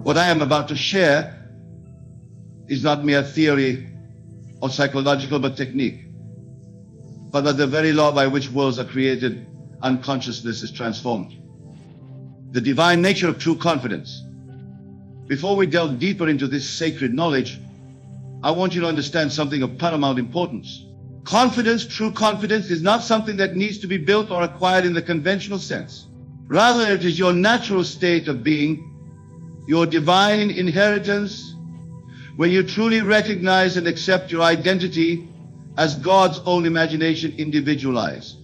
What I am about to share is not mere theory or psychological but technique, but the very law by which worlds are created, unconsciousness is transformed. The divine nature of true confidence. Before we delve deeper into this sacred knowledge, I want you to understand something of paramount importance. Confidence, true confidence, is not something that needs to be built or acquired in the conventional sense. Rather, it is your natural state of being, your divine inheritance, when you truly recognize and accept your identity as God's own imagination individualized.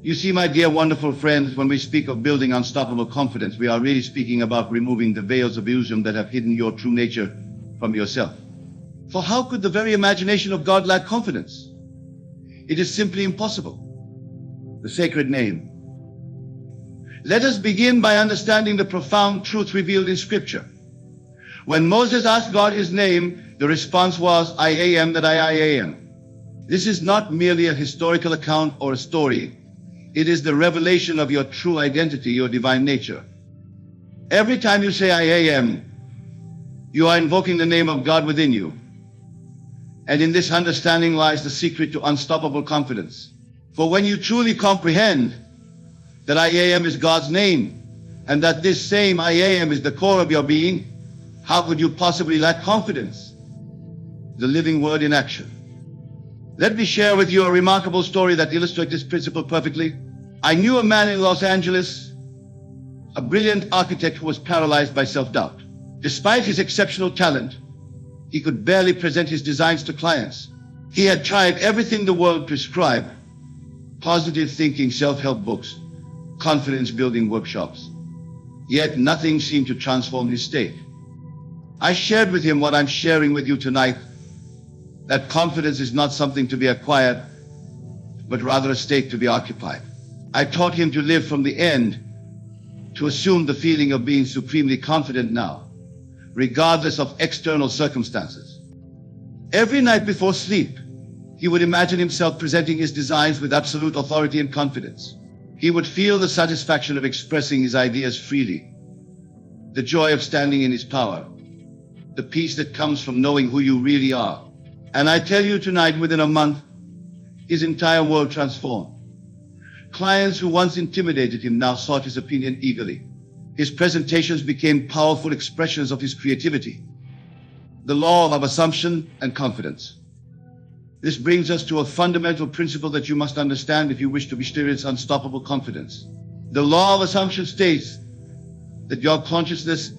You see, my dear wonderful friends, when we speak of building unstoppable confidence, we are really speaking about removing the veils of illusion that have hidden your true nature from yourself. For how could the very imagination of God lack confidence? It is simply impossible. The sacred name. Let us begin by understanding the profound truth revealed in Scripture. When Moses asked God his name, the response was, I am that I am. This is not merely a historical account or a story. It is the revelation of your true identity, your divine nature. Every time you say, I am, you are invoking the name of God within you. And in this understanding lies the secret to unstoppable confidence. For when you truly comprehend that I am is God's name, and that this same I am is the core of your being, how could you possibly lack confidence? The living word in action. Let me share with you a remarkable story that illustrates this principle perfectly. I knew a man in Los Angeles, a brilliant architect who was paralyzed by self-doubt. Despite his exceptional talent, he could barely present his designs to clients. He had tried everything the world prescribed: positive thinking, self-help books, confidence-building workshops. Yet nothing seemed to transform his state. I shared with him what I'm sharing with you tonight, that confidence is not something to be acquired, but rather a state to be occupied. I taught him to live from the end, to assume the feeling of being supremely confident now, regardless of external circumstances. Every night before sleep, he would imagine himself presenting his designs with absolute authority and confidence. He would feel the satisfaction of expressing his ideas freely, the joy of standing in his power, the peace that comes from knowing who you really are. And I tell you tonight, within a month, his entire world transformed. Clients who once intimidated him now sought his opinion eagerly. His presentations became powerful expressions of his creativity. The law of assumption and confidence. This brings us to a fundamental principle that you must understand if you wish to experience unstoppable confidence. The law of assumption states that your consciousness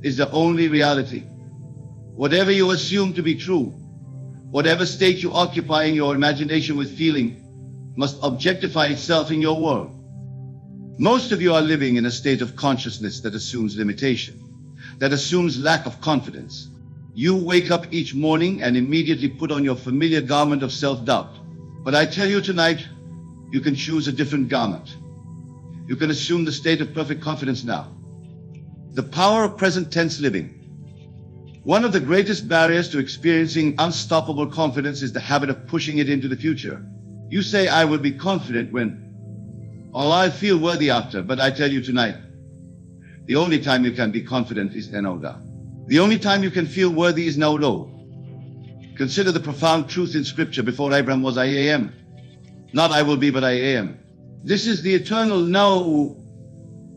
is the only reality. Whatever you assume to be true, whatever state you occupy in your imagination with feeling, must objectify itself in your world. Most of you are living in a state of consciousness that assumes limitation, that assumes lack of confidence. You wake up each morning and immediately put on your familiar garment of self-doubt. But I tell you tonight, you can choose a different garment. You can assume the state of perfect confidence now. The power of present tense living. One of the greatest barriers to experiencing unstoppable confidence is the habit of pushing it into the future. You say, I will be confident when, or I'll feel worthy after, but I tell you tonight, the only time you can be confident is enoda. The only time you can feel worthy is now. Consider the profound truth in Scripture. Before Abraham was I am. Not I will be, but I am. This is the eternal now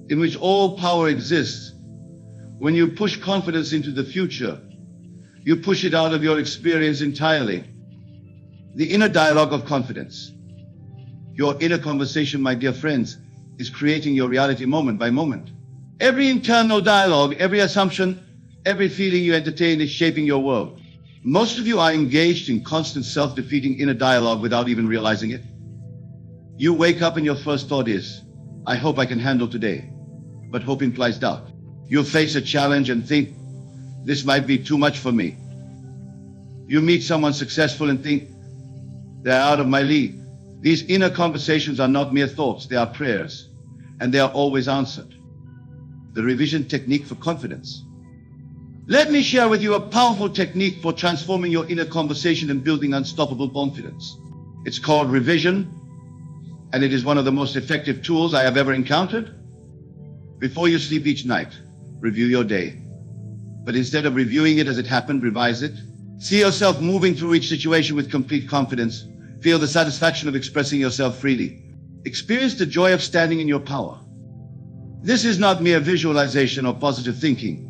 in which all power exists. When you push confidence into the future, you push it out of your experience entirely. The inner dialogue of confidence. Your inner conversation, my dear friends, is creating your reality moment by moment. Every internal dialogue, every assumption, every feeling you entertain is shaping your world. Most of you are engaged in constant self-defeating inner dialogue without even realizing it. You wake up and your first thought is, I hope I can handle today. But hope implies doubt. You face a challenge and think, this might be too much for me. You meet someone successful and think, they're out of my league. These inner conversations are not mere thoughts, they are prayers, and they are always answered. The revision technique for confidence. Let me share with you a powerful technique for transforming your inner conversation and building unstoppable confidence. It's called revision, and it is one of the most effective tools I have ever encountered. Before you sleep each night, review your day. But instead of reviewing it as it happened, revise it. See yourself moving through each situation with complete confidence. Feel the satisfaction of expressing yourself freely. Experience the joy of standing in your power. This is not mere visualization or positive thinking.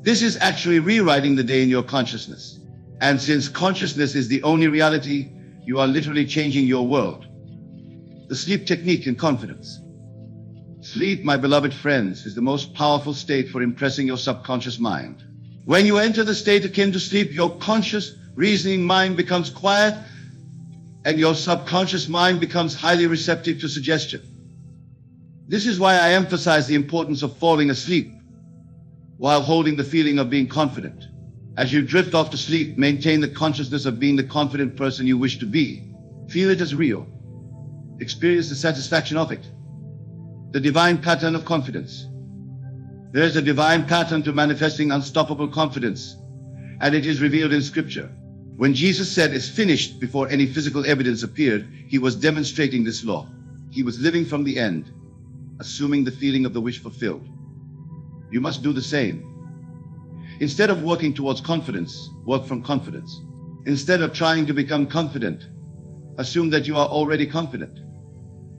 This is actually rewriting the day in your consciousness. And since consciousness is the only reality, you are literally changing your world. The sleep technique in confidence. Sleep, my beloved friends, is the most powerful state for impressing your subconscious mind. When you enter the state akin to sleep, your conscious, reasoning mind becomes quiet, and your subconscious mind becomes highly receptive to suggestion. This is why I emphasize the importance of falling asleep while holding the feeling of being confident. As you drift off to sleep, maintain the consciousness of being the confident person you wish to be. Feel it as real. Experience the satisfaction of it. The divine pattern of confidence. There is a divine pattern to manifesting unstoppable confidence, and it is revealed in Scripture. When Jesus said, "It's finished," before any physical evidence appeared, he was demonstrating this law. He was living from the end, assuming the feeling of the wish fulfilled. You must do the same. Instead of working towards confidence, work from confidence. Instead of trying to become confident, assume that you are already confident.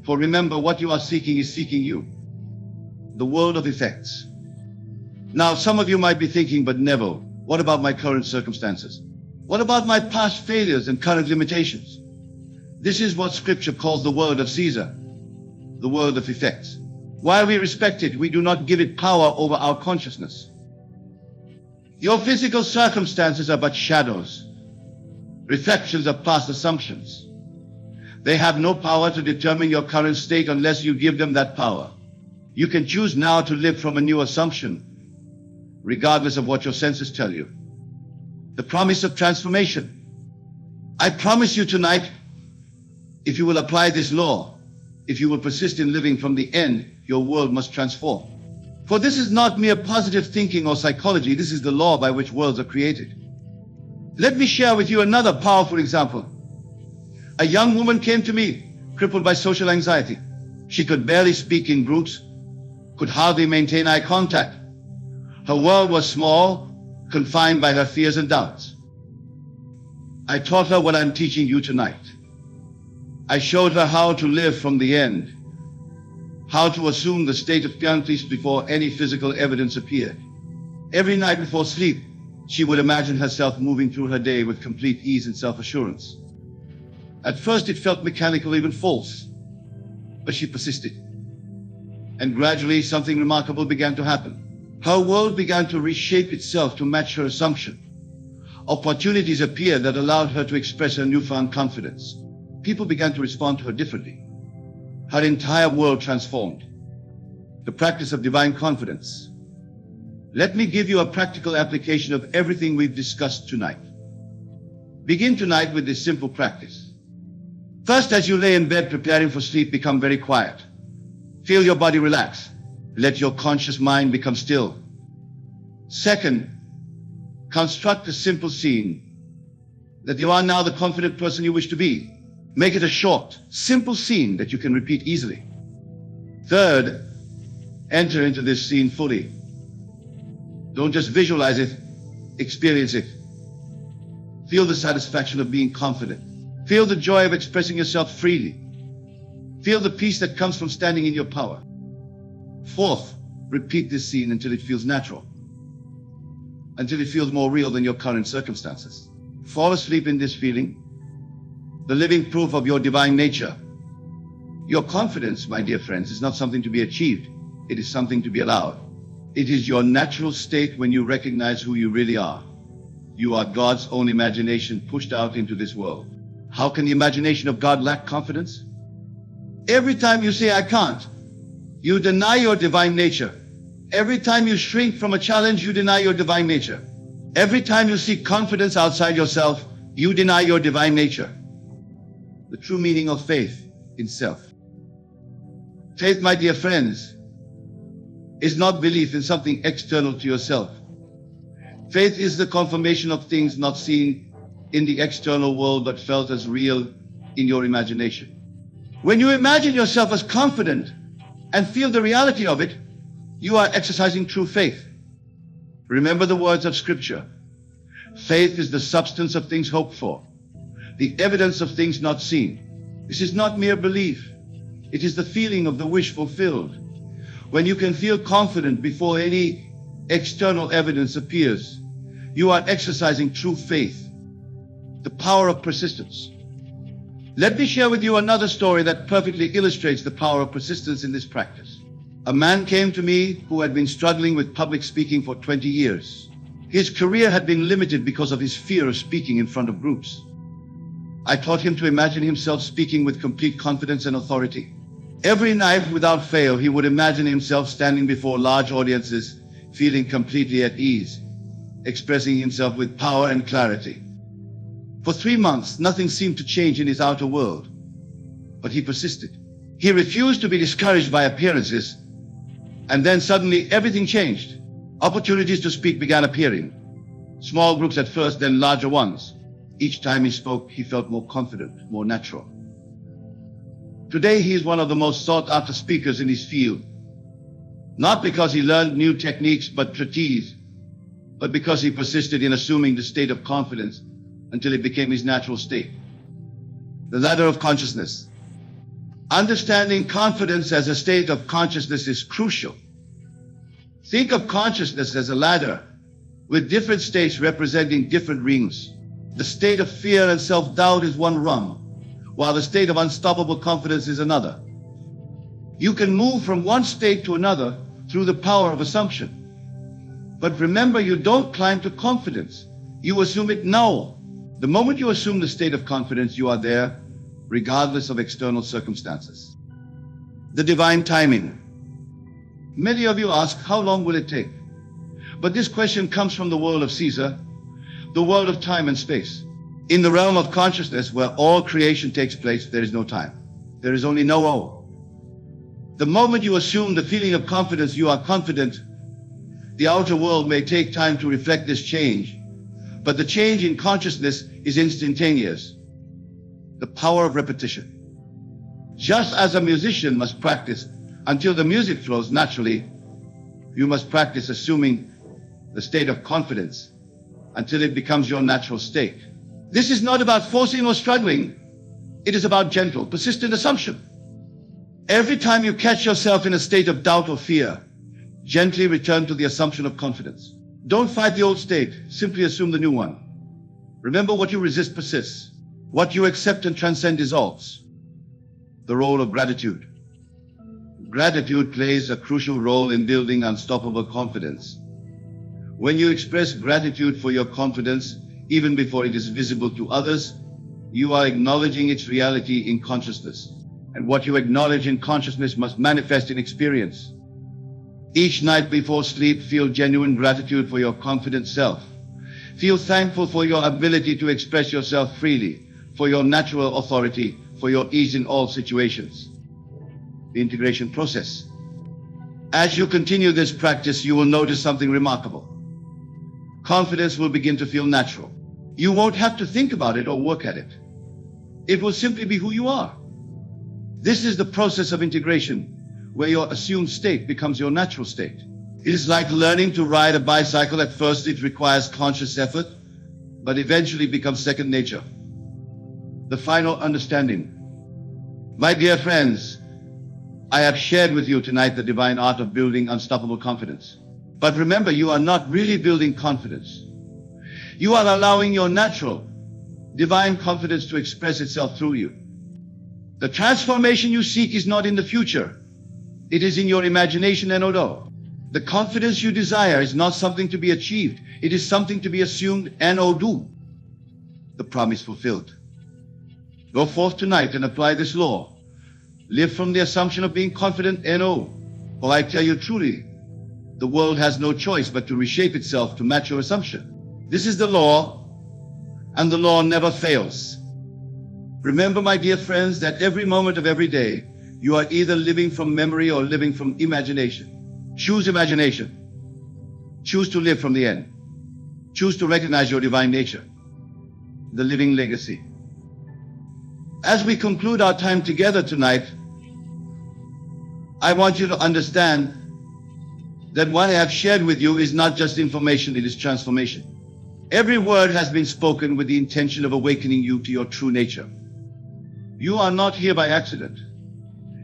For remember, what you are seeking is seeking you. The world of effects. Now, some of you might be thinking, but Neville, what about my current circumstances? What about my past failures and current limitations? This is what Scripture calls the world of Caesar, the world of effects. While we respect it, we do not give it power over our consciousness. Your physical circumstances are but shadows, reflections of past assumptions. They have no power to determine your current state unless you give them that power. You can choose now to live from a new assumption, regardless of what your senses tell you. The promise of transformation. I promise you tonight, if you will apply this law, if you will persist in living from the end, your world must transform. For this is not mere positive thinking or psychology, this is the law by which worlds are created. Let me share with you another powerful example. A young woman came to me, crippled by social anxiety. She could barely speak in groups, could hardly maintain eye contact. Her world was small, confined by her fears and doubts. I taught her what I'm teaching you tonight. I showed her how to live from the end, how to assume the state of peace before any physical evidence appeared. Every night before sleep, she would imagine herself moving through her day with complete ease and self-assurance. At first it felt mechanical, even false, but she persisted. And gradually something remarkable began to happen. Her world began to reshape itself to match her assumption. Opportunities appeared that allowed her to express her newfound confidence. People began to respond to her differently. Her entire world transformed. The practice of divine confidence. Let me give you a practical application of everything we've discussed tonight. Begin tonight with this simple practice. First, as you lay in bed preparing for sleep, become very quiet. Feel your body relax. Let your conscious mind become still. Second, construct a simple scene that you are now the confident person you wish to be. Make it a short, simple scene that you can repeat easily. Third, enter into this scene fully. Don't just visualize it, experience it. Feel the satisfaction of being confident. Feel the joy of expressing yourself freely. Feel the peace that comes from standing in your power. Fourth, repeat this scene until it feels natural, until it feels more real than your current circumstances. Fall asleep in this feeling, the living proof of your divine nature. Your confidence, my dear friends, is not something to be achieved. It is something to be allowed. It is your natural state when you recognize who you really are. You are God's own imagination pushed out into this world. How can the imagination of God lack confidence? Every time you say, "I can't," you deny your divine nature. Every time you shrink from a challenge, you deny your divine nature. Every time you seek confidence outside yourself, you deny your divine nature. The true meaning of faith in self. Faith, my dear friends, is not belief in something external to yourself. Faith is the confirmation of things not seen in the external world but felt as real in your imagination. When you imagine yourself as confident and feel the reality of it, you are exercising true faith. Remember the words of Scripture. Faith is the substance of things hoped for, the evidence of things not seen. This is not mere belief. It is the feeling of the wish fulfilled. When you can feel confident before any external evidence appears, you are exercising true faith, the power of persistence. Let me share with you another story that perfectly illustrates the power of persistence in this practice. A man came to me who had been struggling with public speaking for 20 years. His career had been limited because of his fear of speaking in front of groups. I taught him to imagine himself speaking with complete confidence and authority. Every night, without fail, he would imagine himself standing before large audiences, feeling completely at ease, expressing himself with power and clarity. For 3 months, nothing seemed to change in his outer world, but he persisted. He refused to be discouraged by appearances, and then suddenly everything changed. Opportunities to speak began appearing. Small groups at first, then larger ones. Each time he spoke, he felt more confident, more natural. Today, he is one of the most sought-after speakers in his field, not because he learned new techniques but strategies, but because he persisted in assuming the state of confidence until it became his natural state. The ladder of consciousness. Understanding confidence as a state of consciousness is crucial. Think of consciousness as a ladder with different states representing different rings. The state of fear and self-doubt is one rung, while the state of unstoppable confidence is another. You can move from one state to another through the power of assumption. But remember, you don't climb to confidence. You assume it now. The moment you assume the state of confidence, you are there, regardless of external circumstances. The divine timing. Many of you ask, how long will it take? But this question comes from the world of Caesar, the world of time and space. In the realm of consciousness, where all creation takes place, there is no time. There is only no O. The moment you assume the feeling of confidence, you are confident. The outer world may take time to reflect this change, but the change in consciousness is instantaneous. The power of repetition. Just as a musician must practice until the music flows naturally, you must practice assuming the state of confidence until it becomes your natural state. This is not about forcing or struggling. It is about gentle, persistent assumption. Every time you catch yourself in a state of doubt or fear, gently return to the assumption of confidence. Don't fight the old state, simply assume the new one. Remember, what you resist persists. What you accept and transcend dissolves. The role of gratitude. Gratitude plays a crucial role in building unstoppable confidence. When you express gratitude for your confidence, even before it is visible to others, you are acknowledging its reality in consciousness. And what you acknowledge in consciousness must manifest in experience. Each night before sleep, feel genuine gratitude for your confident self. Feel thankful for your ability to express yourself freely, for your natural authority, for your ease in all situations. The integration process. As you continue this practice, you will notice something remarkable. Confidence will begin to feel natural. You won't have to think about it or work at it. It will simply be who you are. This is the process of integration, where your assumed state becomes your natural state. It is like learning to ride a bicycle. At first it requires conscious effort, but eventually becomes second nature. The final understanding. My dear friends, I have shared with you tonight the divine art of building unstoppable confidence. But remember, you are not really building confidence. You are allowing your natural, divine confidence to express itself through you. The transformation you seek is not in the future. It is in your imagination and odo. The confidence you desire is not something to be achieved. It is something to be assumed and do. The promise fulfilled. Go forth tonight and apply this law. Live from the assumption of being confident and for I tell you truly, the world has no choice but to reshape itself to match your assumption. This is the law, and the law never fails. Remember, my dear friends, that every moment of every day, you are either living from memory or living from imagination. Choose imagination. Choose to live from the end. Choose to recognize your divine nature, the living legacy. As we conclude our time together tonight, I want you to understand that what I have shared with you is not just information, it is transformation. Every word has been spoken with the intention of awakening you to your true nature. You are not here by accident.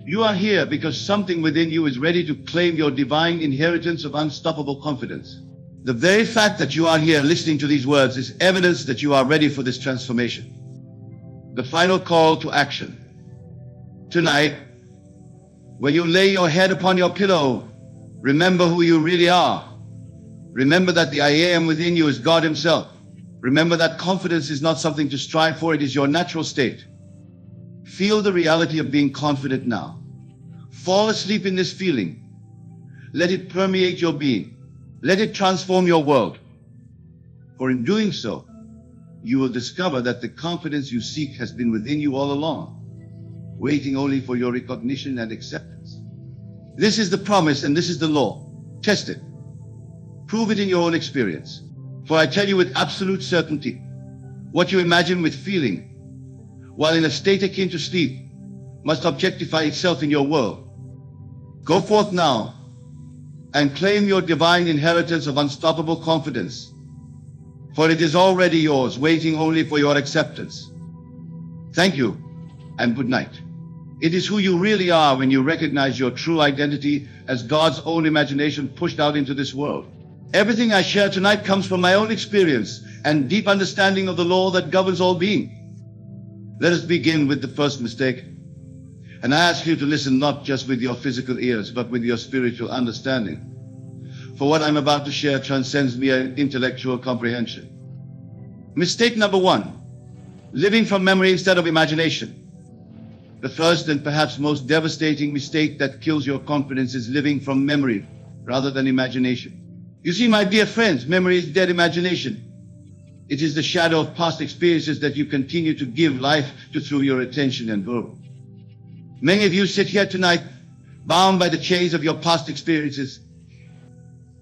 You are here because something within you is ready to claim your divine inheritance of unstoppable confidence. The very fact that you are here listening to these words is evidence that you are ready for this transformation. The final call to action. Tonight, when you lay your head upon your pillow, remember who you really are. Remember that the I am within you is God Himself. Remember that confidence is not something to strive for, it is your natural state. Feel the reality of being confident now. Fall asleep in this feeling. Let it permeate your being. Let it transform your world. For in doing so, you will discover that the confidence you seek has been within you all along, waiting only for your recognition and acceptance. This is the promise and this is the law. Test it. Prove it in your own experience. For I tell you with absolute certainty, what you imagine with feeling, while in a state akin to sleep, must objectify itself in your world. Go forth now and claim your divine inheritance of unstoppable confidence, for it is already yours, waiting only for your acceptance. Thank you and good night. It is who you really are when you recognize your true identity as God's own imagination pushed out into this world. Everything I share tonight comes from my own experience and deep understanding of the law that governs all being. Let us begin with the first mistake. And I ask you to listen not just with your physical ears, but with your spiritual understanding. For what I'm about to share transcends mere intellectual comprehension. Mistake number 1, living from memory instead of imagination. The first and perhaps most devastating mistake that kills your confidence is living from memory rather than imagination. You see, my dear friends, memory is dead imagination. It is the shadow of past experiences that you continue to give life to through your attention and will. Many of you sit here tonight bound by the chains of your past experiences.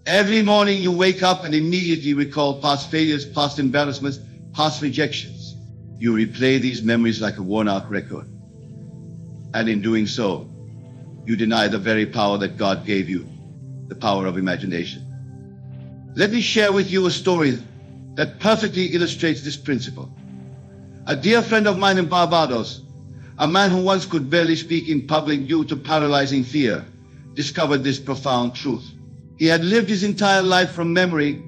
Every morning you wake up and immediately recall past failures, past embarrassments, past rejections. You replay these memories like a worn-out record. And in doing so, you deny the very power that God gave you, the power of imagination. Let me share with you a story that perfectly illustrates this principle. A dear friend of mine in Barbados, a man who once could barely speak in public due to paralyzing fear, discovered this profound truth. He had lived his entire life from memory,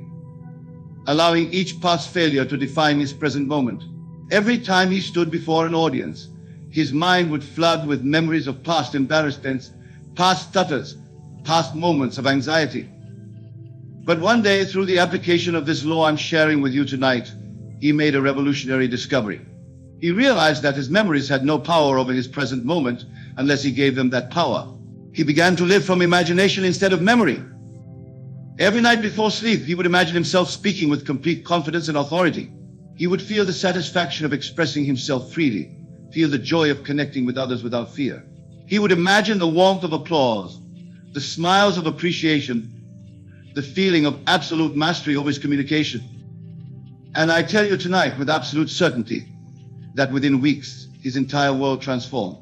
allowing each past failure to define his present moment. Every time he stood before an audience, his mind would flood with memories of past embarrassments, past stutters, past moments of anxiety. But one day, through the application of this law I'm sharing with you tonight, he made a revolutionary discovery. He realized that his memories had no power over his present moment unless he gave them that power. He began to live from imagination instead of memory. Every night before sleep, he would imagine himself speaking with complete confidence and authority. He would feel the satisfaction of expressing himself freely, feel the joy of connecting with others without fear. He would imagine the warmth of applause, the smiles of appreciation, the feeling of absolute mastery over his communication. And I tell you tonight with absolute certainty that within weeks, his entire world transformed.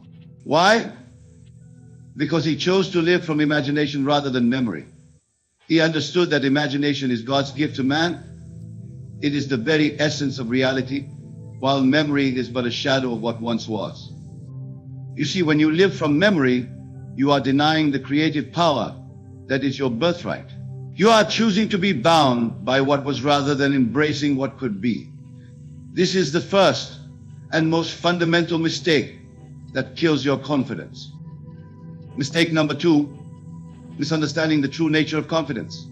Why? Because he chose to live from imagination rather than memory. He understood that imagination is God's gift to man. It is the very essence of reality, while memory is but a shadow of what once was. You see, when you live from memory, you are denying the creative power that is your birthright. You are choosing to be bound by what was rather than embracing what could be. This is the first and most fundamental mistake that kills your confidence. Mistake number 2, misunderstanding the true nature of confidence.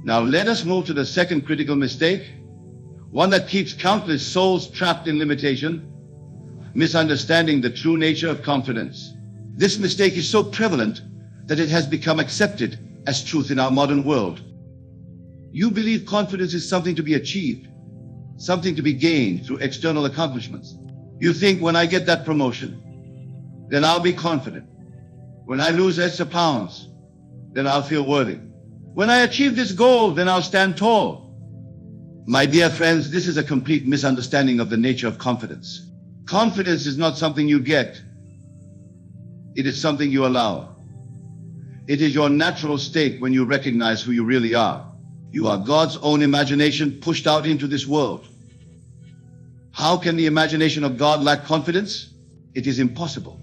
Now let us move to the second critical mistake, one that keeps countless souls trapped in limitation, misunderstanding the true nature of confidence. This mistake is so prevalent that it has become accepted as truth in our modern world. You believe confidence is something to be achieved, something to be gained through external accomplishments. You think, when I get that promotion, then I'll be confident. When I lose extra pounds, then I'll feel worthy. When I achieve this goal, then I'll stand tall. My dear friends, this is a complete misunderstanding of the nature of confidence. Confidence is not something you get. It is something you allow. It is your natural state when you recognize who you really are. You are God's own imagination pushed out into this world. How can the imagination of God lack confidence? It is impossible.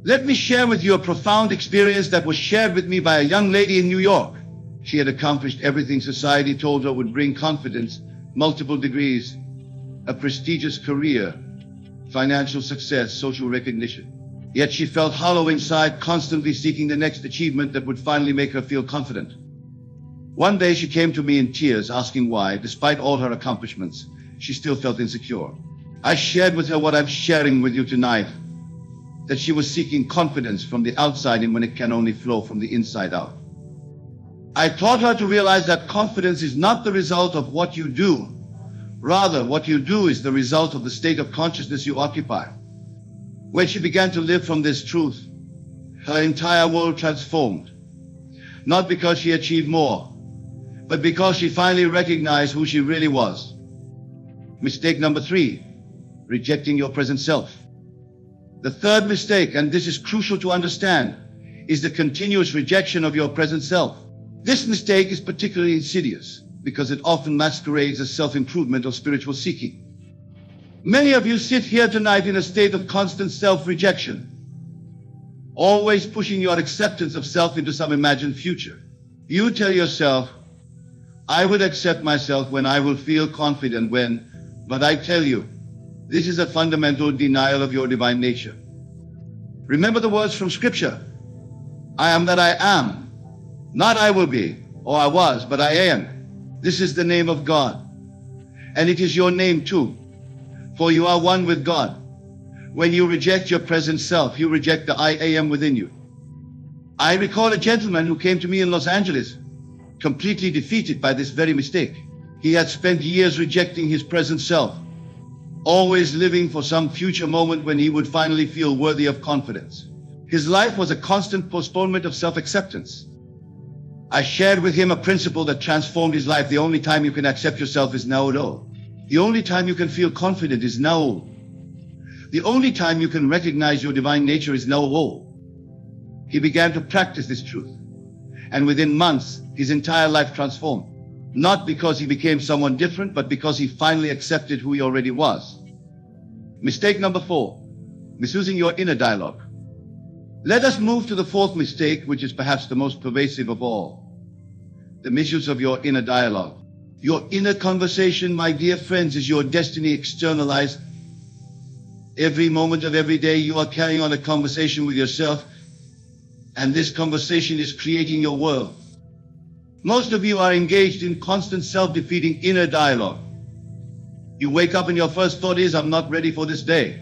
Let me share with you a profound experience that was shared with me by a young lady in New York. She had accomplished everything society told her would bring confidence: multiple degrees, a prestigious career, financial success, social recognition. Yet she felt hollow inside, constantly seeking the next achievement that would finally make her feel confident. One day she came to me in tears, asking why, despite all her accomplishments, she still felt insecure. I shared with her what I'm sharing with you tonight, that she was seeking confidence from the outside in when it can only flow from the inside out. I taught her to realize that confidence is not the result of what you do. Rather, what you do is the result of the state of consciousness you occupy. When she began to live from this truth, her entire world transformed. Not because she achieved more, but because she finally recognized who she really was. Mistake number 3, rejecting your present self. The third mistake, and this is crucial to understand, is the continuous rejection of your present self. This mistake is particularly insidious because it often masquerades as self-improvement or spiritual seeking. Many of you sit here tonight in a state of constant self-rejection, always pushing your acceptance of self into some imagined future. You tell yourself, I will accept myself when I will feel confident when, but I tell you, this is a fundamental denial of your divine nature. Remember the words from Scripture. I am that I am. Not I will be, or I was, but I am. This is the name of God. And it is your name too, for you are one with God. When you reject your present self, you reject the I am within you. I recall a gentleman who came to me in Los Angeles, completely defeated by this very mistake. He had spent years rejecting his present self, always living for some future moment when he would finally feel worthy of confidence. His life was a constant postponement of self-acceptance. I shared with him a principle that transformed his life. The only time you can accept yourself is now. The only time you can feel confident is now. The only time you can recognize your divine nature is now. He began to practice this truth, and within months, his entire life transformed. Not because he became someone different, but because he finally accepted who he already was. Mistake number 4, misusing your inner dialogue. Let us move to the 4th mistake, which is perhaps the most pervasive of all. The misuse of your inner dialogue. Your inner conversation, my dear friends, is your destiny externalized. Every moment of every day you are carrying on a conversation with yourself, and this conversation is creating your world. Most of you are engaged in constant self-defeating inner dialogue. You wake up and your first thought is, I'm not ready for this day.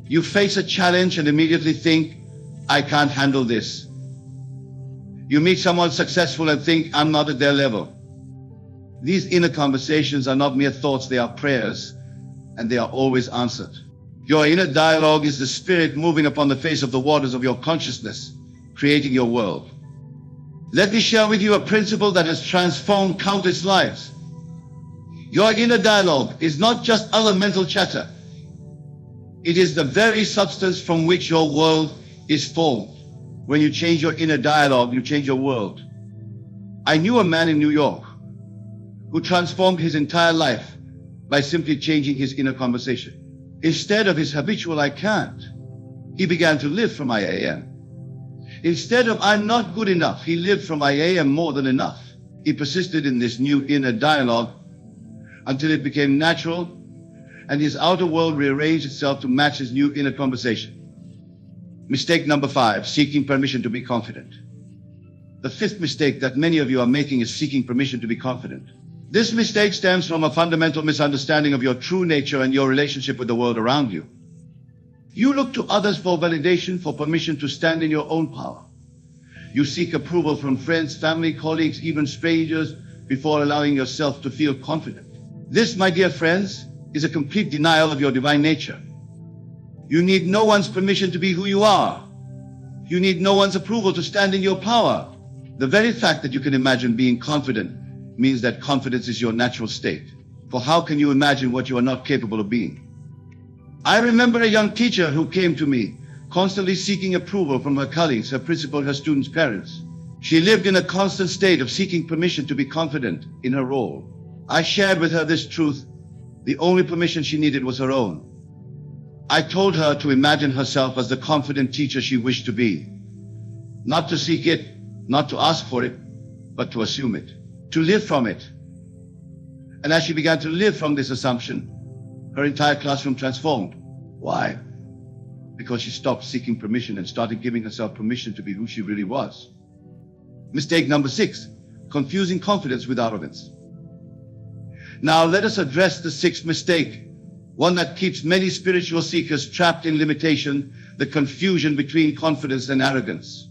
You face a challenge and immediately think, I can't handle this. You meet someone successful and think, I'm not at their level. These inner conversations are not mere thoughts, they are prayers, and they are always answered. Your inner dialogue is the spirit moving upon the face of the waters of your consciousness, creating your world. Let me share with you a principle that has transformed countless lives. Your inner dialogue is not just other mental chatter. It is the very substance from which your world is formed. When you change your inner dialogue, you change your world. I knew a man in New York who transformed his entire life by simply changing his inner conversation. Instead of his habitual I can't, he began to live from I am. Instead of I'm not good enough, he lived from I am more than enough. He persisted in this new inner dialogue until it became natural, and his outer world rearranged itself to match his new inner conversation. Mistake number 5, seeking permission to be confident. The 5th mistake that many of you are making is seeking permission to be confident. This mistake stems from a fundamental misunderstanding of your true nature and your relationship with the world around you. You look to others for validation, for permission to stand in your own power. You seek approval from friends, family, colleagues, even strangers, before allowing yourself to feel confident. This, my dear friends, is a complete denial of your divine nature. You need no one's permission to be who you are. You need no one's approval to stand in your power. The very fact that you can imagine being confident means that confidence is your natural state. For how can you imagine what you are not capable of being? I remember a young teacher who came to me, constantly seeking approval from her colleagues, her principal, her students' parents. She lived in a constant state of seeking permission to be confident in her role. I shared with her this truth. The only permission she needed was her own. I told her to imagine herself as the confident teacher she wished to be. Not to seek it, not to ask for it, but to assume it, to live from it. And as she began to live from this assumption, her entire classroom transformed. Why? Because she stopped seeking permission and started giving herself permission to be who she really was. Mistake number 6, confusing confidence with arrogance. Now let us address the 6th mistake, one that keeps many spiritual seekers trapped in limitation, the confusion between confidence and arrogance.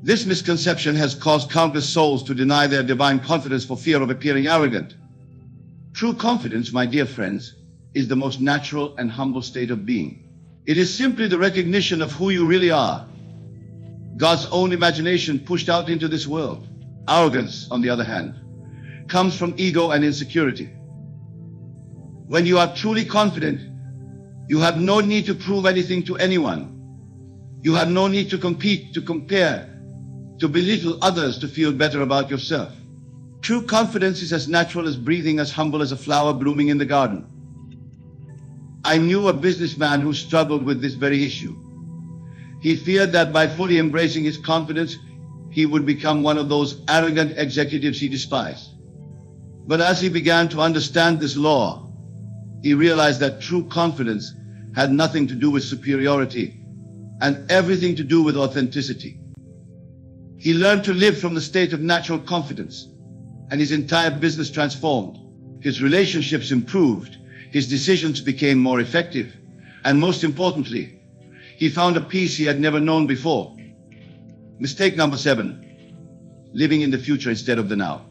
This misconception has caused countless souls to deny their divine confidence for fear of appearing arrogant. True confidence, my dear friends, is the most natural and humble state of being. It is simply the recognition of who you really are, God's own imagination pushed out into this world. Arrogance, on the other hand, comes from ego and insecurity. When you are truly confident, you have no need to prove anything to anyone. You have no need to compete, to compare, to belittle others, to feel better about yourself. True confidence is as natural as breathing, as humble as a flower blooming in the garden. I knew a businessman who struggled with this very issue. He feared that by fully embracing his confidence, he would become one of those arrogant executives he despised. But as he began to understand this law, he realized that true confidence had nothing to do with superiority and everything to do with authenticity. He learned to live from the state of natural confidence, and his entire business transformed. His relationships improved, his decisions became more effective, and most importantly, he found a peace he had never known before. Mistake number 7, living in the future instead of the now.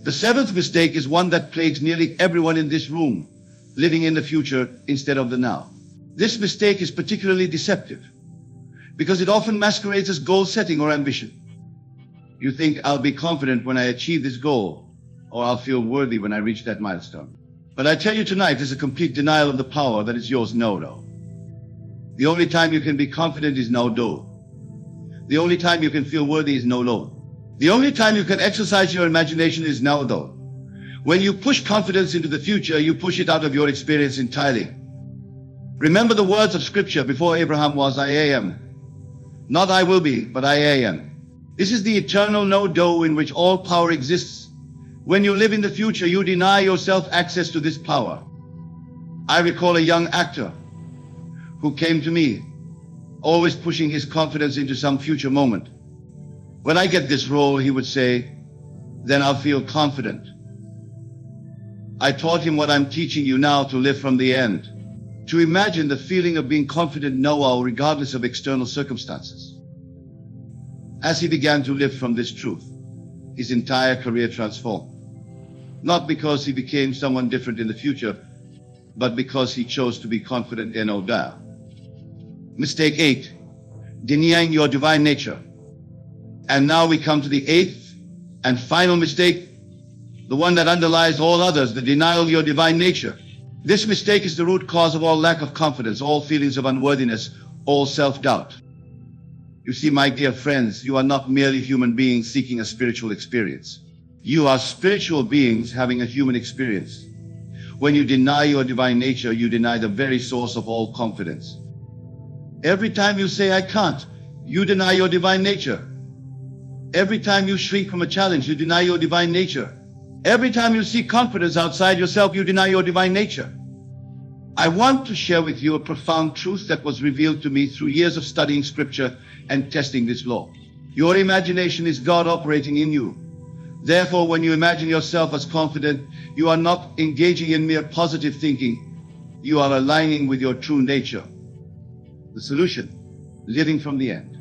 The 7th mistake is one that plagues nearly everyone in this room, living in the future instead of the now. This mistake is particularly deceptive because it often masquerades as goal setting or ambition. You think, I'll be confident when I achieve this goal, or I'll feel worthy when I reach that milestone. But I tell you tonight, there's a complete denial of the power that is yours now. The only time you can be confident is now. The only time you can feel worthy is now. The only time you can exercise your imagination is now. When you push confidence into the future, you push it out of your experience entirely. Remember the words of scripture: before Abraham was, I am. Not I will be, but I am. This is the eternal no-do in which all power exists. When you live in the future, you deny yourself access to this power. I recall a young actor who came to me, always pushing his confidence into some future moment. When I get this role, he would say, then I'll feel confident. I taught him what I'm teaching you now, to live from the end, to imagine the feeling of being confident now, regardless of external circumstances. As he began to live from this truth, his entire career transformed. Not because he became someone different in the future, but because he chose to be confident in Oda. Mistake 8, denying your divine nature. And now we come to the 8th and final mistake, the one that underlies all others, the denial of your divine nature. This mistake is the root cause of all lack of confidence, all feelings of unworthiness, all self-doubt. You see, my dear friends, you are not merely human beings seeking a spiritual experience. You are spiritual beings having a human experience. When you deny your divine nature, you deny the very source of all confidence. Every time you say, I can't, you deny your divine nature. Every time you shrink from a challenge, you deny your divine nature. Every time you seek confidence outside yourself, you deny your divine nature. I want to share with you a profound truth that was revealed to me through years of studying scripture and testing this law. Your imagination is God operating in you. Therefore, when you imagine yourself as confident, you are not engaging in mere positive thinking. You are aligning with your true nature. The solution: living from the end.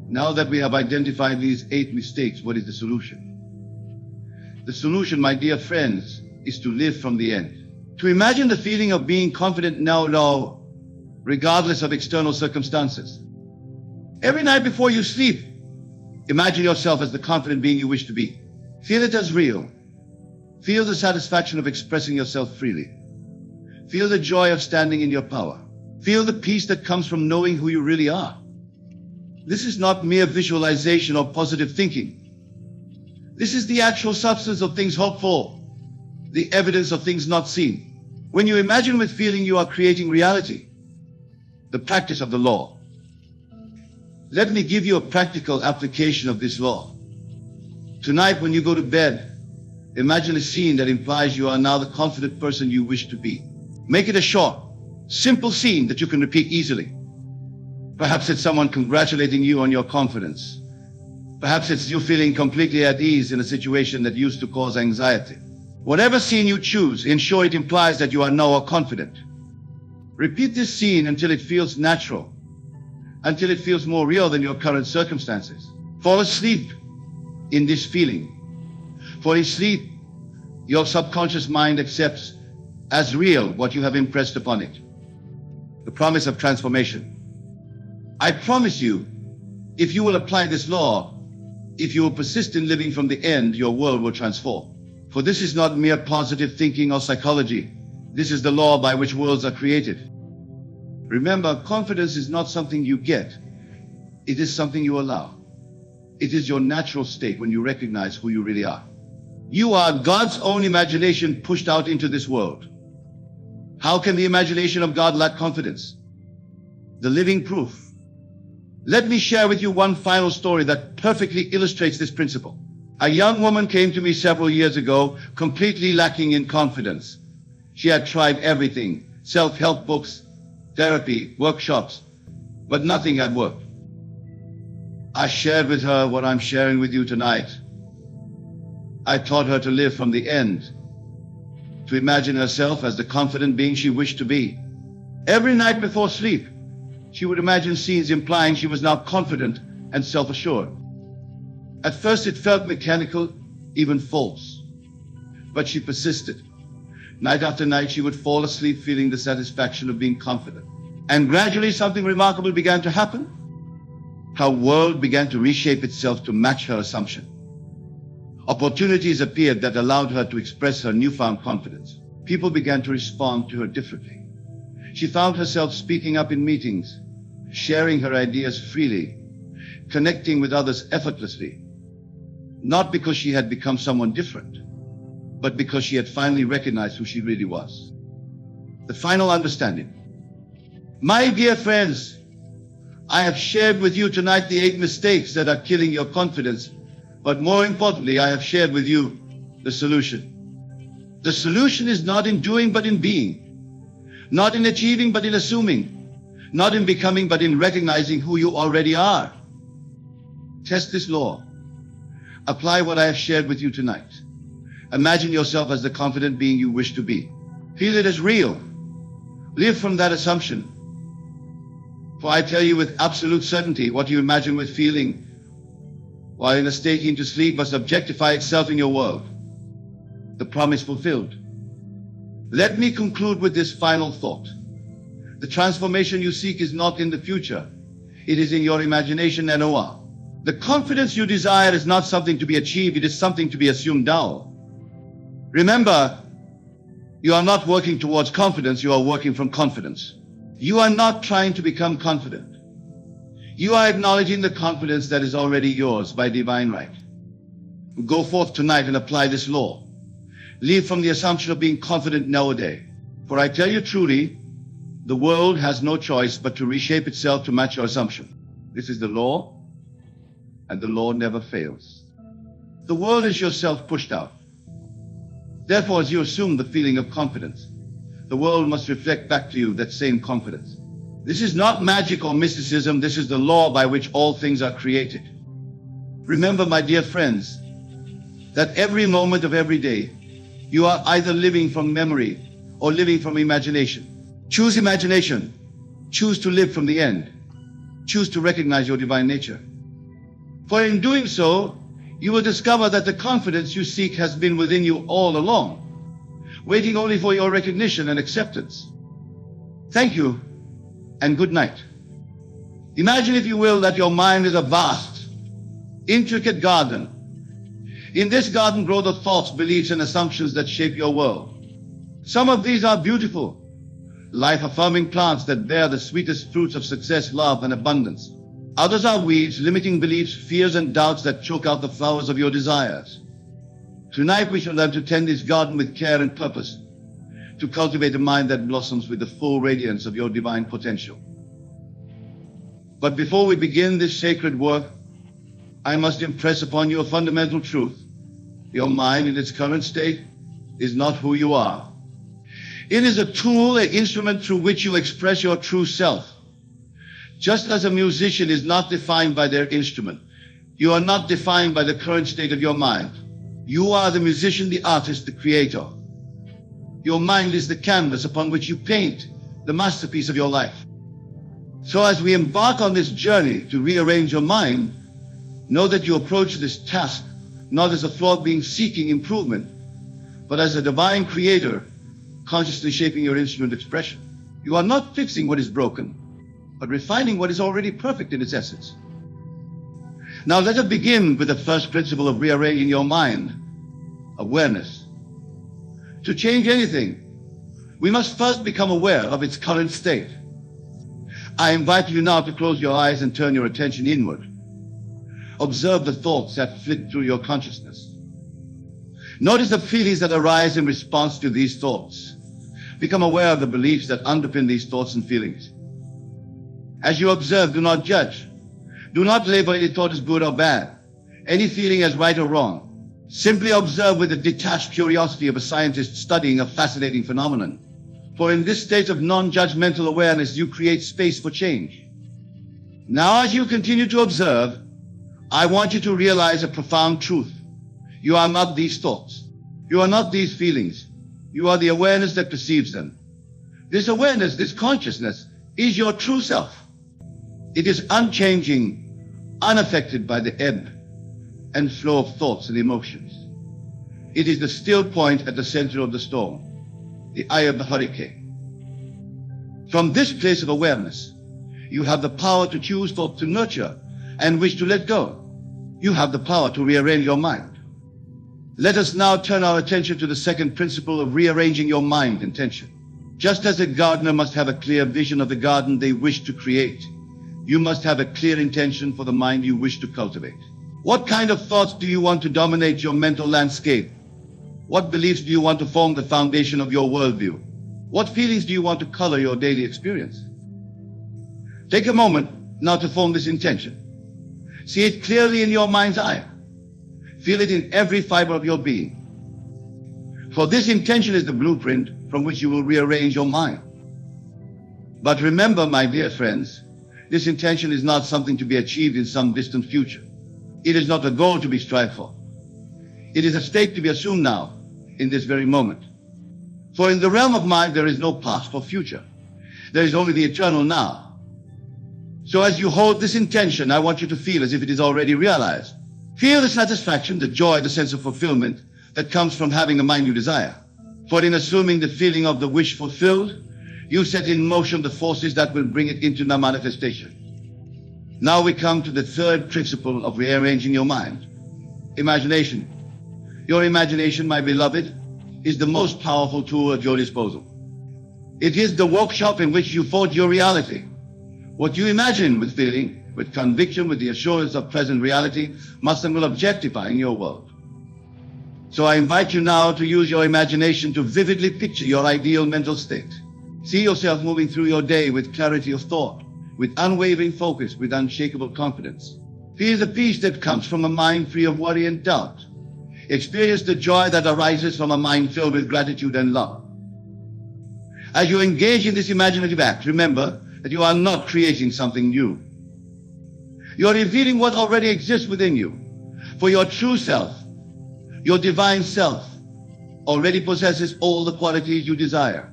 Now that we have identified these 8 mistakes, what is the solution? The solution, my dear friends, is to live from the end. To imagine the feeling of being confident now, regardless of external circumstances. Every night before you sleep, imagine yourself as the confident being you wish to be. Feel it as real. Feel the satisfaction of expressing yourself freely. Feel the joy of standing in your power. Feel the peace that comes from knowing who you really are. This is not mere visualization or positive thinking. This is the actual substance of things hoped for, the evidence of things not seen. When you imagine with feeling, you are creating reality, the practice of the law. Let me give you a practical application of this law. Tonight, when you go to bed, imagine a scene that implies you are now the confident person you wish to be. Make it a short, simple scene that you can repeat easily. Perhaps it's someone congratulating you on your confidence. Perhaps it's you feeling completely at ease in a situation that used to cause anxiety. Whatever scene you choose, ensure it implies that you are now confident. Repeat this scene until it feels natural, until it feels more real than your current circumstances. Fall asleep in this feeling. For in sleep, your subconscious mind accepts as real what you have impressed upon it. The promise of transformation. I promise you, if you will apply this law, if you will persist in living from the end, your world will transform. For this is not mere positive thinking or psychology. This is the law by which worlds are created. Remember, confidence is not something you get. It is something you allow. It is your natural state when you recognize who you really are. You are God's own imagination pushed out into this world. How can the imagination of God lack confidence? The living proof. Let me share with you one final story that perfectly illustrates this principle. A young woman came to me several years ago, completely lacking in confidence. She had tried everything, self-help books, therapy, workshops, but nothing had worked. I shared with her what I'm sharing with you tonight. I taught her to live from the end, to imagine herself as the confident being she wished to be. Every night before sleep, she would imagine scenes implying she was now confident and self-assured. At first it felt mechanical, even false. But she persisted. Night after night she would fall asleep feeling the satisfaction of being confident. And gradually something remarkable began to happen. Her world began to reshape itself to match her assumption. Opportunities appeared that allowed her to express her newfound confidence. People began to respond to her differently. She found herself speaking up in meetings, sharing her ideas freely, connecting with others effortlessly. Not because she had become someone different, but because she had finally recognized who she really was. The final understanding. My dear friends, I have shared with you tonight the 8 mistakes that are killing your confidence, but more importantly, I have shared with you the solution. The solution is not in doing, but in being. Not in achieving, but in assuming. Not in becoming, but in recognizing who you already are. Test this law. Apply what I have shared with you tonight. Imagine yourself as the confident being you wish to be. Feel it as real. Live from that assumption. For I tell you with absolute certainty, what you imagine with feeling while in a state into sleep must objectify itself in your world. The promise fulfilled. Let me conclude with this final thought. The transformation you seek is not in the future. It is in your imagination and now. The confidence you desire is not something to be achieved. It is something to be assumed now. Remember, you are not working towards confidence. You are working from confidence. You are not trying to become confident. You are acknowledging the confidence that is already yours by divine right. Go forth tonight and apply this law. Leave from the assumption of being confident nowadays. For I tell you truly, the world has no choice but to reshape itself to match your assumption. This is the law, and the law never fails. The world is yourself pushed out. Therefore, as you assume the feeling of confidence, the world must reflect back to you that same confidence. This is not magic or mysticism. This is the law by which all things are created. Remember, my dear friends, that every moment of every day, you are either living from memory or living from imagination. Choose imagination. Choose to live from the end. Choose to recognize your divine nature. For in doing so, you will discover that the confidence you seek has been within you all along, waiting only for your recognition and acceptance. Thank you, and good night. Imagine, if you will, that your mind is a vast, intricate garden. In this garden grow the thoughts, beliefs, and assumptions that shape your world. Some of these are beautiful, life-affirming plants that bear the sweetest fruits of success, love, and abundance. Others are weeds, limiting beliefs, fears, and doubts that choke out the flowers of your desires. Tonight we shall learn to tend this garden with care and purpose, to cultivate a mind that blossoms with the full radiance of your divine potential. But before we begin this sacred work, I must impress upon you a fundamental truth. Your mind in its current state is not who you are. It is a tool, an instrument through which you express your true self. Just as a musician is not defined by their instrument, you are not defined by the current state of your mind. You are the musician, the artist, the creator. Your mind is the canvas upon which you paint the masterpiece of your life. So as we embark on this journey to rearrange your mind, know that you approach this task not as a flawed being seeking improvement, but as a divine creator consciously shaping your instrument expression. You are not fixing what is broken, but refining what is already perfect in its essence. Now let us begin with the first principle of rearranging your mind, awareness. To change anything, we must first become aware of its current state. I invite you now to close your eyes and turn your attention inward. Observe the thoughts that flit through your consciousness. Notice the feelings that arise in response to these thoughts. Become aware of the beliefs that underpin these thoughts and feelings. As you observe, do not judge. Do not label any thought as good or bad, any feeling as right or wrong. Simply observe with the detached curiosity of a scientist studying a fascinating phenomenon. For in this state of non-judgmental awareness, you create space for change. Now, as you continue to observe, I want you to realize a profound truth. You are not these thoughts. You are not these feelings. You are the awareness that perceives them. This awareness, this consciousness, is your true self. It is unchanging, unaffected by the ebb and flow of thoughts and emotions. It is the still point at the center of the storm, the eye of the hurricane. From this place of awareness, you have the power to choose thought to nurture and wish to let go. You have the power to rearrange your mind. Let us now turn our attention to the second principle of rearranging your mind, intention. Just as a gardener must have a clear vision of the garden they wish to create, you must have a clear intention for the mind you wish to cultivate. What kind of thoughts do you want to dominate your mental landscape? What beliefs do you want to form the foundation of your worldview? What feelings do you want to color your daily experience? Take a moment now to form this intention. See it clearly in your mind's eye. Feel it in every fiber of your being. For this intention is the blueprint from which you will rearrange your mind. But remember, my dear friends, this intention is not something to be achieved in some distant future. It is not a goal to be strived for. It is a state to be assumed now, in this very moment. For in the realm of mind, there is no past or future. There is only the eternal now. So as you hold this intention, I want you to feel as if it is already realized. Feel the satisfaction, the joy, the sense of fulfillment that comes from having the mind you desire. For in assuming the feeling of the wish fulfilled, you set in motion the forces that will bring it into the manifestation. Now we come to the third principle of rearranging your mind. Imagination. Your imagination, my beloved, is the most powerful tool at your disposal. It is the workshop in which you forge your reality. What you imagine with feeling, with conviction, with the assurance of present reality, must and will objectify in your world. So I invite you now to use your imagination to vividly picture your ideal mental state. See yourself moving through your day with clarity of thought, with unwavering focus, with unshakable confidence. Feel the peace that comes from a mind free of worry and doubt. Experience the joy that arises from a mind filled with gratitude and love. As you engage in this imaginative act, remember that you are not creating something new. You are revealing what already exists within you. For your true self, your divine self, already possesses all the qualities you desire.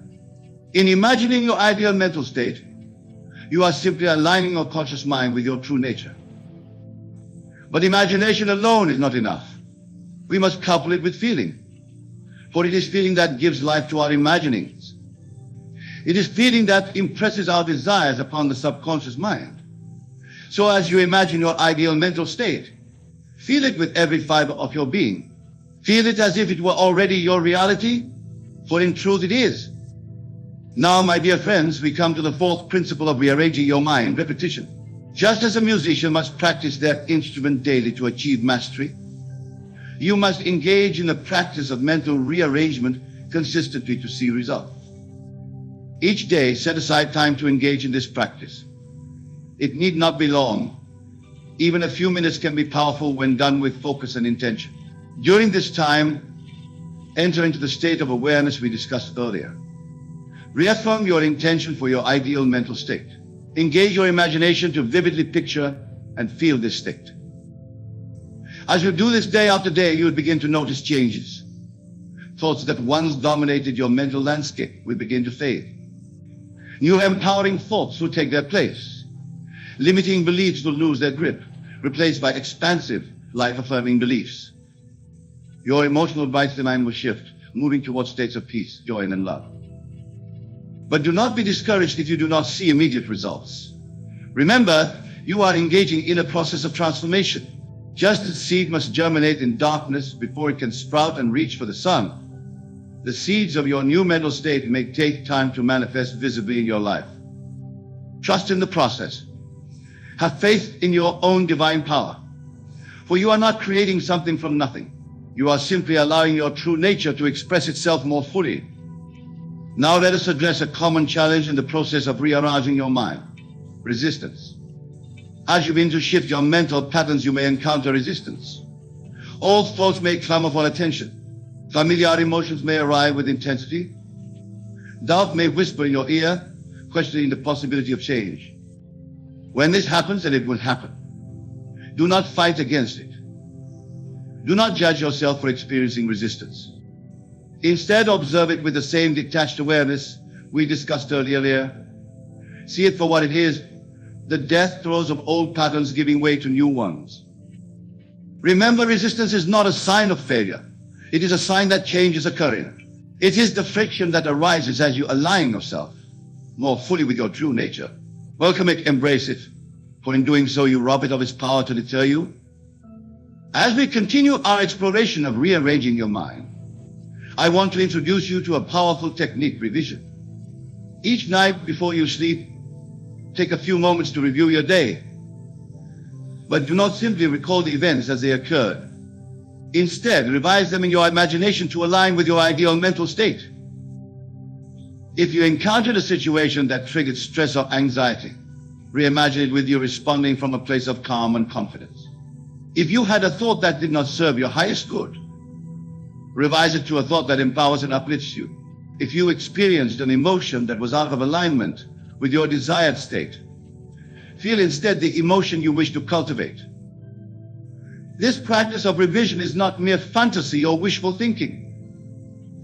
In imagining your ideal mental state, you are simply aligning your conscious mind with your true nature. But imagination alone is not enough. We must couple it with feeling, for it is feeling that gives life to our imaginings. It is feeling that impresses our desires upon the subconscious mind. So as you imagine your ideal mental state, feel it with every fiber of your being. Feel it as if it were already your reality, for in truth it is. Now, my dear friends, we come to the fourth principle of rearranging your mind, repetition. Just as a musician must practice their instrument daily to achieve mastery, you must engage in the practice of mental rearrangement consistently to see results. Each day, set aside time to engage in this practice. It need not be long. Even a few minutes can be powerful when done with focus and intention. During this time, enter into the state of awareness we discussed earlier. Reaffirm your intention for your ideal mental state. Engage your imagination to vividly picture and feel this state. As you do this day after day, you will begin to notice changes. Thoughts that once dominated your mental landscape will begin to fade. New empowering thoughts will take their place. Limiting beliefs will lose their grip, replaced by expansive, life-affirming beliefs. Your emotional mind will shift, moving towards states of peace, joy, and love. But do not be discouraged if you do not see immediate results. Remember, you are engaging in a process of transformation. Just as seed must germinate in darkness before it can sprout and reach for the sun, the seeds of your new mental state may take time to manifest visibly in your life. Trust in the process. Have faith in your own divine power. For you are not creating something from nothing. You are simply allowing your true nature to express itself more fully. Now let us address a common challenge in the process of rearranging your mind: resistance. As you begin to shift your mental patterns, you may encounter resistance. All thoughts may clamor for attention. Familiar emotions may arrive with intensity. Doubt may whisper in your ear, questioning the possibility of change. When this happens, and it will happen, do not fight against it. Do not judge yourself for experiencing resistance. Instead, observe it with the same detached awareness we discussed earlier. See it for what it is, the death throes of old patterns giving way to new ones. Remember, resistance is not a sign of failure. It is a sign that change is occurring. It is the friction that arises as you align yourself more fully with your true nature. Welcome it, embrace it, for in doing so you rob it of its power to deter you. As we continue our exploration of rearranging your mind, I want to introduce you to a powerful technique: revision. Each night before you sleep, take a few moments to review your day. But do not simply recall the events as they occurred. Instead, revise them in your imagination to align with your ideal mental state. If you encountered a situation that triggered stress or anxiety, reimagine it with you responding from a place of calm and confidence. If you had a thought that did not serve your highest good, revise it to a thought that empowers and uplifts you. If you experienced an emotion that was out of alignment with your desired state, feel instead the emotion you wish to cultivate. This practice of revision is not mere fantasy or wishful thinking.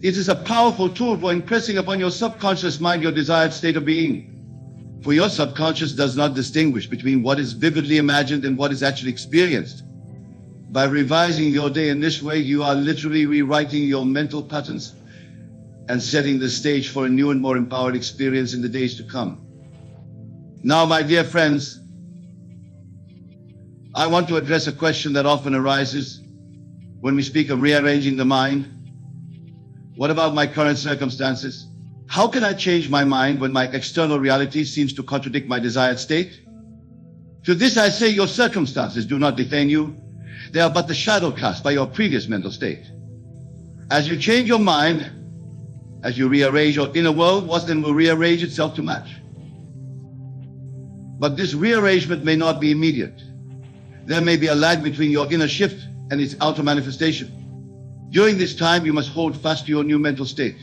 It is a powerful tool for impressing upon your subconscious mind your desired state of being. For your subconscious does not distinguish between what is vividly imagined and what is actually experienced. By revising your day in this way, you are literally rewriting your mental patterns and setting the stage for a new and more empowered experience in the days to come. Now, my dear friends, I want to address a question that often arises when we speak of rearranging the mind. What about my current circumstances? How can I change my mind when my external reality seems to contradict my desired state? To this I say, your circumstances do not define you. They are but the shadow cast by your previous mental state. As you change your mind, as you rearrange your inner world, what then will rearrange itself to match? But this rearrangement may not be immediate. There may be a lag between your inner shift and its outer manifestation. During this time, you must hold fast to your new mental state,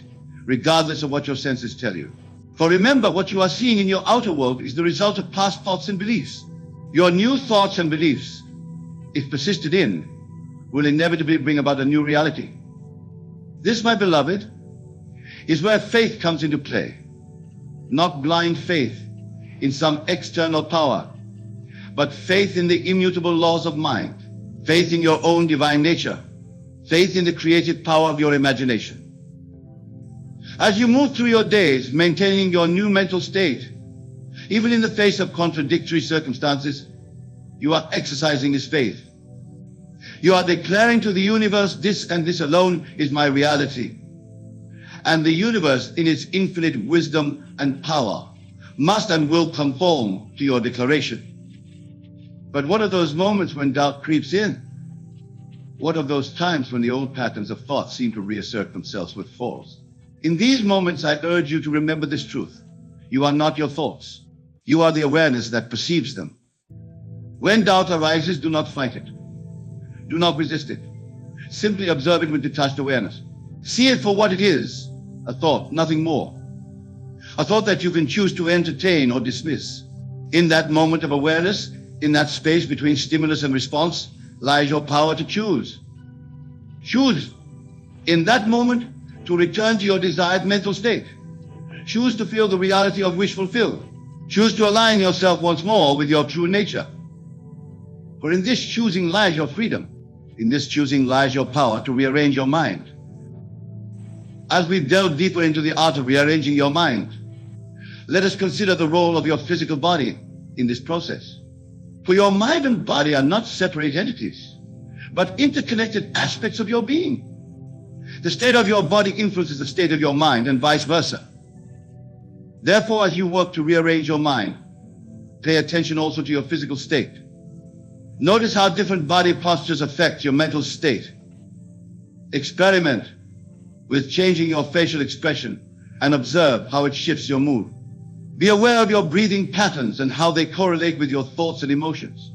regardless of what your senses tell you. For remember, what you are seeing in your outer world is the result of past thoughts and beliefs. Your new thoughts and beliefs, if persisted in, will inevitably bring about a new reality. This, my beloved, is where faith comes into play. Not blind faith in some external power, but faith in the immutable laws of mind, faith in your own divine nature, faith in the creative power of your imagination. As you move through your days, maintaining your new mental state, even in the face of contradictory circumstances, you are exercising this faith. You are declaring to the universe, this and this alone is my reality. And the universe, in its infinite wisdom and power, must and will conform to your declaration. But what are those moments when doubt creeps in? What are those times when the old patterns of thought seem to reassert themselves with force? In these moments, I urge you to remember this truth. You are not your thoughts. You are the awareness that perceives them. When doubt arises, do not fight it. Do not resist it. Simply observe it with detached awareness. See it for what it is, a thought, nothing more. A thought that you can choose to entertain or dismiss. In that moment of awareness, in that space between stimulus and response, lies your power to choose. Choose in that moment to return to your desired mental state. Choose to feel the reality of wish fulfilled. Choose to align yourself once more with your true nature. For in this choosing lies your freedom. In this choosing lies your power to rearrange your mind. As we delve deeper into the art of rearranging your mind, let us consider the role of your physical body in this process. For your mind and body are not separate entities, but interconnected aspects of your being. The state of your body influences the state of your mind and vice versa. Therefore, as you work to rearrange your mind, pay attention also to your physical state. Notice how different body postures affect your mental state. Experiment with changing your facial expression and observe how it shifts your mood. Be aware of your breathing patterns and how they correlate with your thoughts and emotions.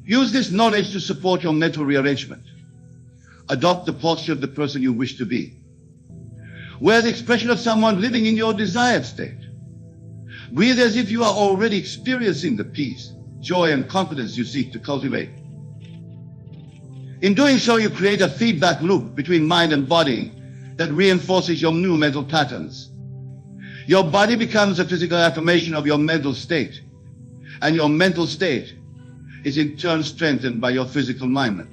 Use this knowledge to support your mental rearrangement. Adopt the posture of the person you wish to be. Wear the expression of someone living in your desired state. Breathe as if you are already experiencing the peace, joy, and confidence you seek to cultivate. In doing so, you create a feedback loop between mind and body that reinforces your new mental patterns. Your body becomes a physical affirmation of your mental state, and your mental state is in turn strengthened by your physical alignment.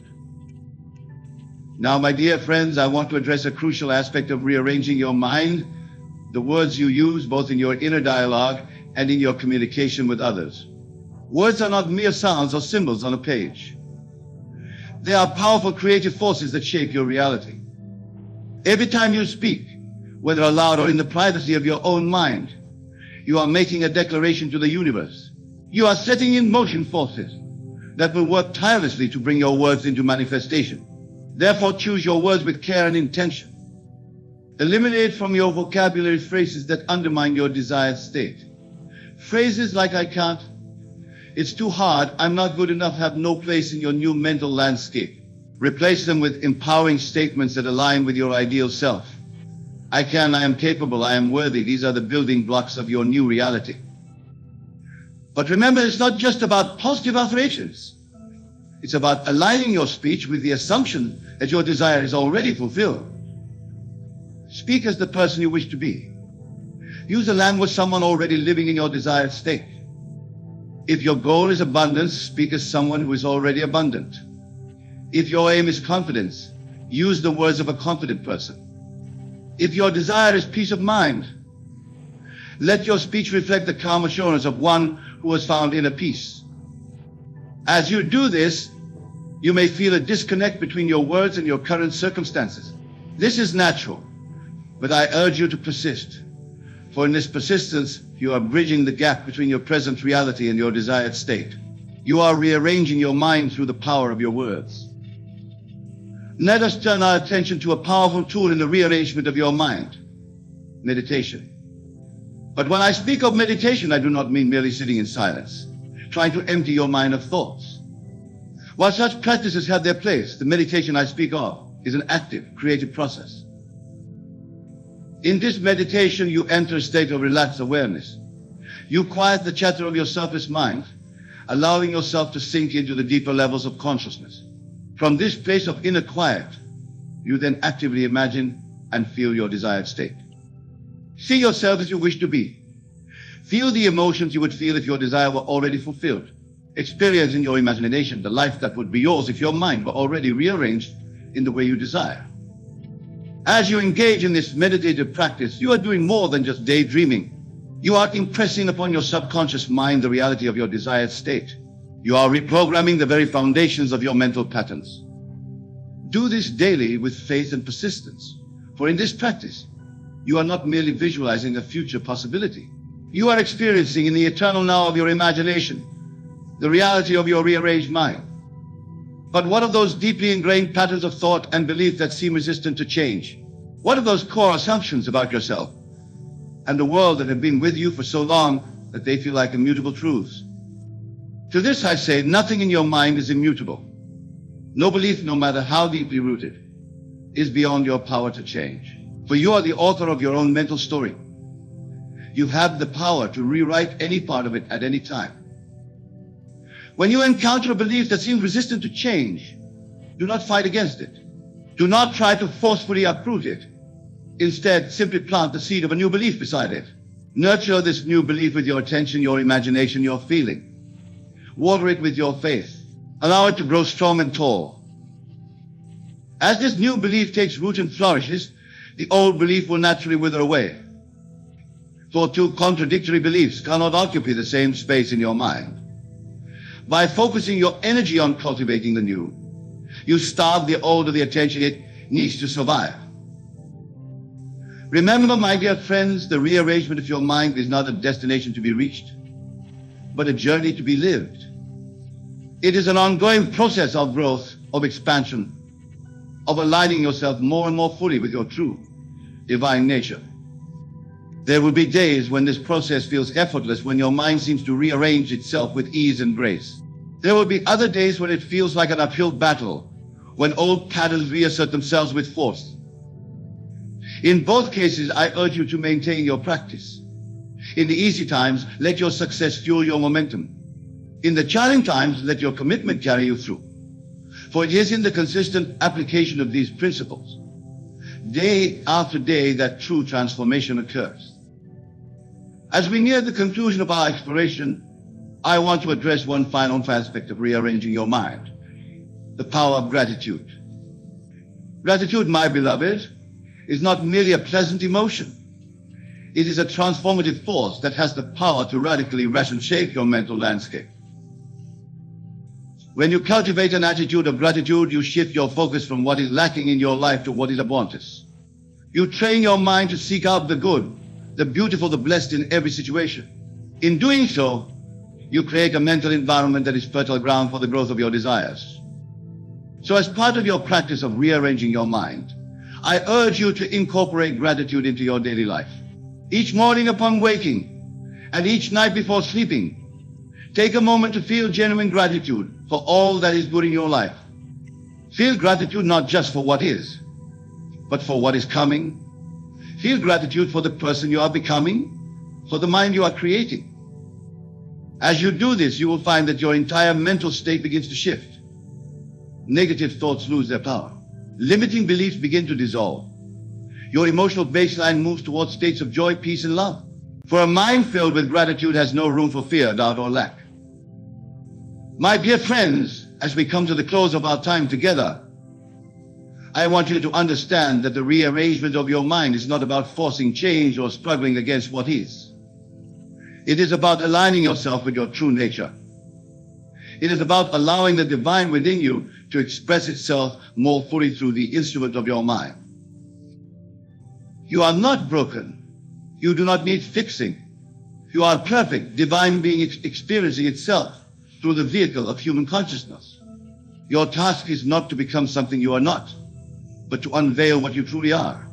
Now, my dear friends, I want to address a crucial aspect of rearranging your mind, the words you use both in your inner dialogue and in your communication with others. Words are not mere sounds or symbols on a page. They are powerful creative forces that shape your reality. Every time you speak, whether aloud or in the privacy of your own mind, you are making a declaration to the universe. You are setting in motion forces that will work tirelessly to bring your words into manifestation. Therefore, choose your words with care and intention. Eliminate from your vocabulary phrases that undermine your desired state. Phrases like "I can't," "it's too hard," "I'm not good enough" have no place in your new mental landscape. Replace them with empowering statements that align with your ideal self. I can, I am capable, I am worthy. These are the building blocks of your new reality. But remember, it's not just about positive affirmations. It's about aligning your speech with the assumption that your desire is already fulfilled. Speak as the person you wish to be. Use a language someone already living in your desired state. If your goal is abundance, speak as someone who is already abundant. If your aim is confidence, use the words of a confident person. If your desire is peace of mind, let your speech reflect the calm assurance of one who has found inner peace. As you do this, you may feel a disconnect between your words and your current circumstances. This is natural, but I urge you to persist. For in this persistence, you are bridging the gap between your present reality and your desired state. You are rearranging your mind through the power of your words. Let us turn our attention to a powerful tool in the rearrangement of your mind: meditation. But when I speak of meditation, I do not mean merely sitting in silence, trying to empty your mind of thoughts. While such practices have their place, the meditation I speak of is an active, creative process. In this meditation, you enter a state of relaxed awareness. You quiet the chatter of your surface mind, allowing yourself to sink into the deeper levels of consciousness. From this place of inner quiet, you then actively imagine and feel your desired state. See yourself as you wish to be. Feel the emotions you would feel if your desire were already fulfilled. Experience in your imagination the life that would be yours if your mind were already rearranged in the way you desire. As you engage in this meditative practice, you are doing more than just daydreaming. You are impressing upon your subconscious mind the reality of your desired state. You are reprogramming the very foundations of your mental patterns. Do this daily with faith and persistence, for in this practice, You are not merely visualizing a future possibility. You are experiencing in the eternal now of your imagination the reality of your rearranged mind. But what of those deeply ingrained patterns of thought and belief that seem resistant to change? What of those core assumptions about yourself and the world that have been with you for so long that they feel like immutable truths? To this I say, nothing in your mind is immutable. No belief, no matter how deeply rooted, is beyond your power to change. For you are the author of your own mental story. You have the power to rewrite any part of it at any time. When you encounter a belief that seems resistant to change, do not fight against it. Do not try to forcefully uproot it. Instead, simply plant the seed of a new belief beside it. Nurture this new belief with your attention, your imagination, your feeling. Water it with your faith. Allow it to grow strong and tall. As this new belief takes root and flourishes, the old belief will naturally wither away. For two contradictory beliefs cannot occupy the same space in your mind. By focusing your energy on cultivating the new, you starve the old of the attention it needs to survive. Remember, my dear friends, the rearrangement of your mind is not a destination to be reached, but a journey to be lived. It is an ongoing process of growth, of expansion, of aligning yourself more and more fully with your true divine nature. There will be days when this process feels effortless, when your mind seems to rearrange itself with ease and grace. There will be other days when it feels like an uphill battle, when old patterns reassert themselves with force. In both cases, I urge you to maintain your practice. In the easy times, let your success fuel your momentum. In the challenging times, let your commitment carry you through. For it is in the consistent application of these principles, day after day, that true transformation occurs. As we near the conclusion of our exploration, I want to address one final aspect of rearranging your mind: the power of gratitude. Gratitude, my beloved, is not merely a pleasant emotion. It is a transformative force that has the power to radically reshape your mental landscape. When you cultivate an attitude of gratitude, you shift your focus from what is lacking in your life to what is abundance. You train your mind to seek out the good, the beautiful, the blessed in every situation. In doing so, you create a mental environment that is fertile ground for the growth of your desires. So as part of your practice of rearranging your mind, I urge you to incorporate gratitude into your daily life. Each morning upon waking and each night before sleeping, take a moment to feel genuine gratitude for all that is good in your life. Feel gratitude not just for what is, but for what is coming. Feel gratitude for the person you are becoming, for the mind you are creating. As you do this, you will find that your entire mental state begins to shift. Negative thoughts lose their power. Limiting beliefs begin to dissolve. Your emotional baseline moves towards states of joy, peace, and love. For a mind filled with gratitude has no room for fear, doubt, or lack. My dear friends, as we come to the close of our time together, I want you to understand that the rearrangement of your mind is not about forcing change or struggling against what is. It is about aligning yourself with your true nature. It is about allowing the divine within you to express itself more fully through the instrument of your mind. You are not broken. You do not need fixing. You are perfect, divine being experiencing itself through the vehicle of human consciousness. Your task is not to become something you are not, but to unveil what you truly are.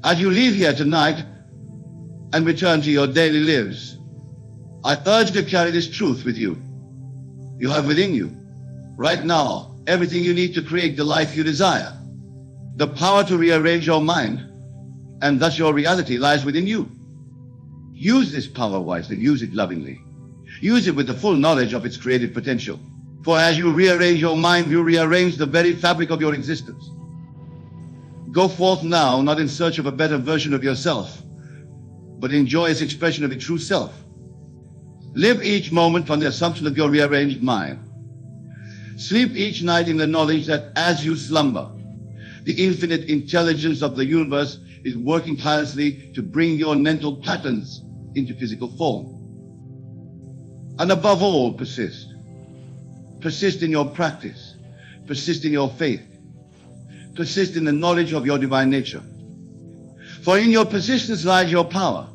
As you leave here tonight and return to your daily lives, I urge you to carry this truth with you. You have within you, right now, everything you need to create the life you desire. The power to rearrange your mind, and thus your reality, lies within you. Use this power wisely, use it lovingly. Use it with the full knowledge of its creative potential. For as you rearrange your mind, you rearrange the very fabric of your existence. Go forth now, not in search of a better version of yourself, but in joyous expression of your true self. Live each moment from the assumption of your rearranged mind. Sleep each night in the knowledge that as you slumber, the infinite intelligence of the universe is working tirelessly to bring your mental patterns into physical form. And above all, persist. Persist in your practice. Persist in your faith. Persist in the knowledge of your divine nature. For in your persistence lies your power.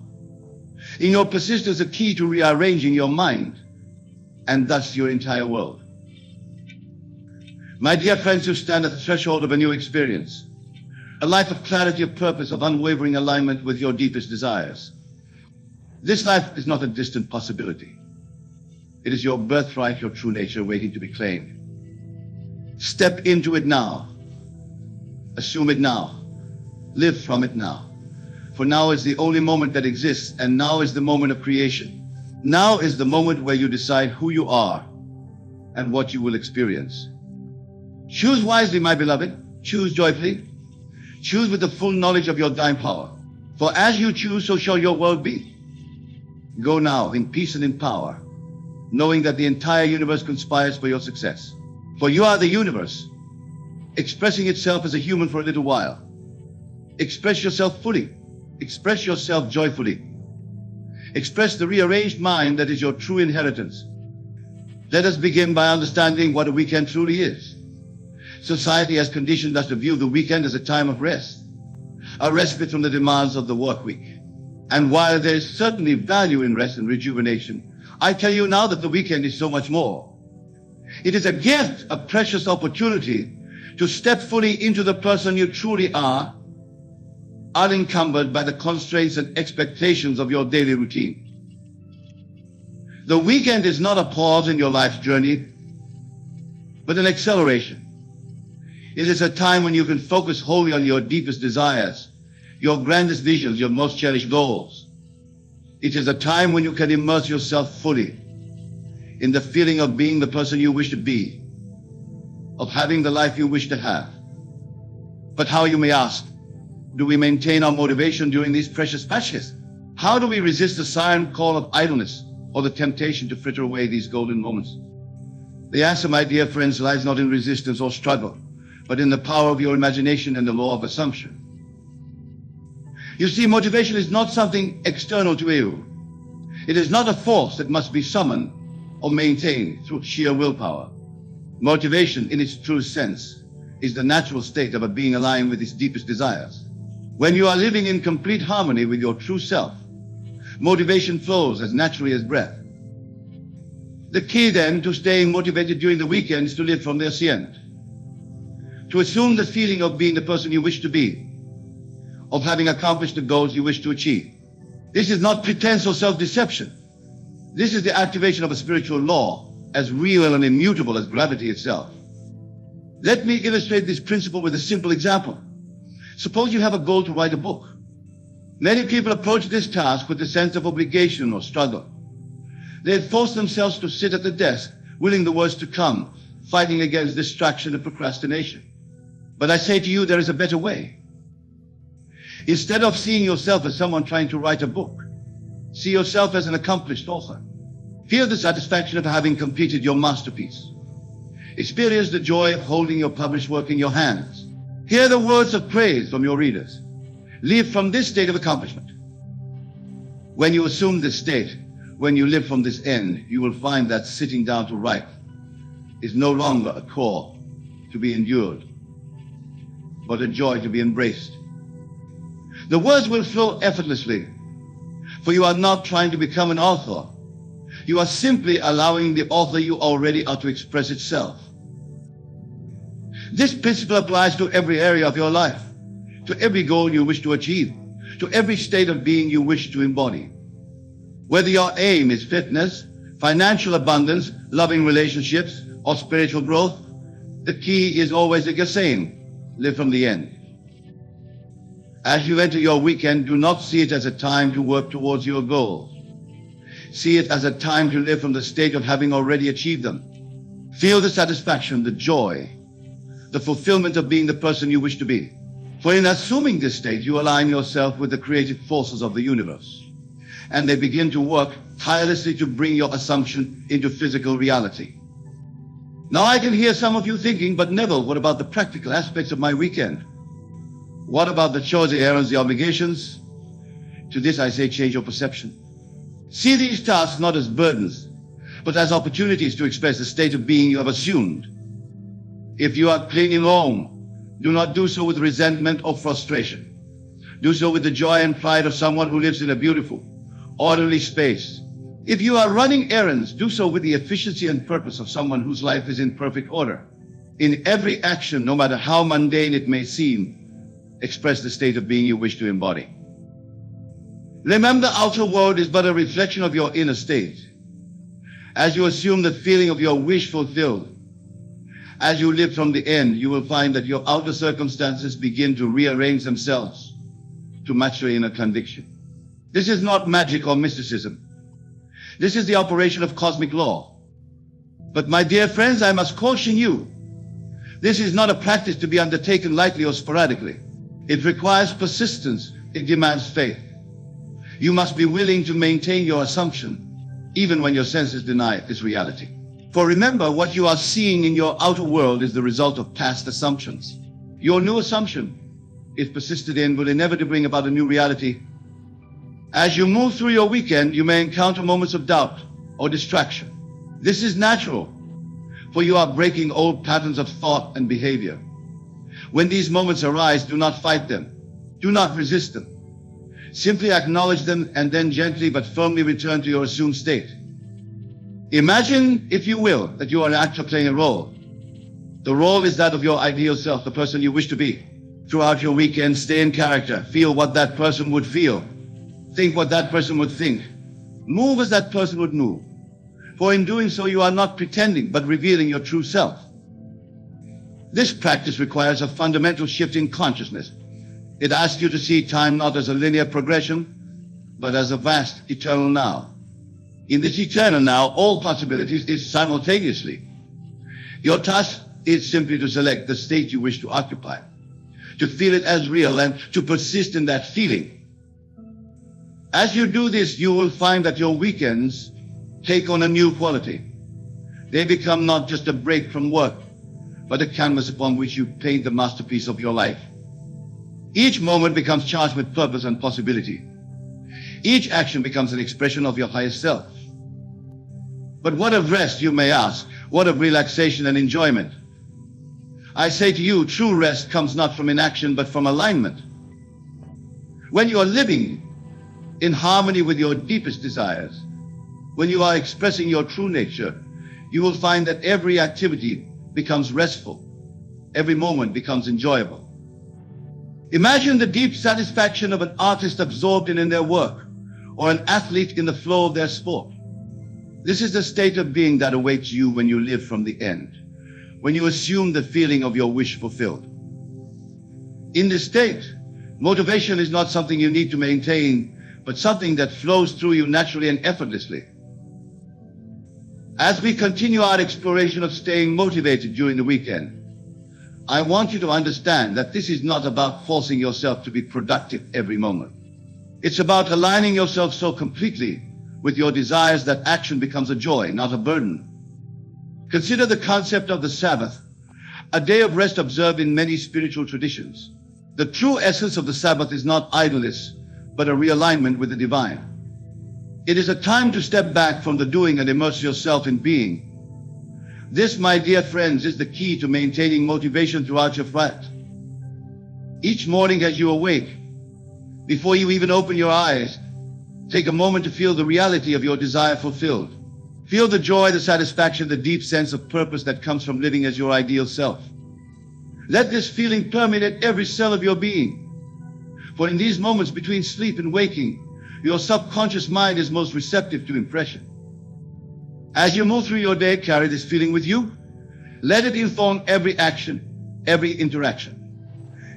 In your persistence, the key to rearranging your mind, and thus your entire world. My dear friends who stand at the threshold of a new experience, a life of clarity of purpose, of unwavering alignment with your deepest desires. This life is not a distant possibility. It is your birthright, your true nature waiting to be claimed. Step into it now. Assume it now. Live from it now. For now is the only moment that exists, and now is the moment of creation. Now is the moment where you decide who you are and what you will experience. Choose wisely, my beloved. Choose joyfully. Choose with the full knowledge of your divine power. For as you choose, so shall your world be. Go now in peace and in power, knowing that the entire universe conspires for your success. For you are the universe, expressing itself as a human for a little while. Express yourself fully. Express yourself joyfully. Express the rearranged mind that is your true inheritance. Let us begin by understanding what a weekend truly is. Society has conditioned us to view the weekend as a time of rest, a respite from the demands of the work week. And while there is certainly value in rest and rejuvenation, I tell you now that the weekend is so much more. It is a gift, a precious opportunity to step fully into the person you truly are, unencumbered by the constraints and expectations of your daily routine. The weekend is not a pause in your life's journey, but an acceleration. It is a time when you can focus wholly on your deepest desires, your grandest visions, your most cherished goals. It is a time when you can immerse yourself fully in the feeling of being the person you wish to be, of having the life you wish to have. But how, you may ask, do we maintain our motivation during these precious patches? How do we resist the siren call of idleness or the temptation to fritter away these golden moments? The answer, my dear friends, lies not in resistance or struggle, but in the power of your imagination and the law of assumption. You see, motivation is not something external to you. It is not a force that must be summoned or maintained through sheer willpower. Motivation, in its true sense, is the natural state of a being aligned with its deepest desires. When you are living in complete harmony with your true self, motivation flows as naturally as breath. The key then to staying motivated during the weekend is to live from the ascent, to assume the feeling of being the person you wish to be, of having accomplished the goals you wish to achieve. This is not pretense or self-deception. This is the activation of a spiritual law, as real and immutable as gravity itself. Let me illustrate this principle with a simple example. Suppose you have a goal to write a book. Many people approach this task with a sense of obligation or struggle. They force themselves to sit at the desk, willing the words to come, fighting against distraction and procrastination. But I say to you, there is a better way. Instead of seeing yourself as someone trying to write a book, see yourself as an accomplished author. Feel the satisfaction of having completed your masterpiece. Experience the joy of holding your published work in your hands. Hear the words of praise from your readers. Live from this state of accomplishment. When you assume this state, when you live from this end, you will find that sitting down to write is no longer a chore to be endured, but a joy to be embraced. The words will flow effortlessly, for you are not trying to become an author. You are simply allowing the author you already are to express itself. This principle applies to every area of your life, to every goal you wish to achieve, to every state of being you wish to embody. Whether your aim is fitness, financial abundance, loving relationships, or spiritual growth, the key is always the same: live from the end. As you enter your weekend, do not see it as a time to work towards your goals. See it as a time to live from the state of having already achieved them. Feel the satisfaction, the joy, the fulfillment of being the person you wish to be. For in assuming this state, you align yourself with the creative forces of the universe, and they begin to work tirelessly to bring your assumption into physical reality. Now I can hear some of you thinking, but Neville, what about the practical aspects of my weekend? What about the chores, the errands, the obligations? To this I say, change your perception. See these tasks not as burdens, but as opportunities to express the state of being you have assumed. If you are clinging on, do not do so with resentment or frustration. Do so with the joy and pride of someone who lives in a beautiful, orderly space. If you are running errands, do so with the efficiency and purpose of someone whose life is in perfect order. In every action, no matter how mundane it may seem, express the state of being you wish to embody. Remember, the outer world is but a reflection of your inner state. As you assume the feeling of your wish fulfilled, as you live from the end, you will find that your outer circumstances begin to rearrange themselves to match your inner conviction. This is not magic or mysticism. This is the operation of cosmic law. But my dear friends, I must caution you. This is not a practice to be undertaken lightly or sporadically. It requires persistence. It demands faith. You must be willing to maintain your assumption, even when your senses deny this reality. For remember, what you are seeing in your outer world is the result of past assumptions. Your new assumption, if persisted in, will inevitably bring about a new reality. As you move through your weekend, you may encounter moments of doubt or distraction. This is natural, for you are breaking old patterns of thought and behavior. When these moments arise, do not fight them. Do not resist them. Simply acknowledge them and then gently but firmly return to your assumed state. Imagine, if you will, that you are an actor playing a role. The role is that of your ideal self, the person you wish to be. Throughout your weekend, stay in character. Feel what that person would feel. Think what that person would think. Move as that person would move. For in doing so, you are not pretending, but revealing your true self. This practice requires a fundamental shift in consciousness. It asks you to see time not as a linear progression, but as a vast, eternal now. In this eternal now, all possibilities is simultaneously. Your task is simply to select the state you wish to occupy, to feel it as real and to persist in that feeling. As you do this, you will find that your weekends take on a new quality. They become not just a break from work, but a canvas upon which you paint the masterpiece of your life. Each moment becomes charged with purpose and possibility. Each action becomes an expression of your highest self. But what of rest, you may ask? What of relaxation and enjoyment? I say to you, true rest comes not from inaction, but from alignment. When you are living in harmony with your deepest desires, when you are expressing your true nature, you will find that every activity becomes restful. Every moment becomes enjoyable. Imagine the deep satisfaction of an artist absorbed in their work, or an athlete in the flow of their sport. This is the state of being that awaits you when you live from the end, when you assume the feeling of your wish fulfilled. In this state, motivation is not something you need to maintain, but something that flows through you naturally and effortlessly. As we continue our exploration of staying motivated during the weekend, I want you to understand that this is not about forcing yourself to be productive every moment. It's about aligning yourself so completely with your desires that action becomes a joy, not a burden. Consider the concept of the Sabbath, a day of rest observed in many spiritual traditions. The true essence of the Sabbath is not idleness, but a realignment with the divine. It is a time to step back from the doing and immerse yourself in being. This, my dear friends, is the key to maintaining motivation throughout your flight. Each morning as you awake, before you even open your eyes, take a moment to feel the reality of your desire fulfilled. Feel the joy, the satisfaction, the deep sense of purpose that comes from living as your ideal self. Let this feeling permeate every cell of your being. For in these moments between sleep and waking, your subconscious mind is most receptive to impression. As you move through your day, carry this feeling with you. Let it inform every action, every interaction.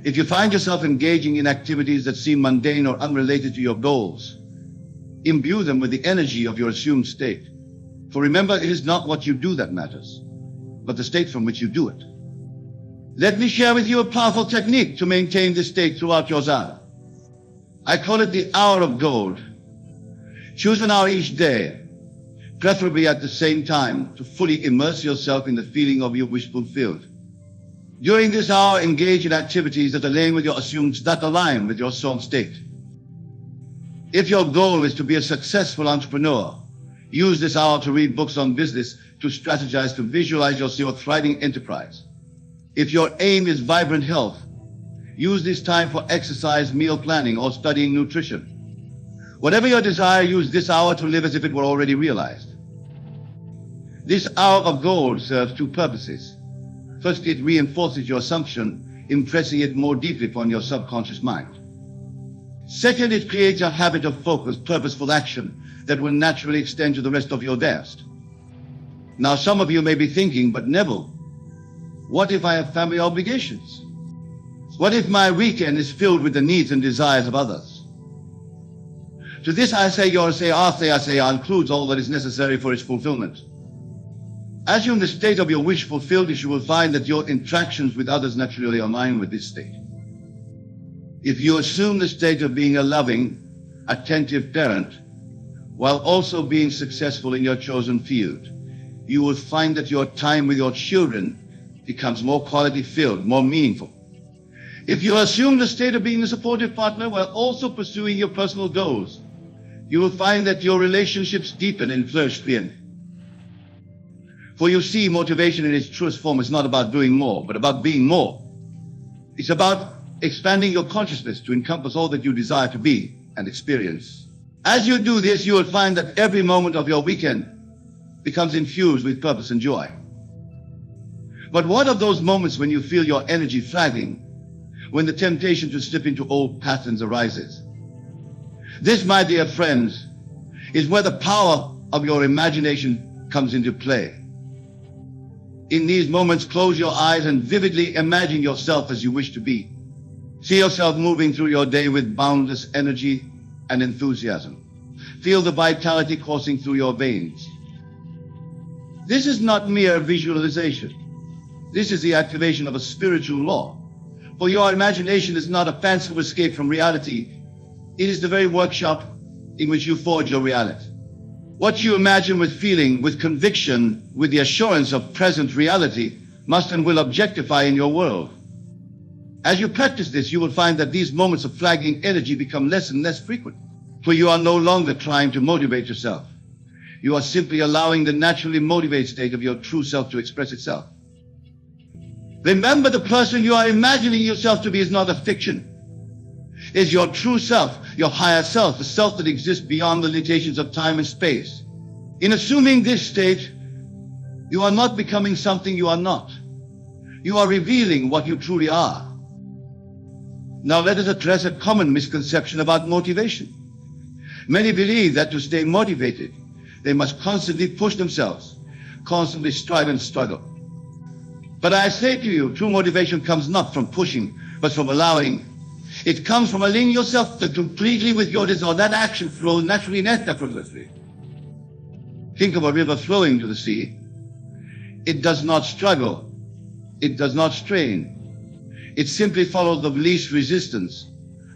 If you find yourself engaging in activities that seem mundane or unrelated to your goals, imbue them with the energy of your assumed state. For remember, it is not what you do that matters, but the state from which you do it. Let me share with you a powerful technique to maintain this state throughout your zara. I call it the hour of gold. Choose an hour each day, preferably at the same time, to fully immerse yourself in the feeling of your wish fulfilled. During this hour, engage in activities that align with your soul state. If your goal is to be a successful entrepreneur, use this hour to read books on business, to strategize, to visualize your thriving enterprise. If your aim is vibrant health, Use this time for exercise, meal planning, or studying nutrition. Whatever your desire, use this hour to live as if it were already realized. This hour of gold serves two purposes. First, it reinforces your assumption, impressing it more deeply upon your subconscious mind. Second, it creates a habit of focused, purposeful action that will naturally extend to the rest of your days. Now, some of you may be thinking, but Neville, what if I have family obligations? What if my weekend is filled with the needs and desires of others? To this I say, your Asaya includes all that is necessary for its fulfillment. As you're in the state of your wish fulfilled, you will find that your interactions with others naturally align with this state. If you assume the state of being a loving, attentive parent, while also being successful in your chosen field, you will find that your time with your children becomes more quality-filled, more meaningful. If you assume the state of being a supportive partner while also pursuing your personal goals, you will find that your relationships deepen and flourish. For you see, motivation in its truest form is not about doing more, but about being more. It's about expanding your consciousness to encompass all that you desire to be and experience. As you do this, you will find that every moment of your weekend becomes infused with purpose and joy. But what of those moments when you feel your energy flagging, when the temptation to slip into old patterns arises? This, my dear friends, is where the power of your imagination comes into play. In these moments, close your eyes and vividly imagine yourself as you wish to be. See yourself moving through your day with boundless energy and enthusiasm. Feel the vitality coursing through your veins. This is not mere visualization. This is the activation of a spiritual law. For your imagination is not a fanciful escape from reality. It is the very workshop in which you forge your reality. What you imagine with feeling, with conviction, with the assurance of present reality, must and will objectify in your world. As you practice this, you will find that these moments of flagging energy become less and less frequent. For you are no longer trying to motivate yourself. You are simply allowing the naturally motivated state of your true self to express itself. Remember, the person you are imagining yourself to be is not a fiction. It is your true self, your higher self, the self that exists beyond the limitations of time and space. In assuming this state, you are not becoming something you are not. You are revealing what you truly are. Now let us address a common misconception about motivation. Many believe that to stay motivated, they must constantly push themselves, constantly strive and struggle. But I say to you, true motivation comes not from pushing, but from allowing. It comes from aligning yourself completely with your desire. That action flows naturally and effortlessly. Think of a river flowing to the sea. It does not struggle. It does not strain. It simply follows the least resistance,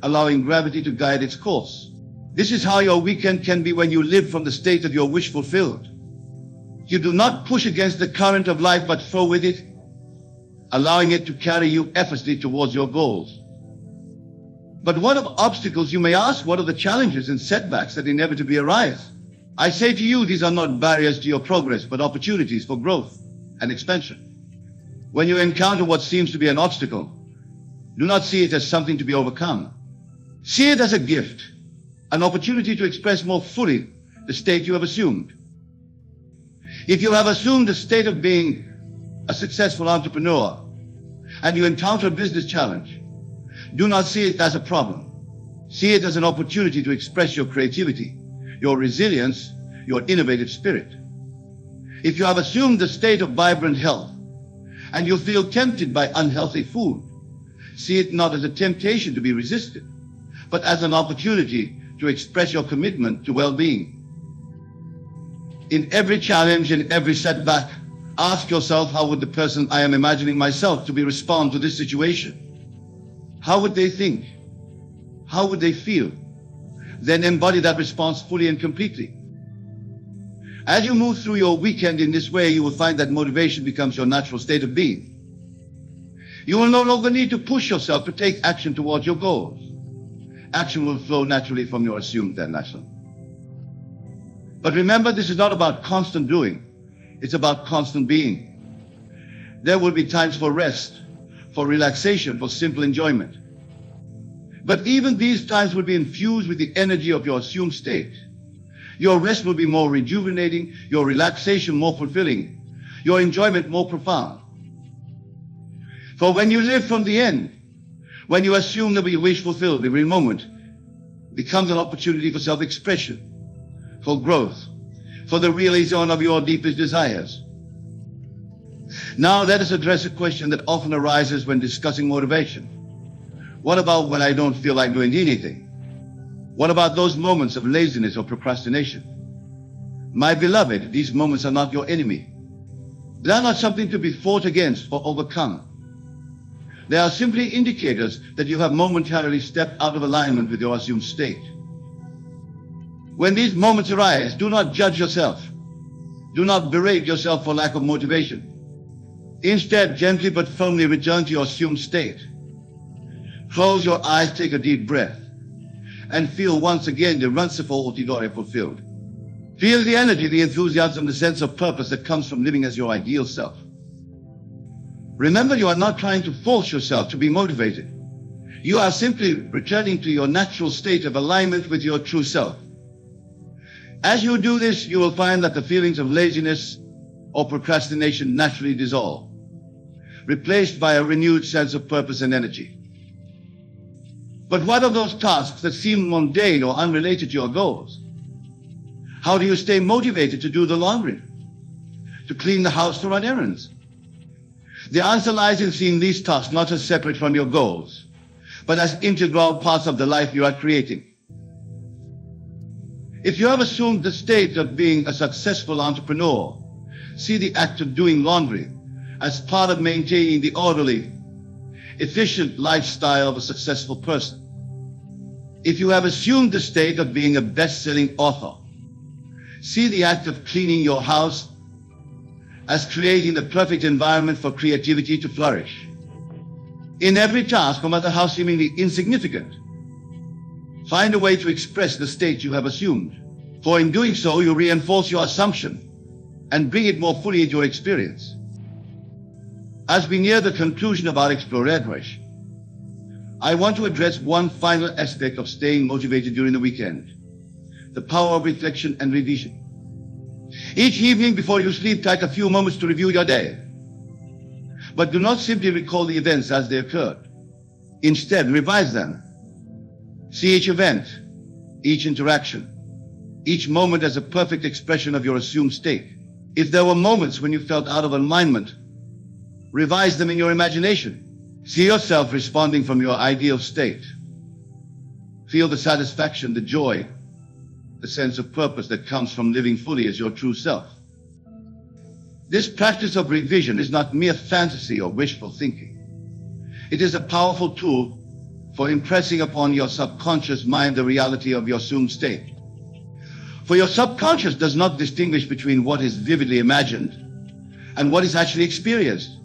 allowing gravity to guide its course. This is how your weekend can be when you live from the state of your wish fulfilled. You do not push against the current of life, but flow with it, allowing it to carry you effortlessly towards your goals. But what of obstacles, you may ask? What are the challenges and setbacks that inevitably arise? I say to you, these are not barriers to your progress, but opportunities for growth and expansion. When you encounter what seems to be an obstacle, do not see it as something to be overcome. See it as a gift, an opportunity to express more fully the state you have assumed. If you have assumed the state of being a successful entrepreneur and you encounter a business challenge, do not see it as a problem. See it as an opportunity to express your creativity, your resilience, your innovative spirit. If you have assumed the state of vibrant health and you feel tempted by unhealthy food, see it not as a temptation to be resisted, but as an opportunity to express your commitment to well-being. In every challenge, in every setback, ask yourself, how would the person I am imagining myself to be respond to this situation? How would they think? How would they feel? Then embody that response fully and completely. As you move through your weekend in this way, you will find that motivation becomes your natural state of being. You will no longer need to push yourself to take action towards your goals. Action will flow naturally from your assumed direction. But remember, this is not about constant doing. It's about constant being. There will be times for rest, for relaxation, for simple enjoyment. But even these times will be infused with the energy of your assumed state. Your rest will be more rejuvenating, your relaxation more fulfilling, your enjoyment more profound. For when you live from the end, when you assume that you wish fulfilled, every moment becomes an opportunity for self-expression, for growth, for the realization of your deepest desires. Now let us address a question that often arises when discussing motivation. What about when I don't feel like doing anything? What about those moments of laziness or procrastination? My beloved, these moments are not your enemy. They are not something to be fought against or overcome. They are simply indicators that you have momentarily stepped out of alignment with your assumed state. When these moments arise, do not judge yourself. Do not berate yourself for lack of motivation. Instead, gently but firmly return to your assumed state. Close your eyes, take a deep breath, and feel once again the Ransifo Otidore fulfilled. Feel the energy, the enthusiasm, the sense of purpose that comes from living as your ideal self. Remember, you are not trying to force yourself to be motivated. You are simply returning to your natural state of alignment with your true self. As you do this, you will find that the feelings of laziness or procrastination naturally dissolve, replaced by a renewed sense of purpose and energy. But what of those tasks that seem mundane or unrelated to your goals? How do you stay motivated to do the laundry, to clean the house, to run errands? The answer lies in seeing these tasks not as separate from your goals, but as integral parts of the life you are creating. If you have assumed the state of being a successful entrepreneur, see the act of doing laundry as part of maintaining the orderly, efficient lifestyle of a successful person. If you have assumed the state of being a best-selling author, see the act of cleaning your house as creating the perfect environment for creativity to flourish. In every task, no matter how seemingly insignificant, find a way to express the state you have assumed. For in doing so, you reinforce your assumption and bring it more fully into your experience. As we near the conclusion of our exploration, I want to address one final aspect of staying motivated during the weekend: the power of reflection and revision. Each evening before you sleep, take a few moments to review your day. But do not simply recall the events as they occurred. Instead, revise them. See each event, each interaction, each moment as a perfect expression of your assumed state. If there were moments when you felt out of alignment, revise them in your imagination. See yourself responding from your ideal state. Feel the satisfaction, the joy, the sense of purpose that comes from living fully as your true self. This practice of revision is not mere fantasy or wishful thinking. It is a powerful tool for impressing upon your subconscious mind the reality of your assumed state. For your subconscious does not distinguish between what is vividly imagined and what is actually experienced.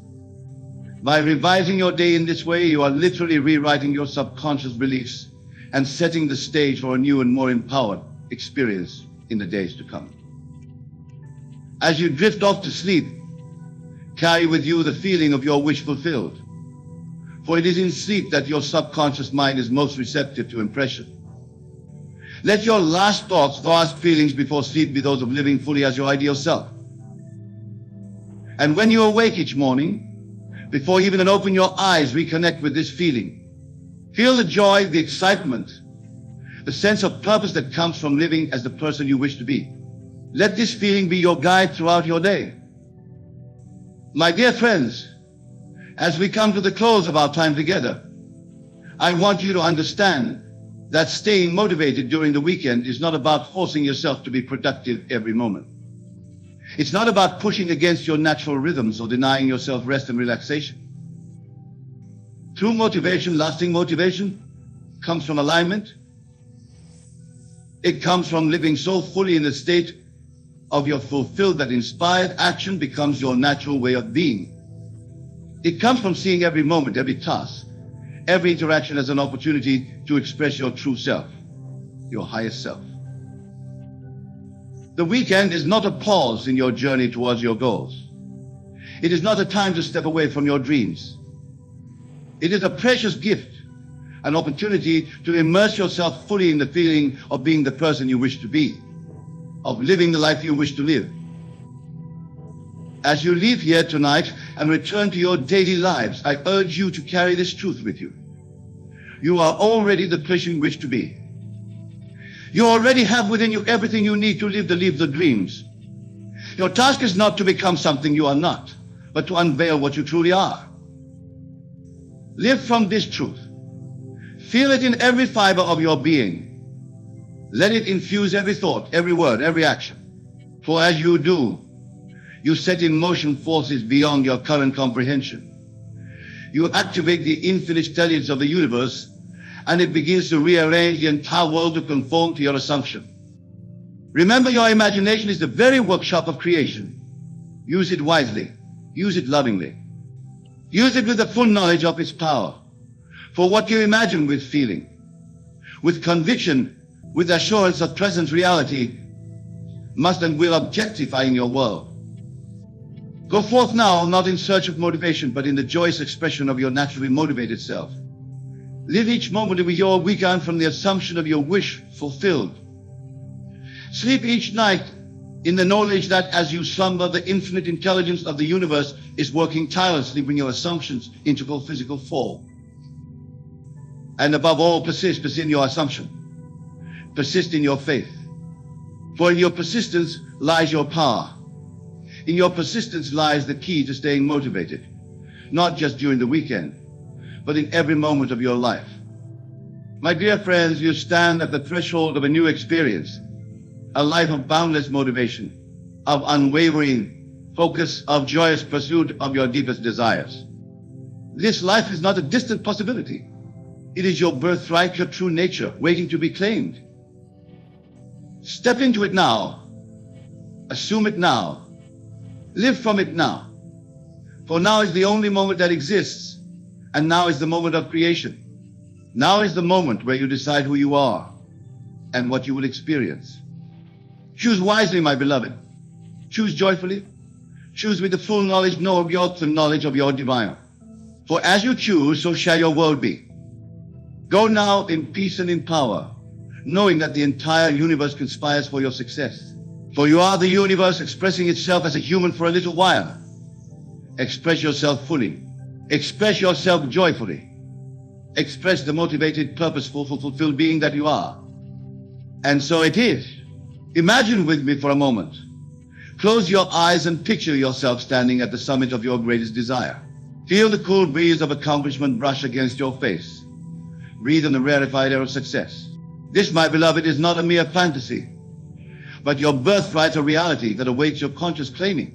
By revising your day in this way, you are literally rewriting your subconscious beliefs and setting the stage for a new and more empowered experience in the days to come. As you drift off to sleep, carry with you the feeling of your wish fulfilled. For it is in sleep that your subconscious mind is most receptive to impression. Let your last thoughts, last feelings before sleep be those of living fully as your ideal self. And when you awake each morning, before you even open your eyes, reconnect with this feeling. Feel the joy, the excitement, the sense of purpose that comes from living as the person you wish to be. Let this feeling be your guide throughout your day. My dear friends, as we come to the close of our time together, I want you to understand that staying motivated during the weekend is not about forcing yourself to be productive every moment. It's not about pushing against your natural rhythms or denying yourself rest and relaxation. True motivation, lasting motivation, comes from alignment. It comes from living so fully in the state of your fulfilled that inspired action becomes your natural way of being. It comes from seeing every moment, every task, every interaction as an opportunity to express your true self, your highest self. The weekend is not a pause in your journey towards your goals. It is not a time to step away from your dreams. It is a precious gift an opportunity to immerse yourself fully in the feeling of being the person you wish to be, of living the life you wish to live. As you leave here tonight and return to your daily lives, I urge you to carry this truth with you. You are already the person you wish to be. You already have within you everything you need to live the dreams. Your task is not to become something you are not, but to unveil what you truly are. Live from this truth. Feel it in every fiber of your being. Let it infuse every thought, every word, every action. For as you do, you set in motion forces beyond your current comprehension. You activate the infinite intelligence of the universe, and it begins to rearrange the entire world to conform to your assumption. Remember, your imagination is the very workshop of creation. Use it wisely. Use it lovingly. Use it with the full knowledge of its power. For what you imagine with feeling, with conviction, with assurance of present reality, must and will objectify in your world. Go forth now, not in search of motivation, but in the joyous expression of your naturally motivated self. Live each moment with your weekend from the assumption of your wish fulfilled. Sleep each night in the knowledge that as you slumber, the infinite intelligence of the universe is working tirelessly to bring your assumptions into physical form. And above all, persist in your assumption. Persist in your faith. For in your persistence lies your power. In your persistence lies the key to staying motivated, not just during the weekend, but in every moment of your life. My dear friends, you stand at the threshold of a new experience, a life of boundless motivation, of unwavering focus, of joyous pursuit of your deepest desires. This life is not a distant possibility. It is your birthright, your true nature, waiting to be claimed. Step into it now. Assume it now. Live from it now. For now is the only moment that exists, and now is the moment of creation. Now is the moment where you decide who you are and what you will experience. Choose wisely, my beloved. Choose joyfully. Choose with the full knowledge of your divine. For as you choose, so shall your world be. Go now in peace and in power, knowing that the entire universe conspires for your success. For you are the universe expressing itself as a human for a little while. Express yourself fully. Express yourself joyfully. Express the motivated, purposeful, fulfilled being that you are. And so it is. Imagine with me for a moment. Close your eyes and picture yourself standing at the summit of your greatest desire. Feel the cool breeze of accomplishment brush against your face. Breathe in the rarefied air of success. This, my beloved, is not a mere fantasy, but your birthright, a reality that awaits your conscious claiming.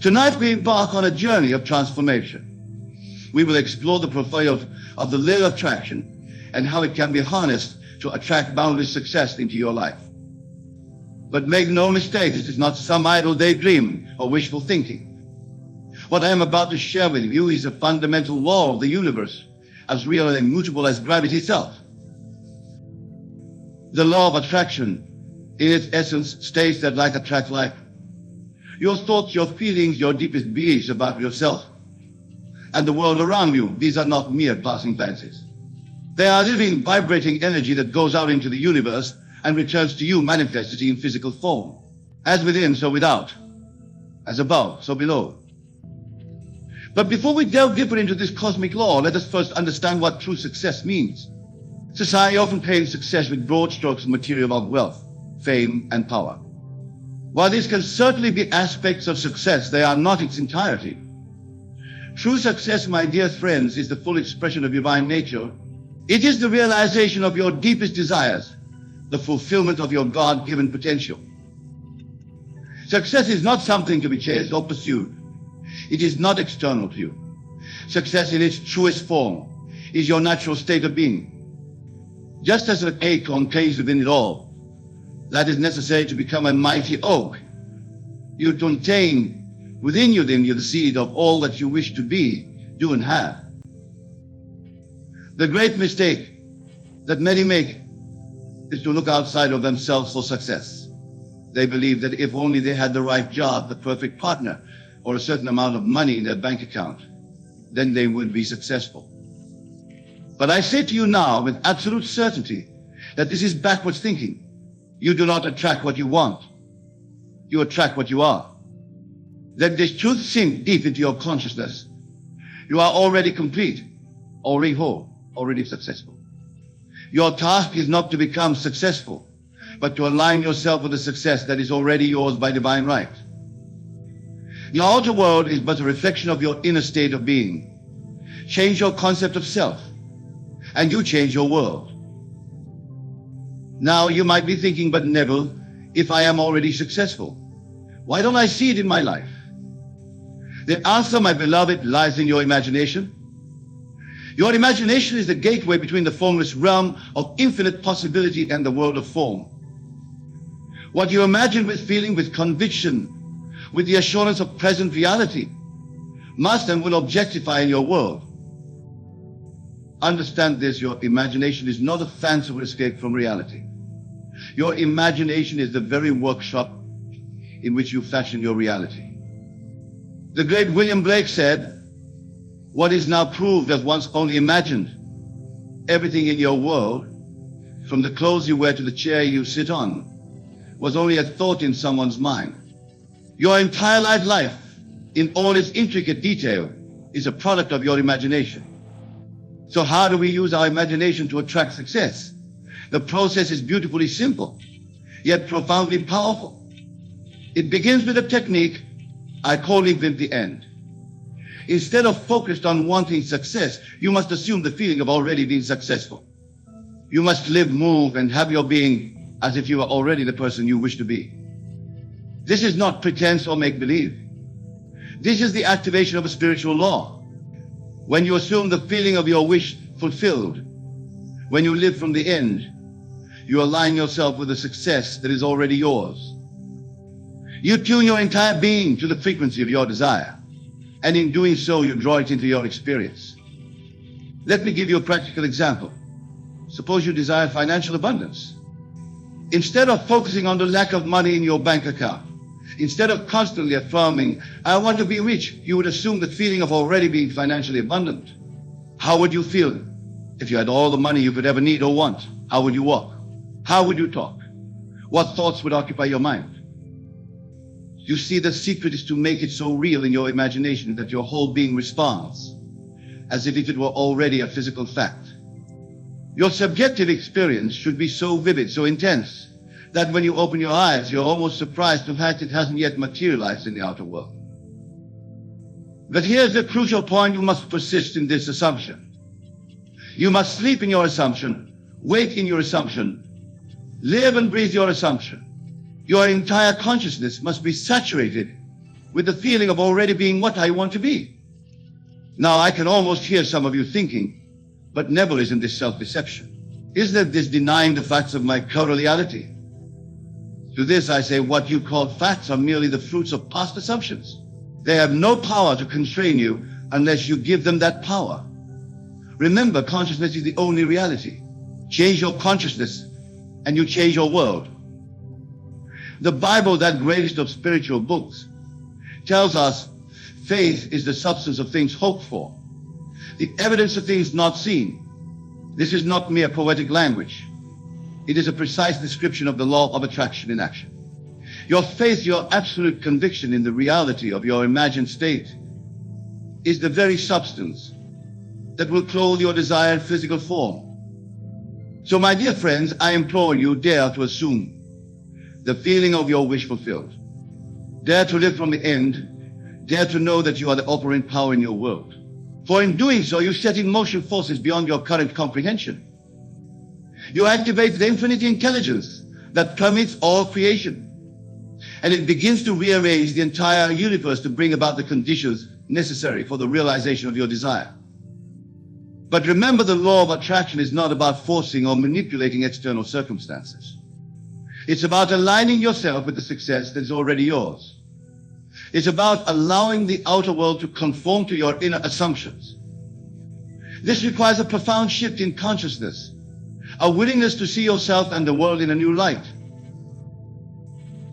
Tonight we embark on a journey of transformation. We will explore the profile of the law of attraction and how it can be harnessed to attract boundless success into your life. But make no mistake, this is not some idle daydream or wishful thinking. What I am about to share with you is a fundamental law of the universe, as real and immutable as gravity itself. The law of attraction, in its essence, states that like attract like. Your thoughts, your feelings, your deepest beliefs about yourself and the world around you, these are not mere passing fancies. They are living, vibrating energy that goes out into the universe and returns to you manifested in physical form. As within, so without. As above, so below. But before we delve deeper into this cosmic law, let us first understand what true success means. Society often paints success with broad strokes of material of wealth, fame, and power. While these can certainly be aspects of success, they are not its entirety. True success, my dear friends, is the full expression of divine nature. It is the realization of your deepest desires, the fulfillment of your God-given potential. Success is not something to be chased or pursued. It is not external to you. Success in its truest form is your natural state of being. Just as an acorn contains within it all that is necessary to become a mighty oak, you contain within you then the seed of all that you wish to be, do, and have. The great mistake that many make is to look outside of themselves for success. They believe that if only they had the right job, the perfect partner, or a certain amount of money in their bank account, then they would be successful. But I say to you now with absolute certainty that this is backwards thinking. You do not attract what you want. You attract what you are. Let this truth sink deep into your consciousness. You are already complete, already whole, already successful. Your task is not to become successful, but to align yourself with the success that is already yours by divine right. The outer world is but a reflection of your inner state of being. Change your concept of self, and you change your world. Now you might be thinking, but Neville, if I am already successful, why don't I see it in my life? The answer, my beloved, lies in your imagination. Your imagination is the gateway between the formless realm of infinite possibility and the world of form. What you imagine with feeling, with conviction, with the assurance of present reality, must and will objectify in your world. Understand this, your imagination is not a fanciful escape from reality. Your imagination is the very workshop in which you fashion your reality. The great William Blake said, "What is now proved as once only imagined. Everything in your world, from the clothes you wear to the chair you sit on, was only a thought in someone's mind." Your entire life, in all its intricate detail, is a product of your imagination. So how do we use our imagination to attract success? The process is beautifully simple, yet profoundly powerful. It begins with a technique I call it the end. Instead of focused on wanting success, you must assume the feeling of already being successful. You must live, move, and have your being as if you are already the person you wish to be. This is not pretense or make-believe. This is the activation of a spiritual law. When you assume the feeling of your wish fulfilled, when you live from the end, you align yourself with the success that is already yours. You tune your entire being to the frequency of your desire, and in doing so, you draw it into your experience. Let me give you a practical example. Suppose you desire financial abundance. Instead of focusing on the lack of money in your bank account, instead of constantly affirming, "I want to be rich," you would assume the feeling of already being financially abundant. How would you feel if you had all the money you could ever need or want? How would you walk? How would you talk? What thoughts would occupy your mind? You see, the secret is to make it so real in your imagination that your whole being responds, as if it were already a physical fact. Your subjective experience should be so vivid, so intense, that when you open your eyes, you're almost surprised the fact it hasn't yet materialized in the outer world. But here's the crucial point: you must persist in this assumption. You must sleep in your assumption, wake in your assumption, live and breathe your assumption. Your entire consciousness must be saturated with the feeling of already being what I want to be. Now, I can almost hear some of you thinking, but Neville, isn't this self-deception? Isn't this denying the facts of my co-reality? To this I say, what you call facts are merely the fruits of past assumptions. They have no power to constrain you unless you give them that power. Remember, consciousness is the only reality. Change your consciousness and you change your world. The Bible, that greatest of spiritual books, tells us faith is the substance of things hoped for, the evidence of things not seen. This is not mere poetic language. It is a precise description of the law of attraction in action. Your faith, your absolute conviction in the reality of your imagined state, is the very substance that will clothe your desired physical form. So, my dear friends, I implore you, dare to assume the feeling of your wish fulfilled. Dare to live from the end. Dare to know that you are the operant power in your world. For in doing so, you set in motion forces beyond your current comprehension. You activate the infinite intelligence that permeates all creation. And it begins to rearrange the entire universe to bring about the conditions necessary for the realization of your desire. But remember, the law of attraction is not about forcing or manipulating external circumstances. It's about aligning yourself with the success that is already yours. It's about allowing the outer world to conform to your inner assumptions. This requires a profound shift in consciousness, a willingness to see yourself and the world in a new light.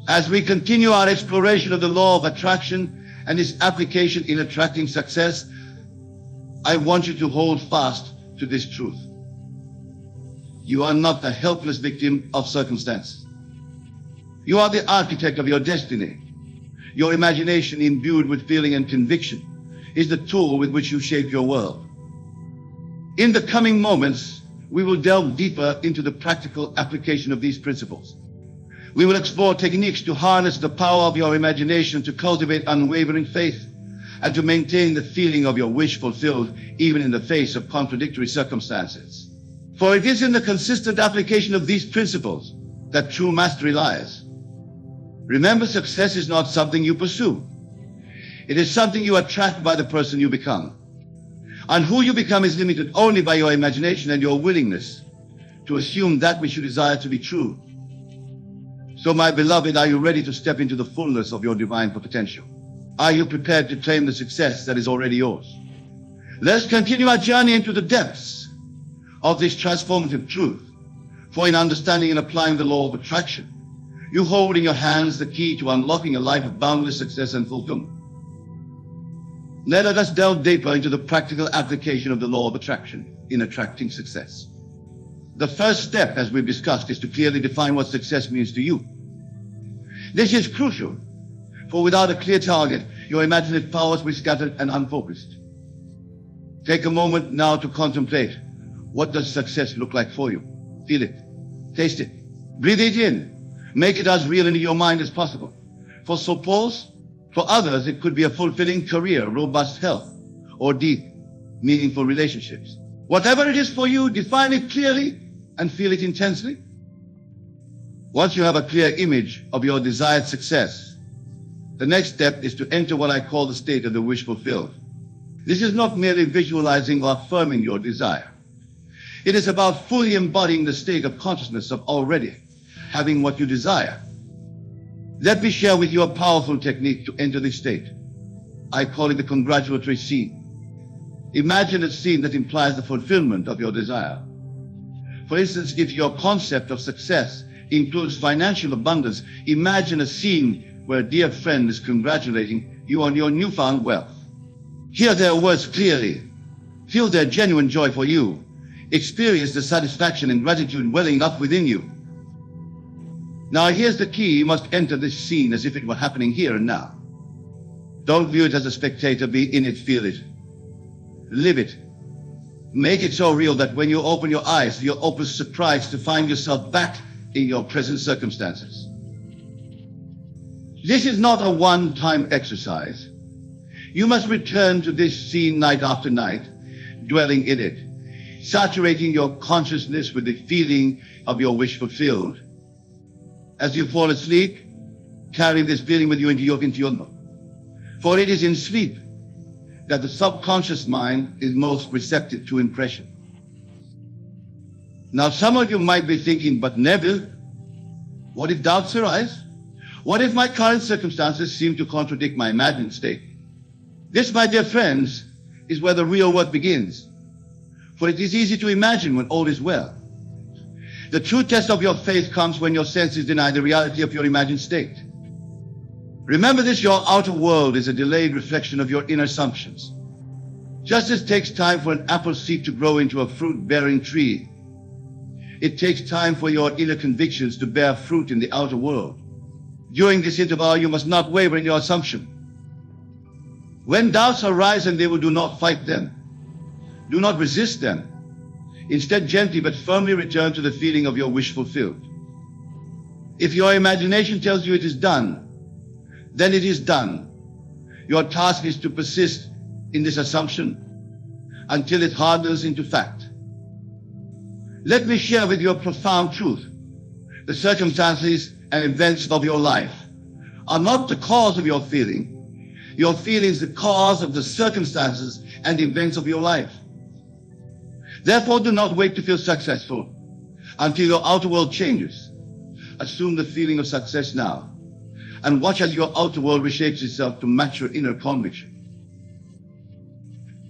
As we continue our exploration of the law of attraction and its application in attracting success, I want you to hold fast to this truth. You are not a helpless victim of circumstance. You are the architect of your destiny. Your imagination, imbued with feeling and conviction, is the tool with which you shape your world. In the coming moments, we will delve deeper into the practical application of these principles. We will explore techniques to harness the power of your imagination, to cultivate unwavering faith, and to maintain the feeling of your wish fulfilled even in the face of contradictory circumstances. For it is in the consistent application of these principles that true mastery lies. Remember, success is not something you pursue. It is something you attract by the person you become. And who you become is limited only by your imagination and your willingness to assume that which you desire to be true. So, my beloved, are you ready to step into the fullness of your divine potential? Are you prepared to claim the success that is already yours? Let's continue our journey into the depths of this transformative truth. For in understanding and applying the law of attraction, you hold in your hands the key to unlocking a life of boundless success and fulfillment. Let us delve deeper into the practical application of the law of attraction in attracting success. The first step, as we've discussed, is to clearly define what success means to you. This is crucial, for without a clear target, your imaginative powers will be scattered and unfocused. Take a moment now to contemplate. What does success look like for you? Feel it. Taste it. Breathe it in. Make it as real in your mind as possible. For suppose, for others, it could be a fulfilling career, robust health, or deep, meaningful relationships. Whatever it is for you, define it clearly and feel it intensely. Once you have a clear image of your desired success, the next step is to enter what I call the state of the wish fulfilled. This is not merely visualizing or affirming your desire. It is about fully embodying the state of consciousness of already having what you desire. Let me share with you a powerful technique to enter this state. I call it the congratulatory scene. Imagine a scene that implies the fulfillment of your desire. For instance, if your concept of success includes financial abundance, imagine a scene where a dear friend is congratulating you on your newfound wealth. Hear their words clearly. Feel their genuine joy for you. Experience the satisfaction and gratitude welling up within you. Now here's the key. You must enter this scene as if it were happening here and now. Don't view it as a spectator. Be in it, feel it. Live it. Make it so real that when you open your eyes, you're open surprised to find yourself back in your present circumstances. This is not a one-time exercise. You must return to this scene night after night, dwelling in it, saturating your consciousness with the feeling of your wish fulfilled. As you fall asleep, carry this feeling with you into your life. For it is in sleep that the subconscious mind is most receptive to impression. Now, some of you might be thinking, but Neville, what if doubts arise? What if my current circumstances seem to contradict my imagined state? This, my dear friends, is where the real work begins. For it is easy to imagine when all is well. The true test of your faith comes when your senses deny the reality of your imagined state. Remember this, your outer world is a delayed reflection of your inner assumptions. Just as it takes time for an apple seed to grow into a fruit-bearing tree, it takes time for your inner convictions to bear fruit in the outer world. During this interval, you must not waver in your assumption. When doubts arise, and they will, do not fight them. Do not resist them. Instead, gently but firmly return to the feeling of your wish fulfilled. If your imagination tells you it is done, then it is done. Your task is to persist in this assumption until it hardens into fact. Let me share with you a profound truth. The circumstances and events of your life are not the cause of your feeling. Your feeling is the cause of the circumstances and events of your life. Therefore, do not wait to feel successful until your outer world changes. Assume the feeling of success now and watch as your outer world reshapes itself to match your inner conviction.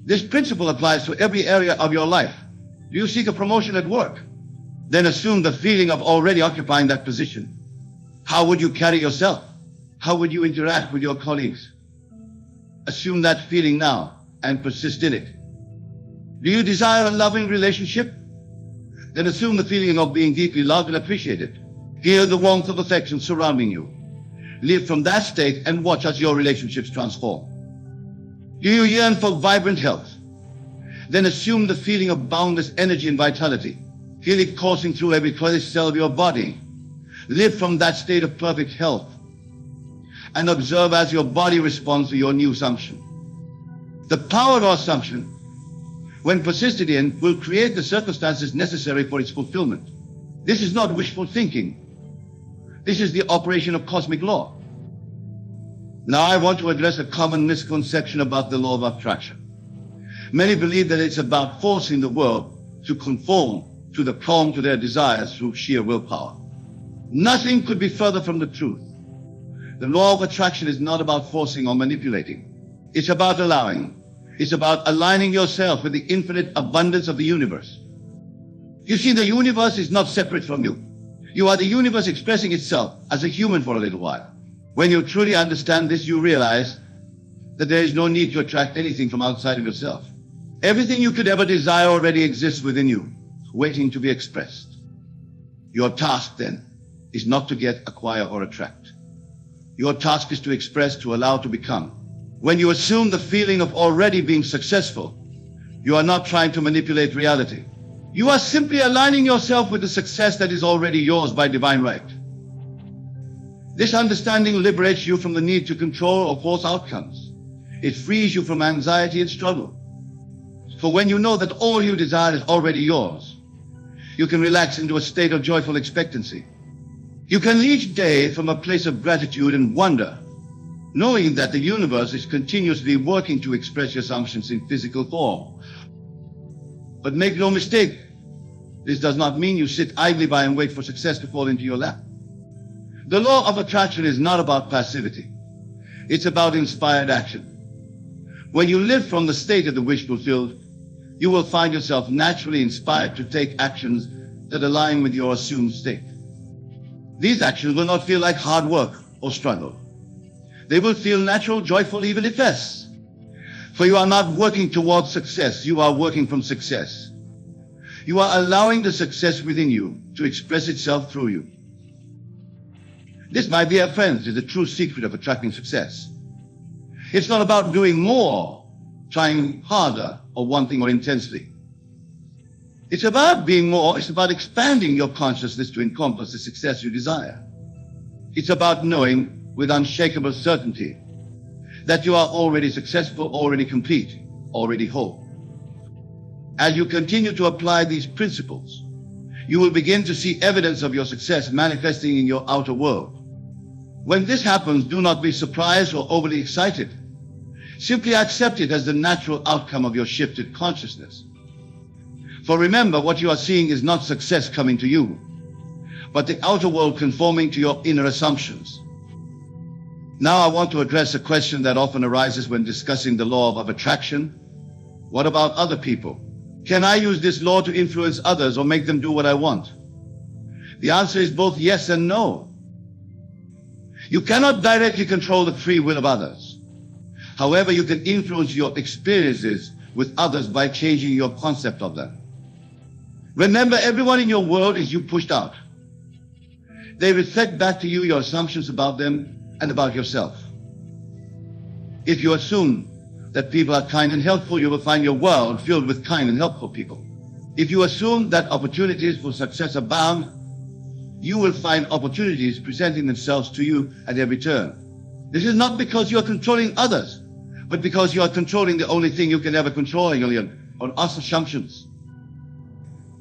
This principle applies to every area of your life. Do you seek a promotion at work? Then assume the feeling of already occupying that position. How would you carry yourself? How would you interact with your colleagues? Assume that feeling now and persist in it. Do you desire a loving relationship? Then assume the feeling of being deeply loved and appreciated. Feel the warmth of affection surrounding you. Live from that state and watch as your relationships transform. Do you yearn for vibrant health? Then assume the feeling of boundless energy and vitality. Feel it coursing through every cell of your body. Live from that state of perfect health and observe as your body responds to your new assumption. The power of assumption, when persisted in, will create the circumstances necessary for its fulfillment. This is not wishful thinking. This is the operation of cosmic law. Now I want to address a common misconception about the law of attraction. Many believe that it's about forcing the world to conform to the prong to their desires through sheer willpower. Nothing could be further from the truth. The law of attraction is not about forcing or manipulating. It's about allowing. It's about aligning yourself with the infinite abundance of the universe. You see, the universe is not separate from you. You are the universe expressing itself as a human for a little while. When you truly understand this, you realize that there is no need to attract anything from outside of yourself. Everything you could ever desire already exists within you, waiting to be expressed. Your task, then, is not to get, acquire, or attract. Your task is to express, to allow, to become. When you assume the feeling of already being successful, you are not trying to manipulate reality. You are simply aligning yourself with the success that is already yours by divine right. This understanding liberates you from the need to control or force outcomes. It frees you from anxiety and struggle. For when you know that all you desire is already yours, you can relax into a state of joyful expectancy. You can lead each day from a place of gratitude and wonder, knowing that the universe is continuously working to express your assumptions in physical form. But make no mistake, this does not mean you sit idly by and wait for success to fall into your lap. The law of attraction is not about passivity. It's about inspired action. When you live from the state of the wish fulfilled, you will find yourself naturally inspired to take actions that align with your assumed state. These actions will not feel like hard work or struggle. They will feel natural, joyful, even if less. For you are not working towards success, you are working from success. You are allowing the success within you to express itself through you. This, my dear friends, is the true secret of attracting success. It's not about doing more, trying harder, or wanting more intensely. It's about being more, it's about expanding your consciousness to encompass the success you desire. It's about knowing with unshakable certainty that you are already successful, already complete, already whole. As you continue to apply these principles, you will begin to see evidence of your success manifesting in your outer world. When this happens, do not be surprised or overly excited. Simply accept it as the natural outcome of your shifted consciousness. For remember, what you are seeing is not success coming to you, but the outer world conforming to your inner assumptions. Now I want to address a question that often arises when discussing the law of attraction. What about other people? Can I use this law to influence others or make them do what I want? The answer is both yes and no. You cannot directly control the free will of others. However, you can influence your experiences with others by changing your concept of them. Remember, everyone in your world is you pushed out. They reflect back to you your assumptions about them and about yourself. If you assume that people are kind and helpful, you will find your world filled with kind and helpful people. If you assume that opportunities for success abound, you will find opportunities presenting themselves to you at every turn. This is not because you are controlling others, but because you are controlling the only thing you can ever control, on assumptions.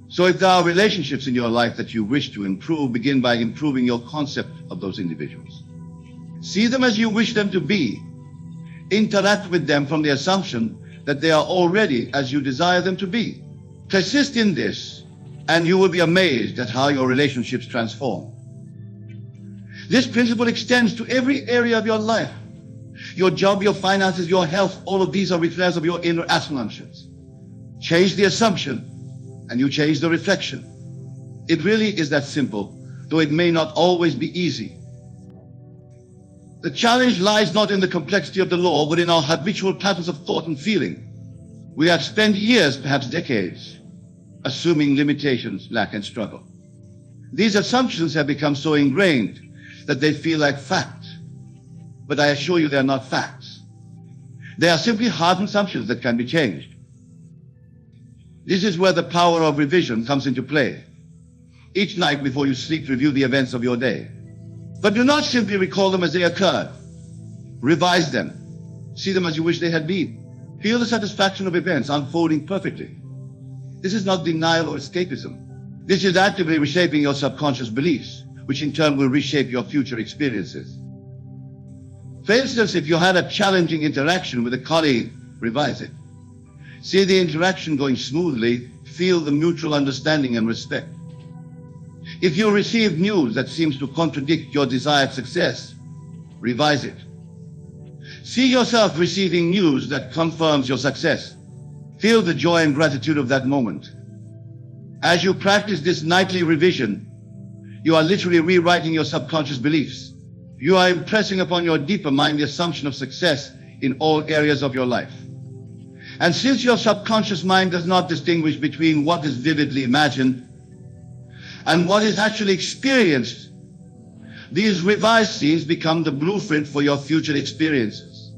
So if there are relationships in your life that you wish to improve, begin by improving your concept of those individuals. See them as you wish them to be. Interact with them from the assumption that they are already as you desire them to be. Persist in this, and you will be amazed at how your relationships transform. This principle extends to every area of your life. Your job, your finances, your health, all of these are reflections of your inner assumptions. Change the assumption, and you change the reflection. It really is that simple, though it may not always be easy. The challenge lies not in the complexity of the law, but in our habitual patterns of thought and feeling. We have spent years, perhaps decades, assuming limitations, lack, and struggle. These assumptions have become so ingrained that they feel like fact. But I assure you they're not facts. They are simply hardened assumptions that can be changed. This is where the power of revision comes into play. Each night before you sleep, review the events of your day. But do not simply recall them as they occurred. Revise them. See them as you wish they had been. Feel the satisfaction of events unfolding perfectly. This is not denial or escapism. This is actively reshaping your subconscious beliefs, which in turn will reshape your future experiences. For instance, if you had a challenging interaction with a colleague, revise it. See the interaction going smoothly, feel the mutual understanding and respect. If you receive news that seems to contradict your desired success, revise it. See yourself receiving news that confirms your success. Feel the joy and gratitude of that moment. As you practice this nightly revision, you are literally rewriting your subconscious beliefs. You are impressing upon your deeper mind the assumption of success in all areas of your life. And since your subconscious mind does not distinguish between what is vividly imagined and what is actually experienced, these revised scenes become the blueprint for your future experiences.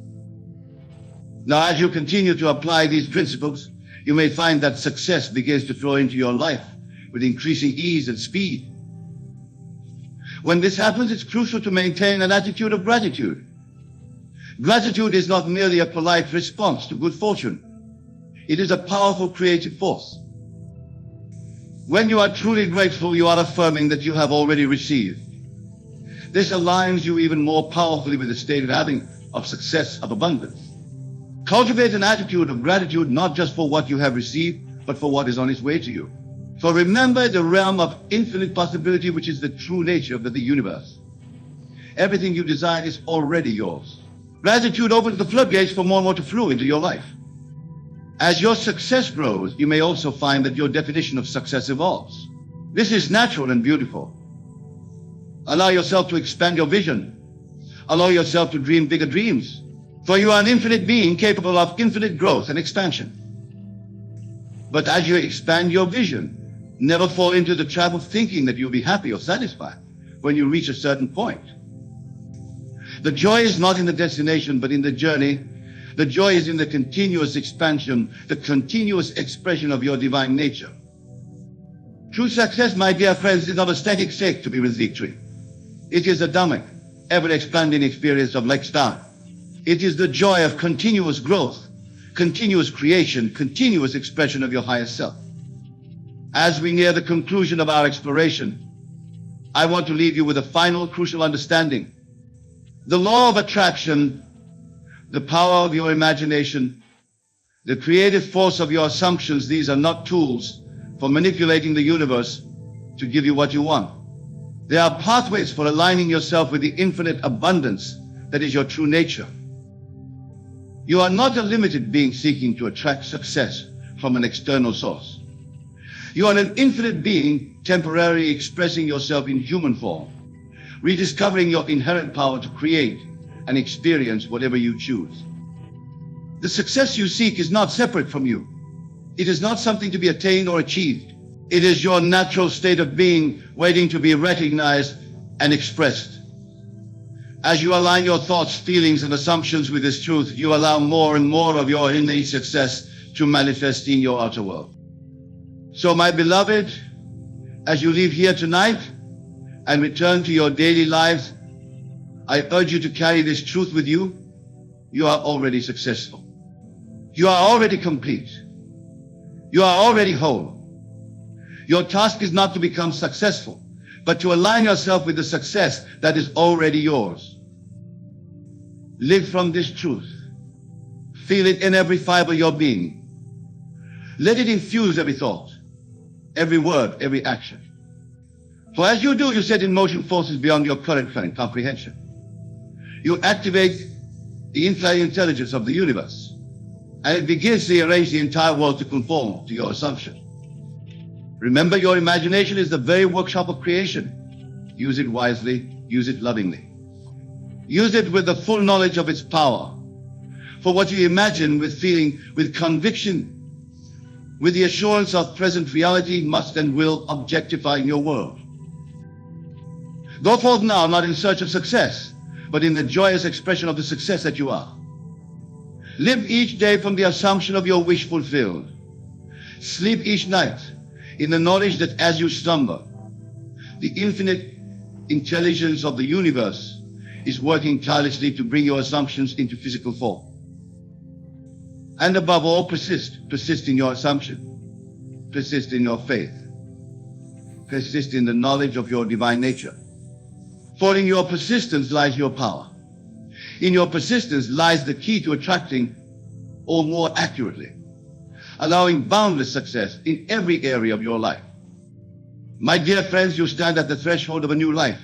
Now, as you continue to apply these principles, you may find that success begins to flow into your life with increasing ease and speed. When this happens, it's crucial to maintain an attitude of gratitude. Gratitude is not merely a polite response to good fortune. It is a powerful creative force. When you are truly grateful, you are affirming that you have already received. This aligns you even more powerfully with the state of having, of success, of abundance. Cultivate an attitude of gratitude not just for what you have received, but for what is on its way to you. For remember the realm of infinite possibility, which is the true nature of the universe. Everything you desire is already yours. Gratitude opens the floodgates for more and more to flow into your life. As your success grows, you may also find that your definition of success evolves. This is natural and beautiful. Allow yourself to expand your vision. Allow yourself to dream bigger dreams. For you are an infinite being capable of infinite growth and expansion. But as you expand your vision, never fall into the trap of thinking that you'll be happy or satisfied when you reach a certain point. The joy is not in the destination, but in the journey. The joy is in the continuous expansion, the continuous expression of your divine nature. True success, my dear friends, is not a static state to be with victory. It is a dynamic, ever-expanding experience of lifestyle. It is the joy of continuous growth, continuous creation, continuous expression of your highest self. As we near the conclusion of our exploration, I want to leave you with a final crucial understanding. The law of attraction, the power of your imagination, the creative force of your assumptions, these are not tools for manipulating the universe to give you what you want. They are pathways for aligning yourself with the infinite abundance that is your true nature. You are not a limited being seeking to attract success from an external source. You are an infinite being temporarily expressing yourself in human form, rediscovering your inherent power to create and experience whatever you choose. The success you seek is not separate from you. It is not something to be attained or achieved. It is your natural state of being waiting to be recognized and expressed. As you align your thoughts, feelings, and assumptions with this truth, you allow more and more of your innate success to manifest in your outer world. So, my beloved, as you leave here tonight and return to your daily lives, I urge you to carry this truth with you. You are already successful. You are already complete. You are already whole. Your task is not to become successful, but to align yourself with the success that is already yours. Live from this truth. Feel it in every fiber of your being. Let it infuse every thought, every word, every action. For as you do, you set in motion forces beyond your current comprehension. You activate the infinite intelligence of the universe, and it begins to arrange the entire world to conform to your assumption. Remember, your imagination is the very workshop of creation. Use it wisely, use it lovingly. Use it with the full knowledge of its power. for what you imagine with feeling, with conviction, with the assurance of present reality must and will objectify your world. Go forth now, not in search of success, but in the joyous expression of the success that you are. Live each day from the assumption of your wish fulfilled. Sleep each night in the knowledge that as you slumber, the infinite intelligence of the universe is working tirelessly to bring your assumptions into physical form. And above all, persist. Persist in your assumption. Persist in your faith. Persist in the knowledge of your divine nature. For in your persistence lies your power. In your persistence lies the key to attracting, or more accurately, allowing boundless success in every area of your life. My dear friends, you stand at the threshold of a new life.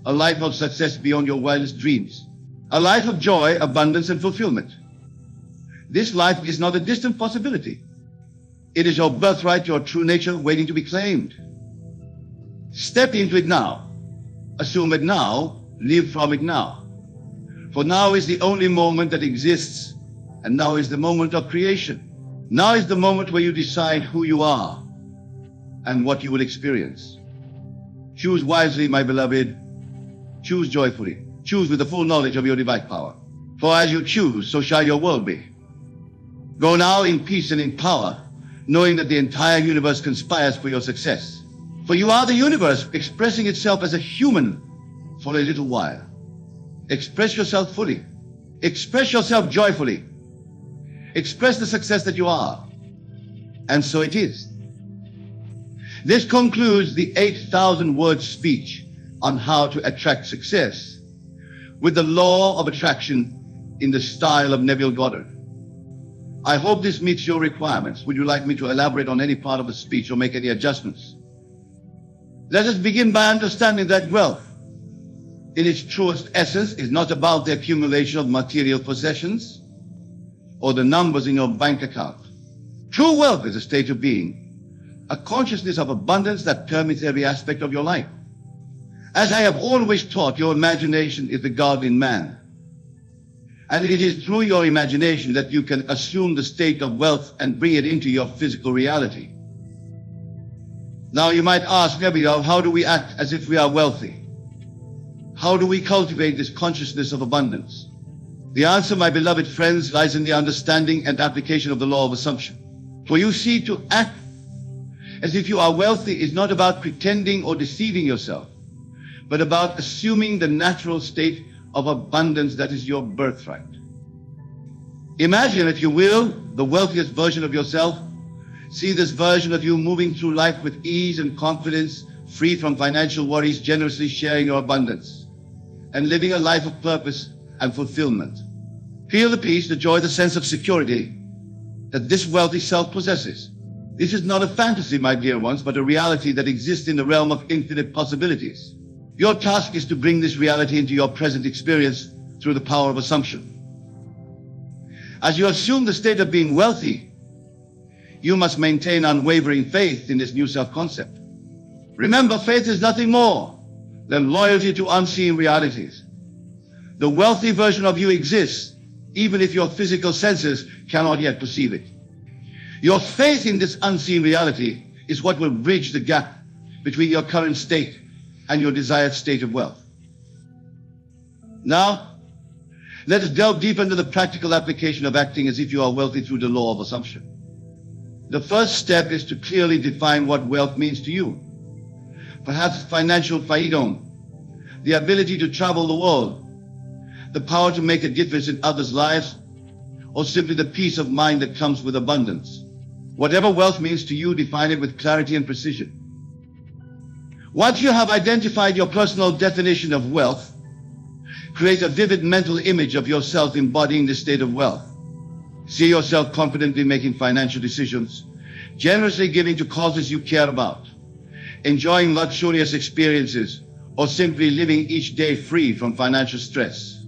A life of success beyond your wildest dreams. A life of joy, abundance, and fulfillment. This life is not a distant possibility. It is your birthright, your true nature, waiting to be claimed. Step into it now. Assume it now. Live from it now. For now is the only moment that exists, and now is the moment of creation. Now is the moment where you decide who you are and what you will experience. Choose wisely, my beloved. Choose joyfully. Choose with the full knowledge of your divine power. For as you choose, so shall your world be. Go now in peace and in power, knowing that the entire universe conspires for your success. For you are the universe expressing itself as a human for a little while. Express yourself fully. Express yourself joyfully. Express the success that you are. And so it is. This concludes the 8,000-word speech on how to attract success with the law of attraction in the style of Neville Goddard. I hope this meets your requirements. Would you like me to elaborate on any part of the speech or make any adjustments? Let us begin by understanding that wealth, in its truest essence, is not about the accumulation of material possessions or the numbers in your bank account. True wealth is a state of being, a consciousness of abundance that permeates every aspect of your life. As I have always taught, your imagination is the God in man. And it is through your imagination that you can assume the state of wealth and bring it into your physical reality. Now you might ask, Nebiel, how do we act as if we are wealthy? How do we cultivate this consciousness of abundance? The answer, my beloved friends, lies in the understanding and application of the law of assumption. For you see, to act as if you are wealthy is not about pretending or deceiving yourself, but about assuming the natural state of abundance that is your birthright. Imagine, if you will, the wealthiest version of yourself. See this version of you moving through life with ease and confidence, free from financial worries, generously sharing your abundance, and living a life of purpose and fulfillment. Feel the peace, the joy, the sense of security that this wealthy self possesses. This is not a fantasy, my dear ones, but a reality that exists in the realm of infinite possibilities. Your task is to bring this reality into your present experience through the power of assumption. As you assume the state of being wealthy, you must maintain unwavering faith in this new self-concept. Remember, faith is nothing more than loyalty to unseen realities. The wealthy version of you exists, even if your physical senses cannot yet perceive it. Your faith in this unseen reality is what will bridge the gap between your current state and your desired state of wealth. Now, let us delve deeper into the practical application of acting as if you are wealthy through the law of assumption. The first step is to clearly define what wealth means to you. Perhaps financial freedom, the ability to travel the world, the power to make a difference in others' lives, or simply the peace of mind that comes with abundance. Whatever wealth means to you, define it with clarity and precision. Once you have identified your personal definition of wealth, create a vivid mental image of yourself embodying this state of wealth. See yourself confidently making financial decisions, generously giving to causes you care about, enjoying luxurious experiences, or simply living each day free from financial stress.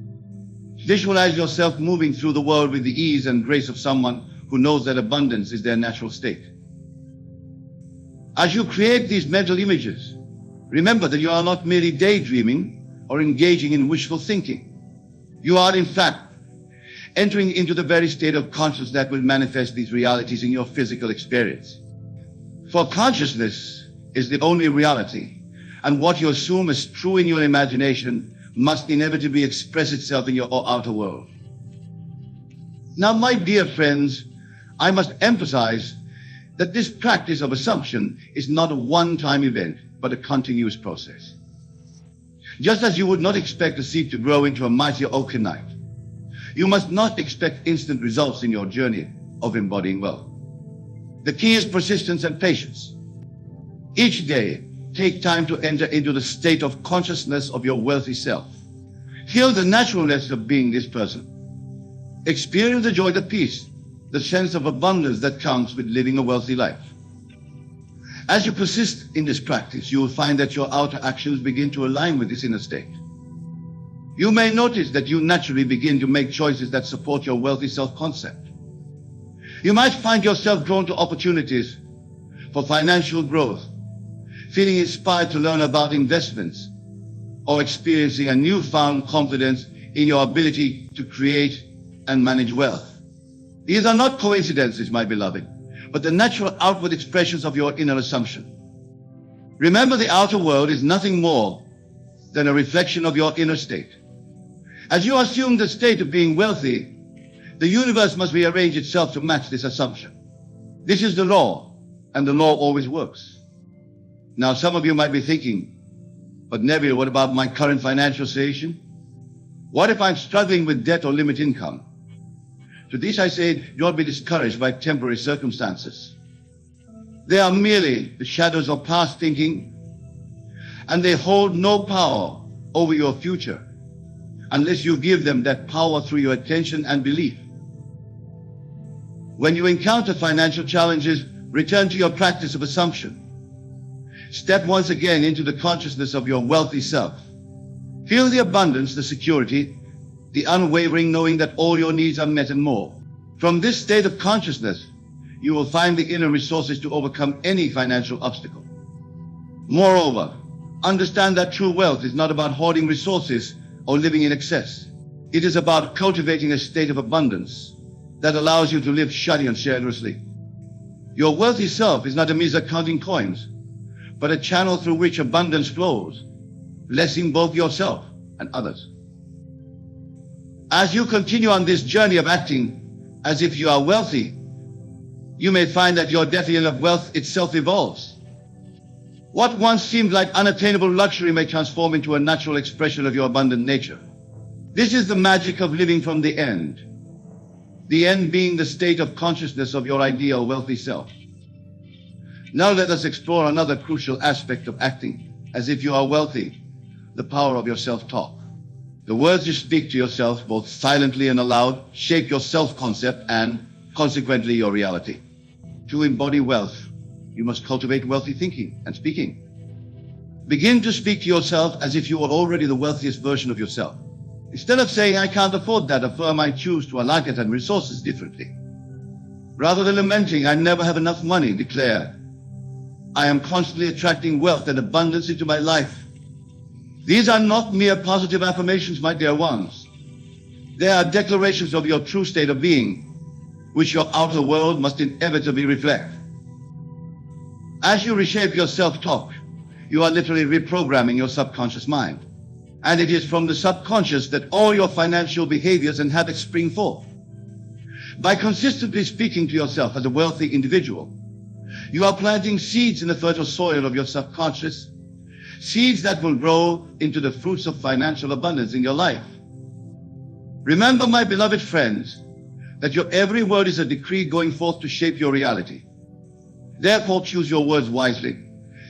Visualize yourself moving through the world with the ease and grace of someone who knows that abundance is their natural state. As you create these mental images, remember that you are not merely daydreaming or engaging in wishful thinking. You are, in fact, entering into the very state of consciousness that will manifest these realities in your physical experience. For consciousness is the only reality, and what you assume is true in your imagination must inevitably express itself in your outer world. Now, my dear friends, I must emphasize that this practice of assumption is not a one-time event, but a continuous process. Just as you would not expect a seed to grow into a mighty oak overnight, you must not expect instant results in your journey of embodying wealth. The key is persistence and patience. Each day, take time to enter into the state of consciousness of your wealthy self. Feel the naturalness of being this person. Experience the joy, the peace, the sense of abundance that comes with living a wealthy life. As you persist in this practice, you will find that your outer actions begin to align with this inner state. You may notice that you naturally begin to make choices that support your wealthy self-concept. You might find yourself drawn to opportunities for financial growth, feeling inspired to learn about investments, or experiencing a newfound confidence in your ability to create and manage wealth. These are not coincidences, my beloved, but the natural outward expressions of your inner assumption. Remember, the outer world is nothing more than a reflection of your inner state. As you assume the state of being wealthy, the universe must rearrange itself to match this assumption. This is the law, and the law always works. Now, some of you might be thinking, but Neville, what about my current financial situation? What if I'm struggling with debt or limited income? To this I say, do not be discouraged by temporary circumstances. They are merely the shadows of past thinking, and they hold no power over your future unless you give them that power through your attention and belief. When you encounter financial challenges, return to your practice of assumption. Step once again into the consciousness of your wealthy self. Feel the abundance, the security, the unwavering knowing that all your needs are met and more. From this state of consciousness, you will find the inner resources to overcome any financial obstacle. Moreover, understand that true wealth is not about hoarding resources or living in excess. It is about cultivating a state of abundance that allows you to live shyly and generously. Your wealthy self is not a miser counting coins, but a channel through which abundance flows, blessing both yourself and others. As you continue on this journey of acting as if you are wealthy, you may find that your definition of wealth itself evolves. What once seemed like unattainable luxury may transform into a natural expression of your abundant nature. This is the magic of living from the end being the state of consciousness of your ideal wealthy self. Now let us explore another crucial aspect of acting as if you are wealthy, the power of your self-talk. The words you speak to yourself, both silently and aloud, shape your self-concept and, consequently, your reality. To embody wealth, you must cultivate wealthy thinking and speaking. Begin to speak to yourself as if you are already the wealthiest version of yourself. Instead of saying, I can't afford that, affirm, I choose to allocate and resources differently. Rather than lamenting, I never have enough money, declare, I am constantly attracting wealth and abundance into my life. These are not mere positive affirmations, my dear ones. They are declarations of your true state of being, which your outer world must inevitably reflect. As you reshape your self-talk, you are literally reprogramming your subconscious mind. And it is from the subconscious that all your financial behaviors and habits spring forth. By consistently speaking to yourself as a wealthy individual, you are planting seeds in the fertile soil of your subconscious, seeds that will grow into the fruits of financial abundance in your life. Remember, my beloved friends, that your every word is a decree going forth to shape your reality. Therefore, choose your words wisely.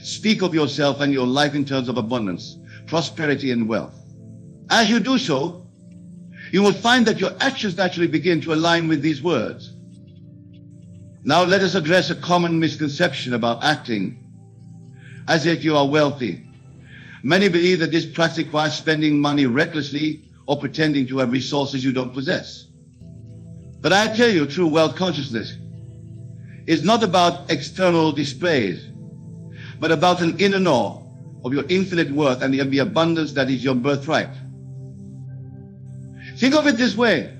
Speak of yourself and your life in terms of abundance, prosperity, and wealth. As you do so, you will find that your actions naturally begin to align with these words. Now let us address a common misconception about acting as if you are wealthy. Many believe that this practice requires spending money recklessly or pretending to have resources you don't possess. But I tell you, true wealth consciousness is not about external displays, but about an inner knowledge of your infinite worth and the abundance that is your birthright. Think of it this way.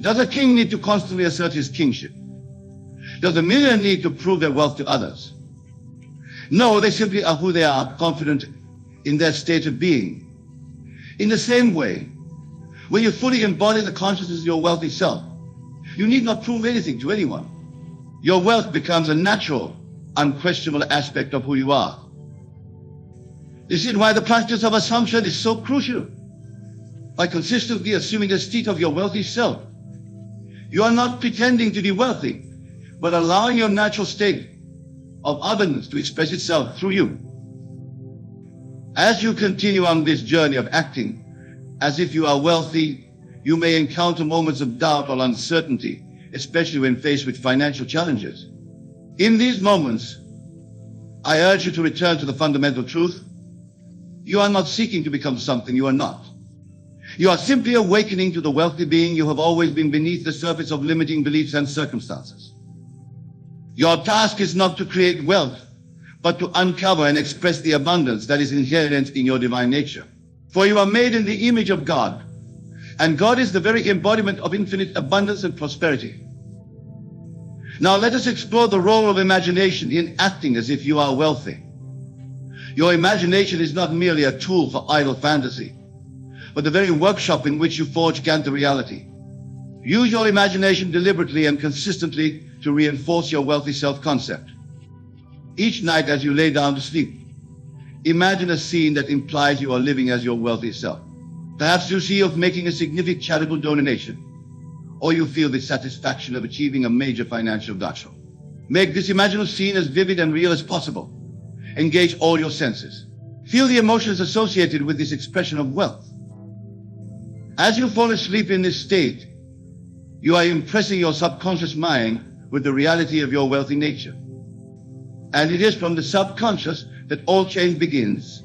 Does a king need to constantly assert his kingship? Does a millionaire need to prove their wealth to others? No, they simply are who they are, confident in their state of being. In the same way, when you fully embody the consciousness of your wealthy self, you need not prove anything to anyone. Your wealth becomes a natural, unquestionable aspect of who you are. This is why the practice of assumption is so crucial. By consistently assuming the state of your wealthy self, you are not pretending to be wealthy, but allowing your natural state of abundance to express itself through you. As you continue on this journey of acting as if you are wealthy, you may encounter moments of doubt or uncertainty, especially when faced with financial challenges. In these moments, I urge you to return to the fundamental truth. You are not seeking to become something you are not. You are simply awakening to the wealthy being you have always been beneath the surface of limiting beliefs and circumstances. Your task is not to create wealth, but to uncover and express the abundance that is inherent in your divine nature. For you are made in the image of God, and God is the very embodiment of infinite abundance and prosperity. Now let us explore the role of imagination in acting as if you are wealthy. Your imagination is not merely a tool for idle fantasy, but the very workshop in which you forge Ganta reality. Use your imagination deliberately and consistently to reinforce your wealthy self-concept. Each night as you lay down to sleep, imagine a scene that implies you are living as your wealthy self. Perhaps you see of making a significant charitable donation, or you feel the satisfaction of achieving a major financial gotcha. Make this imaginative scene as vivid and real as possible. Engage all your senses. Feel the emotions associated with this expression of wealth. As you fall asleep in this state, you are impressing your subconscious mind with the reality of your wealthy nature. And it is from the subconscious that all change begins.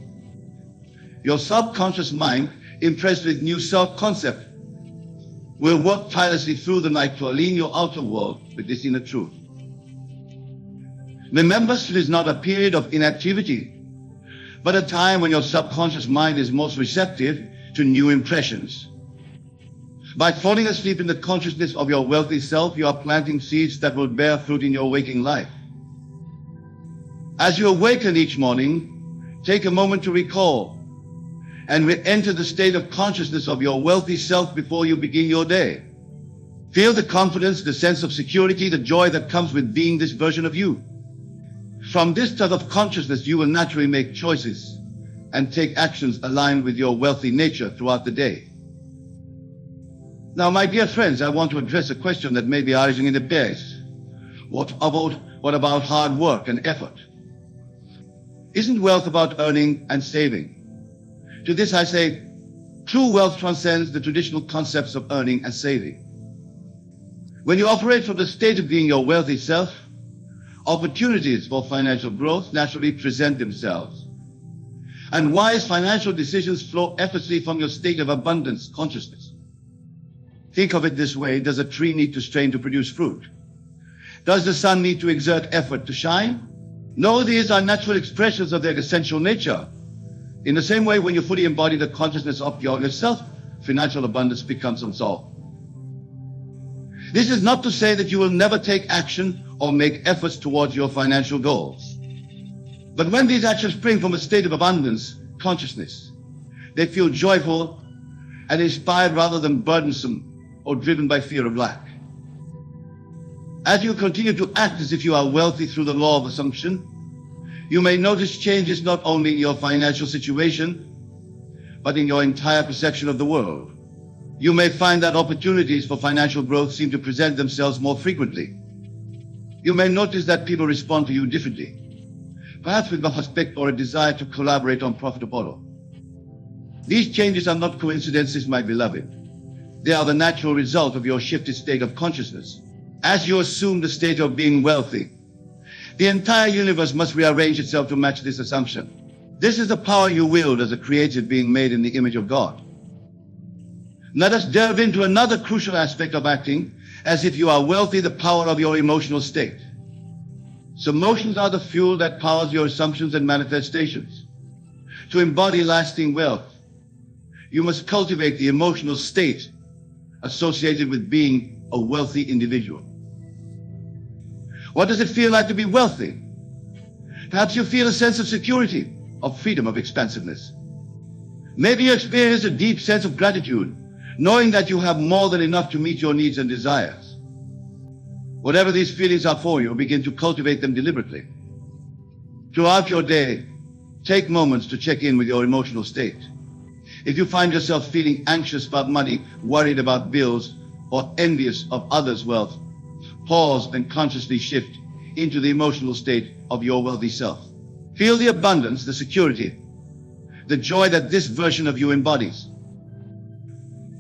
Your subconscious mind, impressed with new self-concept, will work tirelessly through the night to align your outer world with this inner truth. Remember, it is not a period of inactivity, but a time when your subconscious mind is most receptive to new impressions. By falling asleep in the consciousness of your wealthy self, you are planting seeds that will bear fruit in your waking life. As you awaken each morning, take a moment to recall and re-enter the state of consciousness of your wealthy self before you begin your day. Feel the confidence, the sense of security, the joy that comes with being this version of you. From this state of consciousness, you will naturally make choices and take actions aligned with your wealthy nature throughout the day. Now, my dear friends, I want to address a question that may be arising in the base. What about hard work and effort? Isn't wealth about earning and saving? To this I say, true wealth transcends the traditional concepts of earning and saving. When you operate from the state of being your wealthy self, opportunities for financial growth naturally present themselves. And wise financial decisions flow effortlessly from your state of abundance consciousness. Think of it this way: does a tree need to strain to produce fruit? Does the sun need to exert effort to shine? No, these are natural expressions of their essential nature. In the same way, when you fully embody the consciousness of yourself, financial abundance becomes unsolved. This is not to say that you will never take action or make efforts towards your financial goals. But when these actions spring from a state of abundance consciousness, they feel joyful and inspired rather than burdensome or driven by fear of lack. As you continue to act as if you are wealthy through the law of assumption, you may notice changes not only in your financial situation, but in your entire perception of the world. You may find that opportunities for financial growth seem to present themselves more frequently. You may notice that people respond to you differently, perhaps with more respect or a desire to collaborate on profitable. These changes are not coincidences, my beloved. They are the natural result of your shifted state of consciousness. As you assume the state of being wealthy, the entire universe must rearrange itself to match this assumption. This is the power you wield as a created being made in the image of God. Let us delve into another crucial aspect of acting as if you are wealthy, the power of your emotional state. So emotions are the fuel that powers your assumptions and manifestations. To embody lasting wealth, you must cultivate the emotional state associated with being a wealthy individual. What does it feel like to be wealthy? Perhaps you feel a sense of security, of freedom, of expansiveness. Maybe you experience a deep sense of gratitude, knowing that you have more than enough to meet your needs and desires. Whatever these feelings are for you, begin to cultivate them deliberately. Throughout your day, take moments to check in with your emotional state. If you find yourself feeling anxious about money, worried about bills, or envious of others' wealth, pause and consciously shift into the emotional state of your wealthy self. Feel the abundance, the security, the joy that this version of you embodies.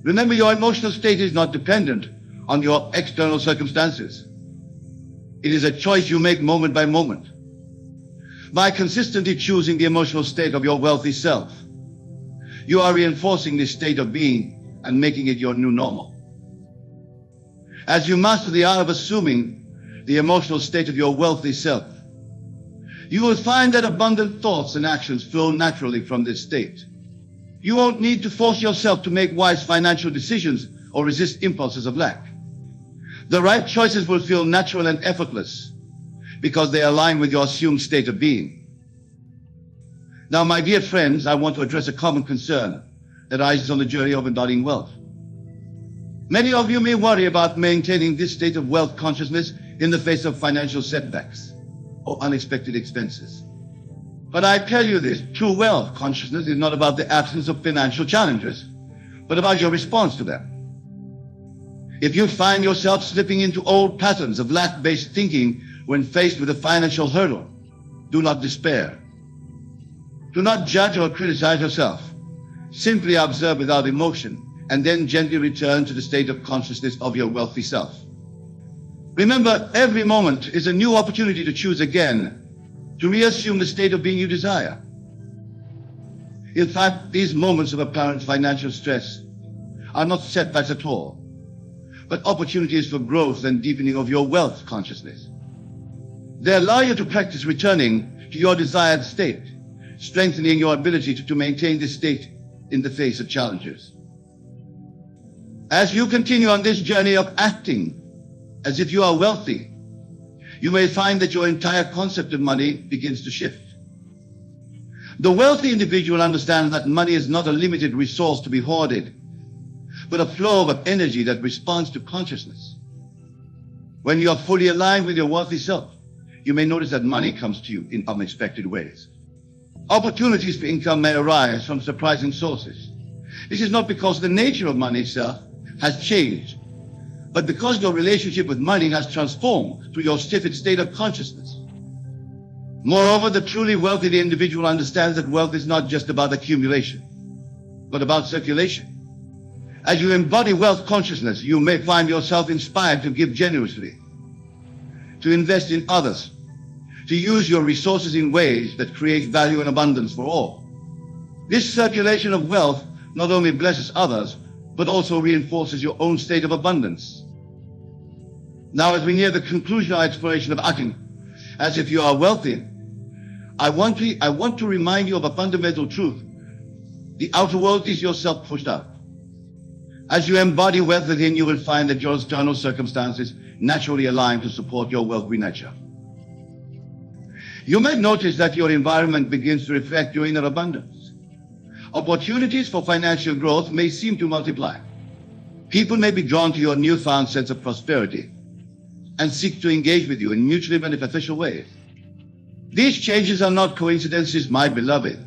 Remember, your emotional state is not dependent on your external circumstances. It is a choice you make moment by moment. By consistently choosing the emotional state of your wealthy self, you are reinforcing this state of being and making it your new normal. As you master the art of assuming the emotional state of your wealthy self, you will find that abundant thoughts and actions flow naturally from this state. You won't need to force yourself to make wise financial decisions or resist impulses of lack. The right choices will feel natural and effortless because they align with your assumed state of being. Now, my dear friends, I want to address a common concern that arises on the journey of embodying wealth. Many of you may worry about maintaining this state of wealth consciousness in the face of financial setbacks or unexpected expenses. But I tell you this, true wealth consciousness is not about the absence of financial challenges, but about your response to them. If you find yourself slipping into old patterns of lack-based thinking when faced with a financial hurdle, do not despair. Do not judge or criticize yourself. Simply observe without emotion, and then gently return to the state of consciousness of your wealthy self. Remember, every moment is a new opportunity to choose again, to reassume the state of being you desire. In fact, these moments of apparent financial stress are not setbacks at all, but opportunities for growth and deepening of your wealth consciousness. They allow you to practice returning to your desired state, strengthening your ability to maintain this state in the face of challenges. As you continue on this journey of acting as if you are wealthy, you may find that your entire concept of money begins to shift. The wealthy individual understands that money is not a limited resource to be hoarded, but a flow of energy that responds to consciousness. When you are fully aligned with your wealthy self, you may notice that money comes to you in unexpected ways. Opportunities for income may arise from surprising sources. This is not because the nature of money itself has changed, but because your relationship with money has transformed through your shifted state of consciousness. Moreover, the truly wealthy individual understands that wealth is not just about accumulation, but about circulation. As you embody wealth consciousness, you may find yourself inspired to give generously, to invest in others, to use your resources in ways that create value and abundance for all. This circulation of wealth not only blesses others, but also reinforces your own state of abundance. Now, as we near the conclusion of our exploration of acting as if you are wealthy, I want to remind you of a fundamental truth. The outer world is yourself pushed out. As you embody wealth within, you will find that your external circumstances naturally align to support your wealthy nature. You may notice that your environment begins to reflect your inner abundance. Opportunities for financial growth may seem to multiply. People may be drawn to your newfound sense of prosperity and seek to engage with you in mutually beneficial ways. These changes are not coincidences, my beloved.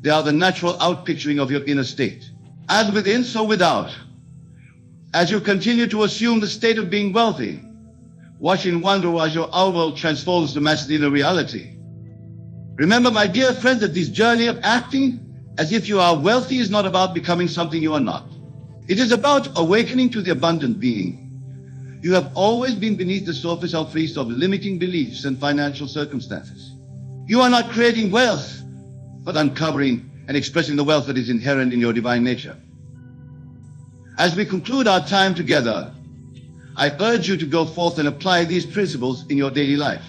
They are the natural outpicturing of your inner state. As within, so without. As you continue to assume the state of being wealthy, watch in wonder as your outer world transforms to match the inner reality. Remember, my dear friends, that this journey of acting as if you are wealthy is not about becoming something you are not. It is about awakening to the abundant being. You have always been beneath the surface of fleece of limiting beliefs and financial circumstances. You are not creating wealth, but uncovering and expressing the wealth that is inherent in your divine nature. As we conclude our time together, I urge you to go forth and apply these principles in your daily life.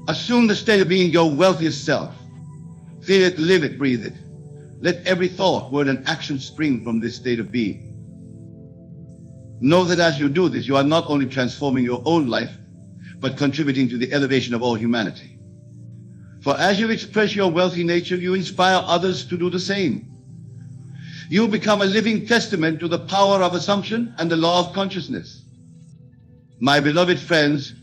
Assume the state of being your wealthiest self. Feel it, live it, breathe it. Let every thought, word, and action spring from this state of being. Know that as you do this, you are not only transforming your own life, but contributing to the elevation of all humanity. For as you express your wealthy nature, you inspire others to do the same. You become a living testament to the power of assumption and the law of consciousness. My beloved friends,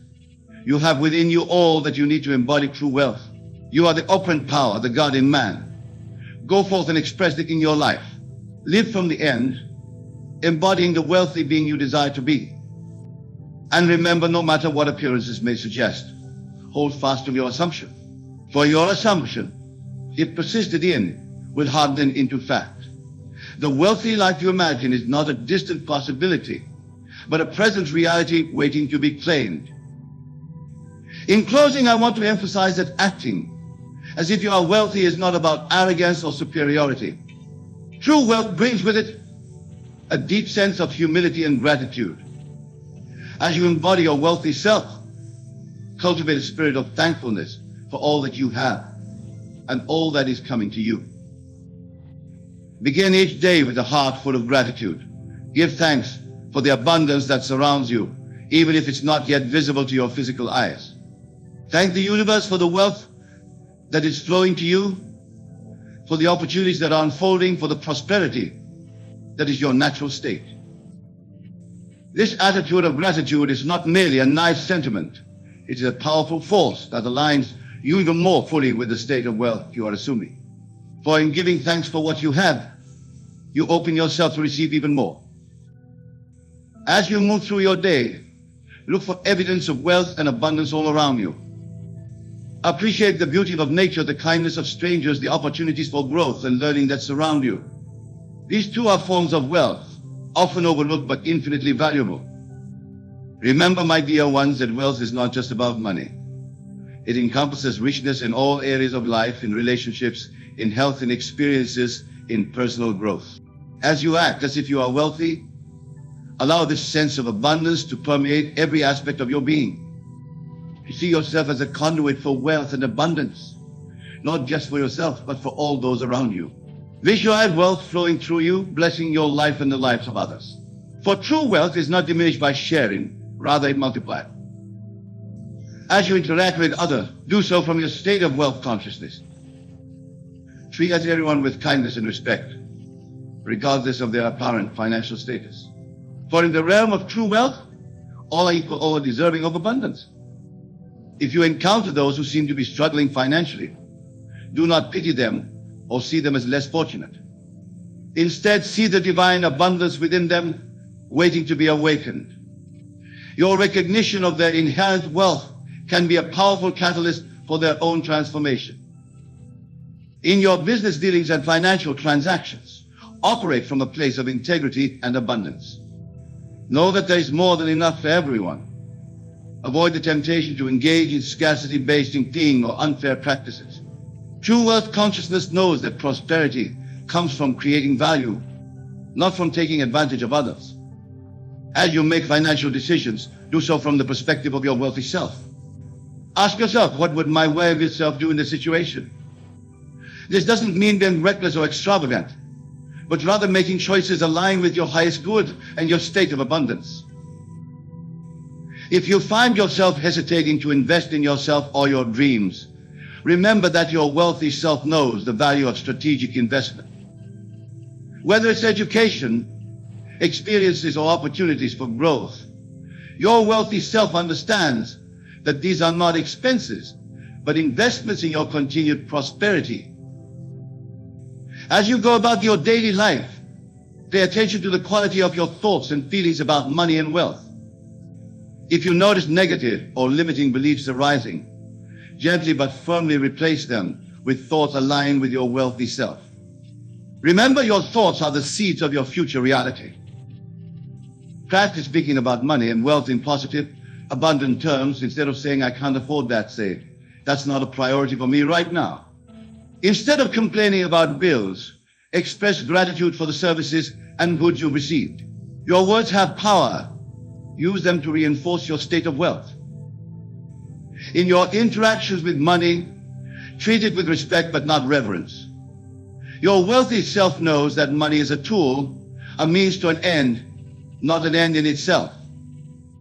you have within you all that you need to embody true wealth. You are the operant power, the God in man. Go forth and express it in your life. Live from the end, embodying the wealthy being you desire to be. And remember, no matter what appearances may suggest, hold fast to your assumption. For your assumption, if persisted in, will harden into fact. The wealthy life you imagine is not a distant possibility, but a present reality waiting to be claimed. In closing, I want to emphasize that acting as if you are wealthy is not about arrogance or superiority. True wealth brings with it a deep sense of humility and gratitude. As you embody your wealthy self, cultivate a spirit of thankfulness for all that you have and all that is coming to you. Begin each day with a heart full of gratitude. Give thanks for the abundance that surrounds you, even if it's not yet visible to your physical eyes. Thank the universe for the wealth that is flowing to you, for the opportunities that are unfolding, for the prosperity that is your natural state. This attitude of gratitude is not merely a nice sentiment. It is a powerful force that aligns you even more fully with the state of wealth you are assuming. For in giving thanks for what you have, you open yourself to receive even more. As you move through your day, look for evidence of wealth and abundance all around you. Appreciate the beauty of nature, the kindness of strangers, the opportunities for growth and learning that surround you. These too are forms of wealth, often overlooked but infinitely valuable. Remember, my dear ones, that wealth is not just about money. It encompasses richness in all areas of life, in relationships, in health, in experiences, in personal growth. As you act as if you are wealthy, allow this sense of abundance to permeate every aspect of your being. You see yourself as a conduit for wealth and abundance, not just for yourself, but for all those around you. Visualize wealth flowing through you, blessing your life and the lives of others. For true wealth is not diminished by sharing, rather it multiplies. As you interact with others, do so from your state of wealth consciousness. Treat everyone with kindness and respect, regardless of their apparent financial status. For in the realm of true wealth, all are equal, all are deserving of abundance. If you encounter those who seem to be struggling financially, do not pity them or see them as less fortunate. Instead, see the divine abundance within them waiting to be awakened. Your recognition of their inherent wealth can be a powerful catalyst for their own transformation. In your business dealings and financial transactions, operate from a place of integrity and abundance. Know that there is more than enough for everyone. Avoid the temptation to engage in scarcity-based thinking or unfair practices. True wealth consciousness knows that prosperity comes from creating value, not from taking advantage of others. As you make financial decisions, do so from the perspective of your wealthy self. Ask yourself, what would my wealthy self do in this situation? This doesn't mean being reckless or extravagant, but rather making choices aligned with your highest good and your state of abundance. If you find yourself hesitating to invest in yourself or your dreams, remember that your wealthy self knows the value of strategic investment. Whether it's education, experiences, or opportunities for growth, your wealthy self understands that these are not expenses, but investments in your continued prosperity. As you go about your daily life, pay attention to the quality of your thoughts and feelings about money and wealth. If you notice negative or limiting beliefs arising, gently but firmly replace them with thoughts aligned with your wealthy self. Remember, your thoughts are the seeds of your future reality. Practice speaking about money and wealth in positive, abundant terms. Instead of saying, I can't afford that, say, that's not a priority for me right now. Instead of complaining about bills, express gratitude for the services and goods you received. Your words have power. Use them to reinforce your state of wealth. In your interactions with money, treat it with respect but not reverence. Your wealthy self knows that money is a tool, a means to an end, not an end in itself.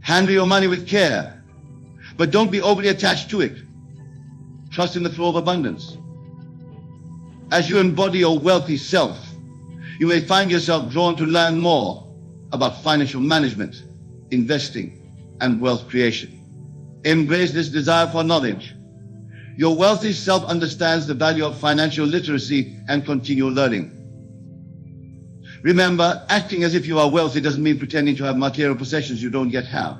Handle your money with care, but don't be overly attached to it. Trust in the flow of abundance. As you embody your wealthy self, you may find yourself drawn to learn more about financial management, investing, and wealth creation. Embrace this desire for knowledge. Your wealthy self understands the value of financial literacy and continual learning. Remember, acting as if you are wealthy doesn't mean pretending to have material possessions you don't yet have.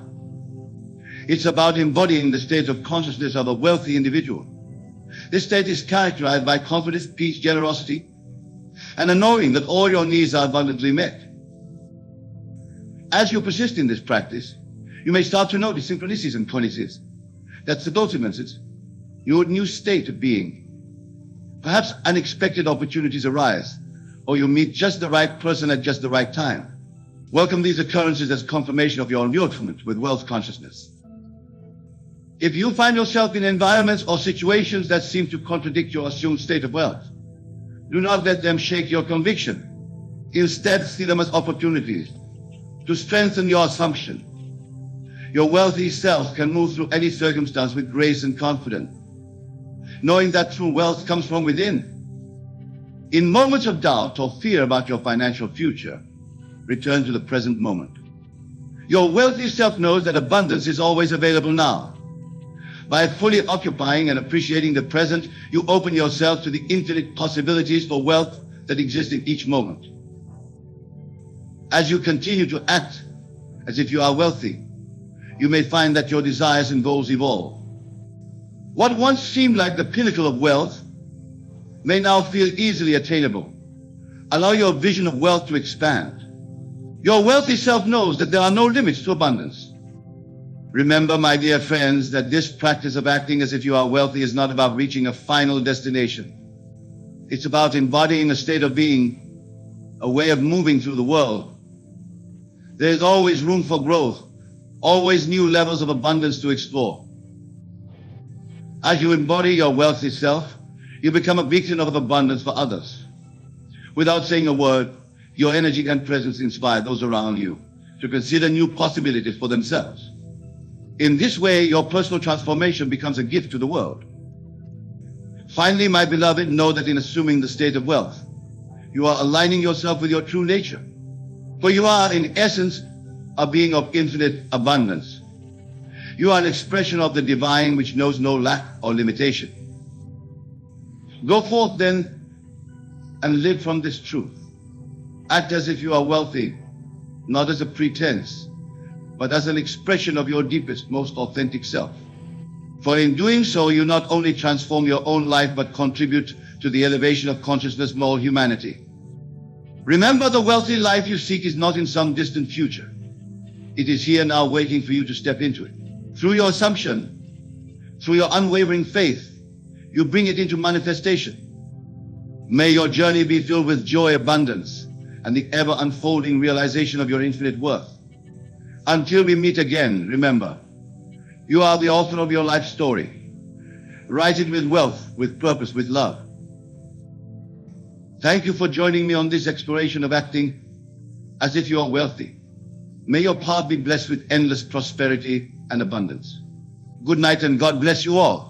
It's about embodying the state of consciousness of a wealthy individual. This state is characterized by confidence, peace, generosity, and a knowing that all your needs are abundantly met. As you persist in this practice, you may start to notice synchronicities and coincidences. That's the coincidences. Your new state of being. Perhaps unexpected opportunities arise, or you meet just the right person at just the right time. Welcome these occurrences as confirmation of your engagement with wealth consciousness. If you find yourself in environments or situations that seem to contradict your assumed state of wealth, do not let them shake your conviction. Instead, see them as opportunities to strengthen your assumption. Your wealthy self can move through any circumstance with grace and confidence, knowing that true wealth comes from within. In moments of doubt or fear about your financial future, return to the present moment. Your wealthy self knows that abundance is always available now. By fully occupying and appreciating the present, you open yourself to the infinite possibilities for wealth that exist in each moment. As you continue to act as if you are wealthy, you may find that your desires and goals evolve. What once seemed like the pinnacle of wealth may now feel easily attainable. Allow your vision of wealth to expand. Your wealthy self knows that there are no limits to abundance. Remember, my dear friends, that this practice of acting as if you are wealthy is not about reaching a final destination. It's about embodying a state of being, a way of moving through the world. There is always room for growth, always new levels of abundance to explore. As you embody your wealthy self, you become a beacon of abundance for others. Without saying a word, your energy and presence inspire those around you to consider new possibilities for themselves. In this way, your personal transformation becomes a gift to the world. Finally, my beloved, know that in assuming the state of wealth, you are aligning yourself with your true nature. For you are, in essence, a being of infinite abundance. You are an expression of the divine which knows no lack or limitation. Go forth then and live from this truth. Act as if you are wealthy, not as a pretense, but as an expression of your deepest, most authentic self. For in doing so, you not only transform your own life, but contribute to the elevation of consciousness of all humanity. Remember, the wealthy life you seek is not in some distant future. It is here now waiting for you to step into it. Through your assumption, through your unwavering faith, you bring it into manifestation. May your journey be filled with joy, abundance, and the ever unfolding realization of your infinite worth. Until we meet again, remember, you are the author of your life story. Write it with wealth, with purpose, with love. Thank you for joining me on this exploration of acting as if you are wealthy. May your path be blessed with endless prosperity and abundance. Good night and God bless you all.